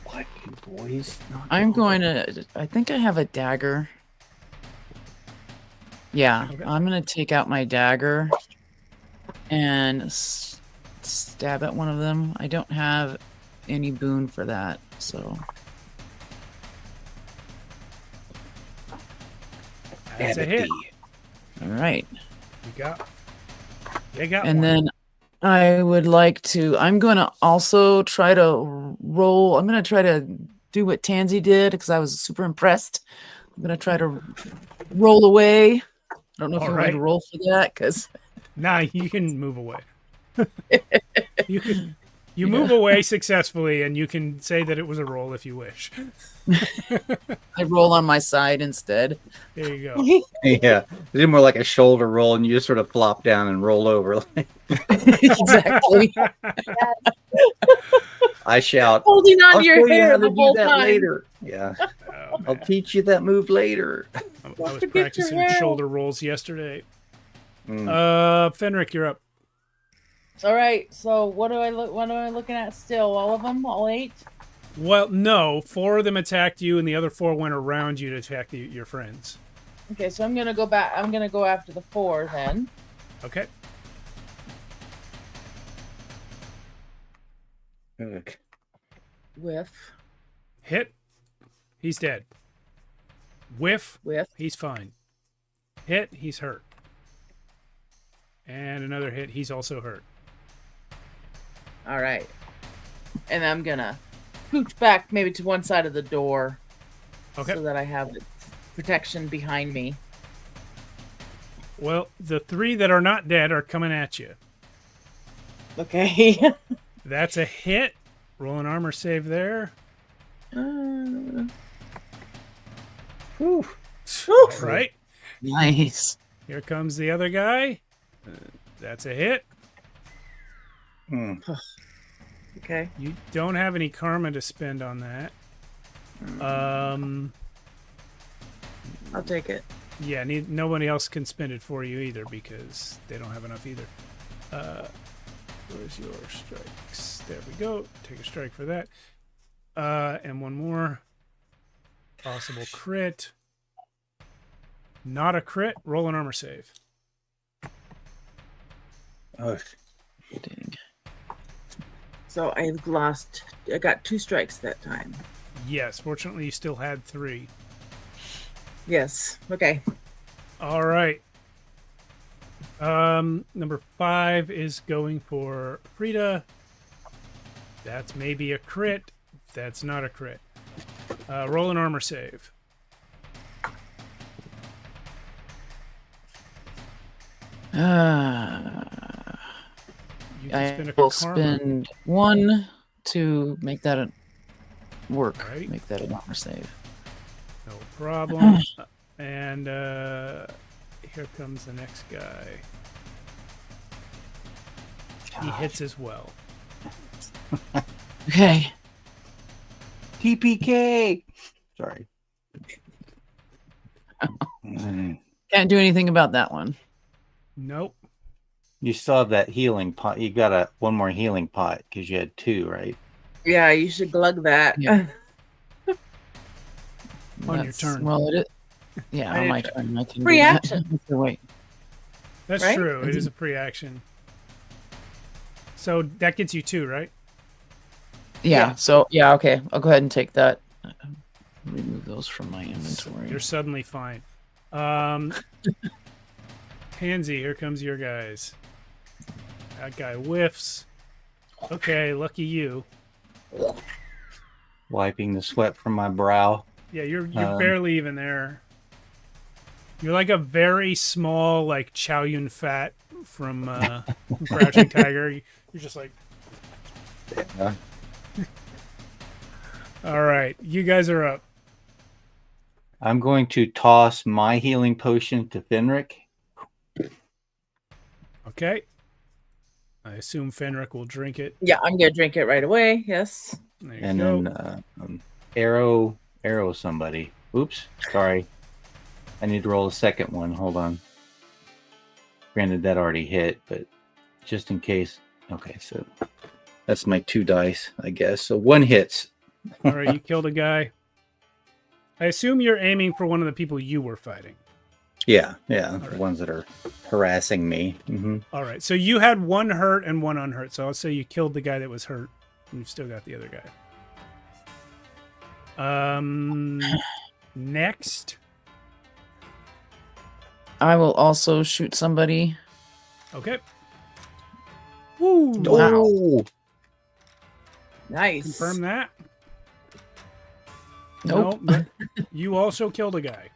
What, you boys? Not I'm all. going to. I think I have a dagger. Yeah, Okay. I'm going to take out my dagger and stab at one of them. I don't have any boon for that, so. That's a Stab it hit. thee. All right. You got And one. then I would like to. I'm going to also try to roll. I'm going to try to do what Tansy did because I was super impressed. I'm going to try to roll away. I don't know if All you're going to right. roll for that because. Nah, you can move away. you can You move away successfully, and you can say that it was a roll if you wish. I roll on my side instead. There you go. Yeah, it did more like a shoulder roll, and you just sort of flop down and roll over. Exactly. I shout, Holding on "I'll to show your you hair how the to do whole that time. later." Yeah, Oh, I'll man. teach you that move later. I was forget your practicing hair. shoulder rolls yesterday. Mm. Fenric, you're up. All right. So what am I looking at still? All of them? All 8? Well, no. 4 of them attacked you, and the other 4 went around you to attack your friends. Okay, so I'm gonna go back. I'm gonna go after the 4 then. Okay. Ugh. Whiff. Hit. He's dead. Whiff. Whiff. He's fine. Hit. He's hurt. And another hit. He's also hurt. All right. And I'm gonna pooch back maybe to one side of the door, Okay. so that I have protection behind me. Well, the 3 that are not dead are coming at you. Okay. That's a hit. Roll an armor save there. Whew. Right. Nice. Here comes the other guy. That's a hit. Mm. Okay. You don't have any karma to spend on that. I'll take it. Yeah, nobody else can spend it for you either because they don't have enough either. Where's your strikes? There we go. Take a strike for that. And one more. Possible crit. Not a crit. Roll an armor save. Ugh. Dang. So I got 2 strikes that time. Yes, fortunately you still had 3. Yes. Okay. All right. Number 5 is going for Frida. That's maybe a crit. That's not a crit. Roll an armor save. You can I spend a will karma. spend 1 to make that work. Right. Make that an armor save. No problem. And here comes the next guy. He hits as well. Okay. TPK. Sorry. Mm. Can't do anything about that one. Nope. You still have that healing pot. You got one more healing pot because you had 2, right? Yeah, you should glug that. Yeah. On your turn. Well, it is. Yeah, I on my did- turn. I can Free do that. action. Wait. That's Right? true. It is a pre-action. So that gets you 2, right? Yeah. So yeah. Okay. I'll go ahead and take that. Remove those from my inventory. You're suddenly fine. Pansy, here comes your guys. That guy whiffs. Okay, lucky you. Wiping the sweat from my brow. Yeah, you're barely even there. You're like a very small, like Chow Yun Fat from Crouching Tiger. You're just like, Yeah. all right, you guys are up. I'm going to toss my healing potion to Fenric. Okay. I assume Fenric will drink it. Yeah, I'm gonna drink it right away. Yes. There you And go. then arrow somebody. Oops, sorry. I need to roll a second one. Hold on. Granted, that already hit, but just in case. Okay, so that's my 2 dice, I guess. So 1 hits. All right, you killed a guy. I assume you're aiming for one of the people you were fighting. Yeah, the right. ones that are harassing me. Mm-hmm. All right, so you had 1 hurt and 1 unhurt. So I'll say you killed the guy that was hurt, and you've still got the other guy. Next. I will also shoot somebody. Okay. Woo! Wow. Oh, Nice. Confirm that. Nope. No, but you also killed a guy.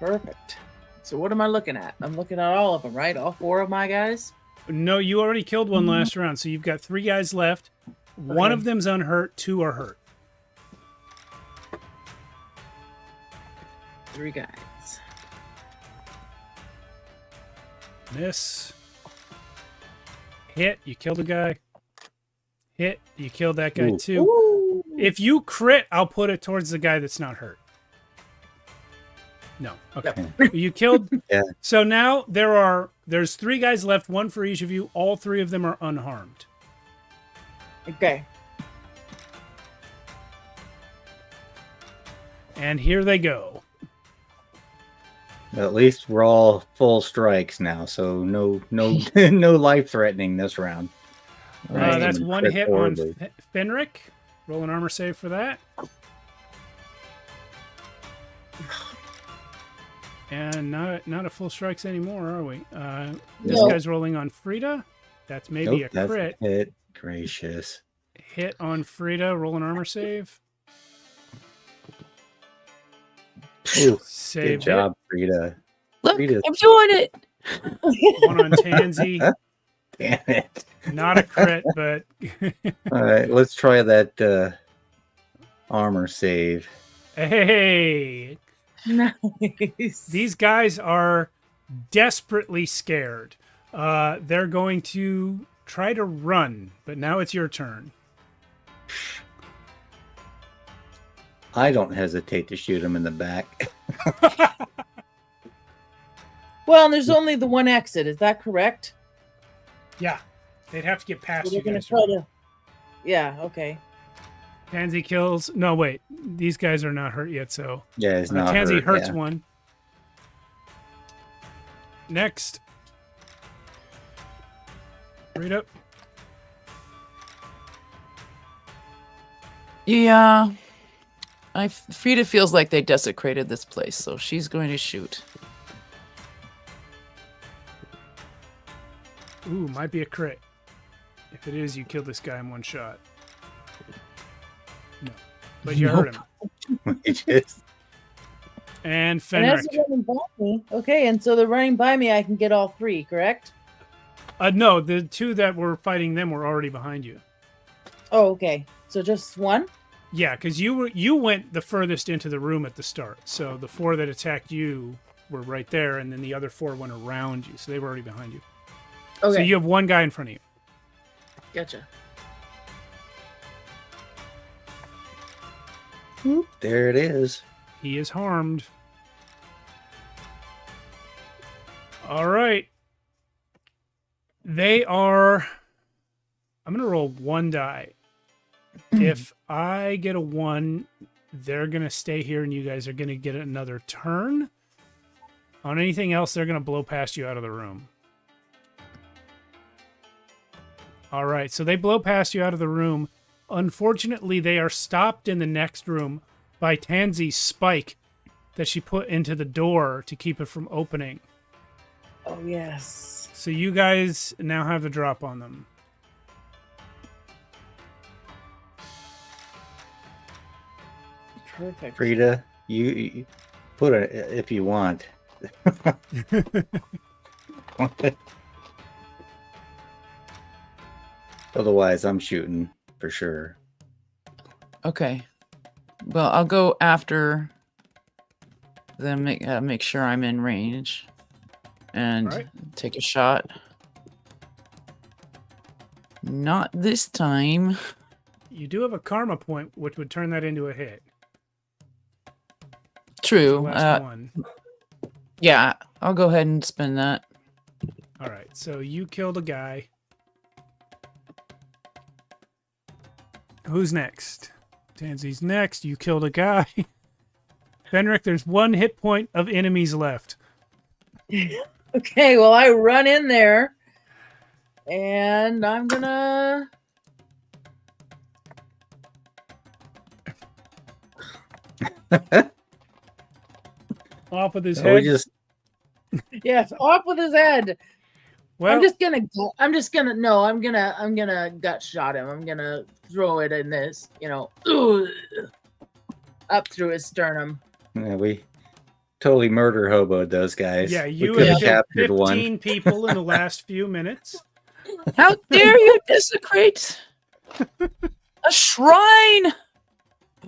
Perfect. So what am I looking at? I'm looking at all of them, right? All 4 of my guys. No, you already killed one last round, so you've got 3 guys left. One Okay. of them's unhurt, 2 are hurt. 3 guys. Miss. Hit, you killed a guy. Hit, you killed that guy Ooh. too. Ooh. If you crit, I'll put it towards the guy that's not hurt. No. Okay. You killed. Yeah. So now there's 3 guys left, 1 for each of you. All 3 of them are unharmed. Okay. And here they go. At least we're all full strikes now, so no no life threatening this round. That's And 1 crit hit horribly. on Fenric. Roll an armor save for that. And not a full strikes anymore, are we? This No. guy's rolling on Frida. That's maybe Nope, a that's crit. hit. Gracious. Hit on Frida. Roll an armor save. Ooh, Save good job, Frida. Look, Rita's- I'm doing it. it. 1 on Tansy. Damn it. Not a crit, but All right, let's try that armor save. hey, Nice. these guys are desperately scared. They're going to try to run, but now it's your turn. I don't hesitate to shoot him in the back. Well, and there's only the one exit. Is that correct? Yeah, they'd have to get So past they're you gonna guys. try to. Yeah. Okay. Tansy kills. No, wait. These guys are not hurt yet, so Yeah, he's not Tansy hurt, hurts yeah. one. Next. Read up. Yeah. Frida feels like they desecrated this place, so she's going to shoot. Ooh, might be a crit. If it is, you kill this guy in 1 shot. No. But you hurt him. He just- And And as Fenric. they're running by me, okay, and so they're running by me. I can get all 3, correct? No, the 2 that were fighting them were already behind you. Oh, okay. So just 1. Yeah, because you went the furthest into the room at the start. So the 4 that attacked you were right there, and then the other 4 went around you. So they were already behind you. Okay. So you have 1 guy in front of you. Gotcha. Whoop, there it is. He is harmed. All right. They are. I'm going to roll 1 die. If I get a 1, they're going to stay here and you guys are going to get another turn. On anything else, they're going to blow past you out of the room. All right. So they blow past you out of the room. Unfortunately, they are stopped in the next room by Tansy's spike that she put into the door to keep it from opening. Oh yes. So you guys now have the drop on them. Perfect. Frida, you put it if you want. Otherwise, I'm shooting for sure. Okay. Well, I'll go after them. Make sure I'm in range, and Alright. take a shot. Not this time. You do have a karma point, which would turn that into a hit. The True. last one. Yeah, I'll go ahead and spend that. All right. So you killed a guy. Who's next? Tansy's next. You killed a guy. Fenric, there's 1 hit point of enemies left. Okay, well, I run in there, and I'm gonna. Off with his So we head. just Yes, off with his head. Well, I'm gonna gut shot him. I'm gonna throw it in this, up through his sternum. yeah, we totally murder hoboed those guys. yeah, We you could have have killed captured 15 one. people in the last few minutes. How dare you desecrate a shrine?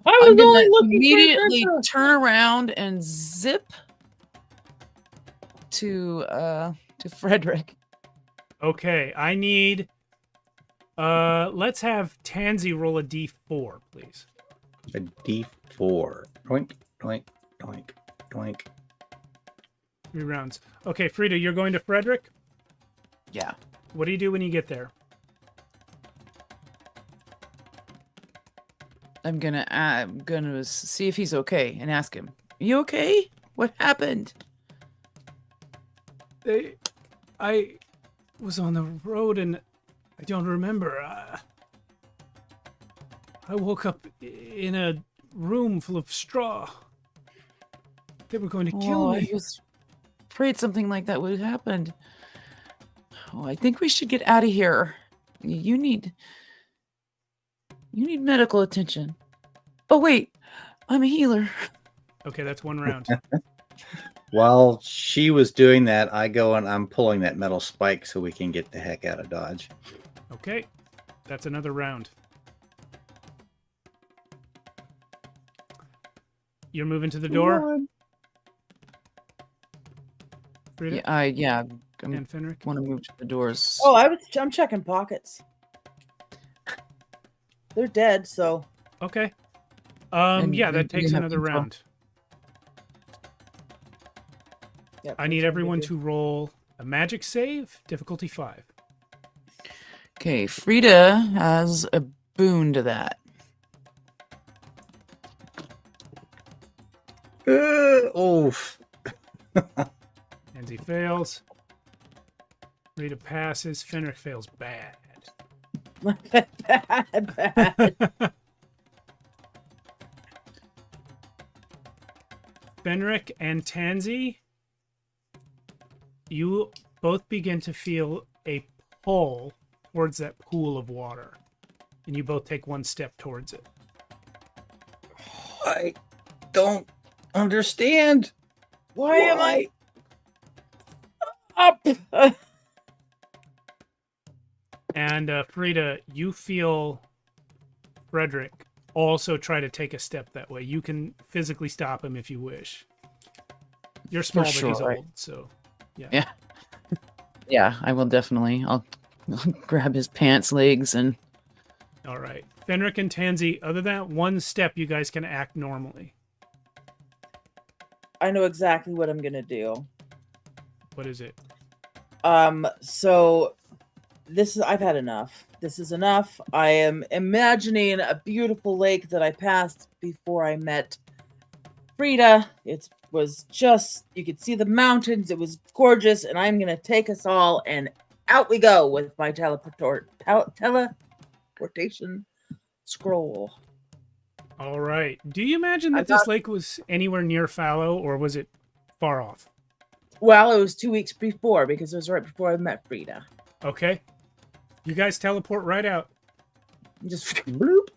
I was I'm only gonna looking immediately for Adventure. turn around and zip to Frederick. Okay, I need. Let's have Tansy roll a d4, please. A D4. Doink, doink, doink, doink. 3 rounds. Okay, Frida, you're going to Frederick. Yeah. What do you do when you get there? I'm gonna see if he's okay and ask him. You okay? What happened? I was on the road and I don't remember. I woke up in a room full of straw. They were going to kill I me. was afraid something like that would have happened. Oh, I think we should get out of here. You need medical attention. Oh wait, I'm a healer. Okay, that's 1 round. While she was doing that, I go and I'm pulling that metal spike so we can get the heck out of Dodge. Okay, that's another round. You're moving to the door, Frida Yeah, I and Fenric. want to move to the doors. Oh, I'm checking pockets. They're dead, so Okay. And Yeah, that you takes have another control. round. yep, I need that's what everyone do. to roll a magic save, difficulty 5. Okay, Frida has a boon to that. Oof. Tansy fails. Rita passes. Fenric fails bad. bad. Fenric and Tansy, you both begin to feel a pull towards that pool of water. And you both take 1 step towards it. I don't understand. Why am I up? And Frida, you feel Frederick also try to take a step that way. You can physically stop him if you wish. You're small, but he's sure. old, so Yeah. Yeah, I will definitely. I'll grab his pants legs and all right. Fenric and Tansy, other than that 1 step, you guys can act normally. I know exactly what I'm gonna do. What is it? So I've had enough. This is enough. I am imagining a beautiful lake that I passed before I met Frida. It was just, you could see the mountains. It was gorgeous, and I'm gonna take us all, and out we go with my teleportation scroll. All right. Do you imagine that this lake was anywhere near Fallow, or was it far off? Well, it was 2 weeks before, because it was right before I met Frida. Okay. You guys teleport right out. Just bloop.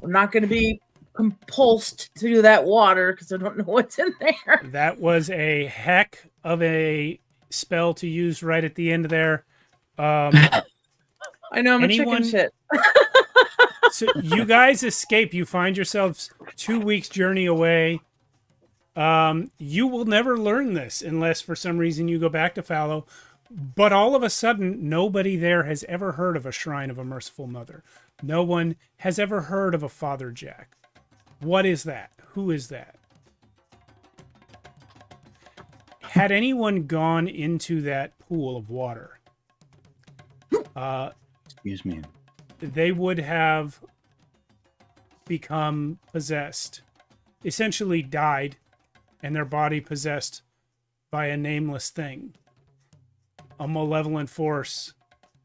We're not going to be compulsed to do that water because I don't know what's in there. That was a heck of a spell to use right at the end there. I know I'm anyone- a chicken shit. So you guys escape. You find yourselves 2 weeks journey away. You will never learn this unless for some reason you go back to Fallow. But all of a sudden, nobody there has ever heard of a Shrine of a Merciful Mother. No one has ever heard of a Father Jack. What is that? Who is that? Had anyone gone into that pool of water, Excuse me. they would have become possessed, essentially died, and their body possessed by a nameless thing, a malevolent force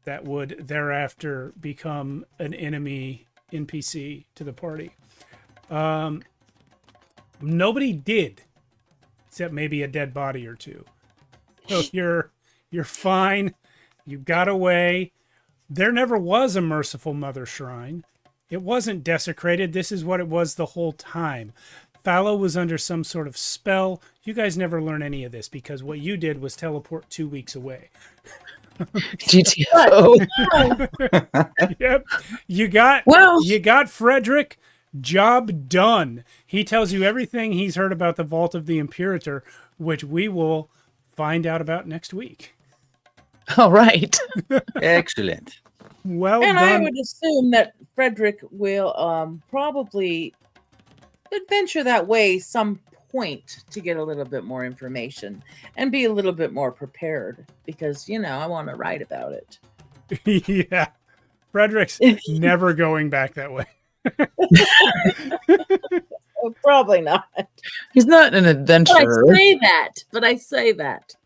that would thereafter become an enemy NPC to the party. Nobody did, except maybe a dead body or two. So you're fine. You got away. There never was a Merciful Mother Shrine. It wasn't desecrated. This is what it was the whole time. Fallow was under some sort of spell. You guys never learn any of this because what you did was teleport 2 weeks away. GTFO. Yep. You got Well- you got Frederick. Job done. He tells you everything he's heard about the Vault of the Imperator, which we will find out about next week. All right. Excellent. Well And I done. would assume that Frederick will probably adventure that way some point to get a little bit more information and be a little bit more prepared because, I want to write about it. Yeah. Frederick's never going back that way. Probably not. He's not an But adventurer. I say that.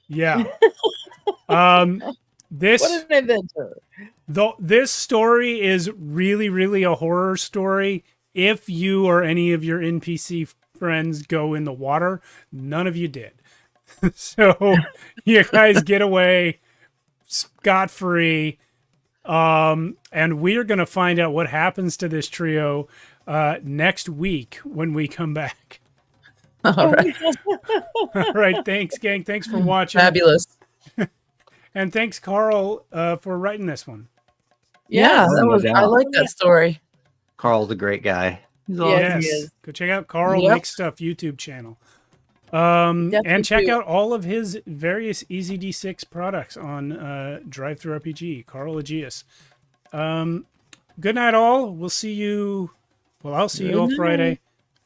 Yeah. What This an adventure. this story is really, really a horror story. If you or any of your NPC friends go in the water, none of you did. So you guys get away scot-free. And we are going to find out what happens to this trio next week when we come back. All right. All right. Thanks, gang. Thanks for watching. Fabulous. And thanks, Carl, for writing this one. Yeah, no that was, I doubt. like that story. Carl's a great guy. He's Yeah. awesome. he Yes. is. Go check out Carl Yep. Makes Stuff YouTube channel. And Definitely check do. out all of his various EZD6 products on Drive Through RPG, Carl Aegeus. Good night, all. We'll see you. Well, I'll see you all Good night. Friday.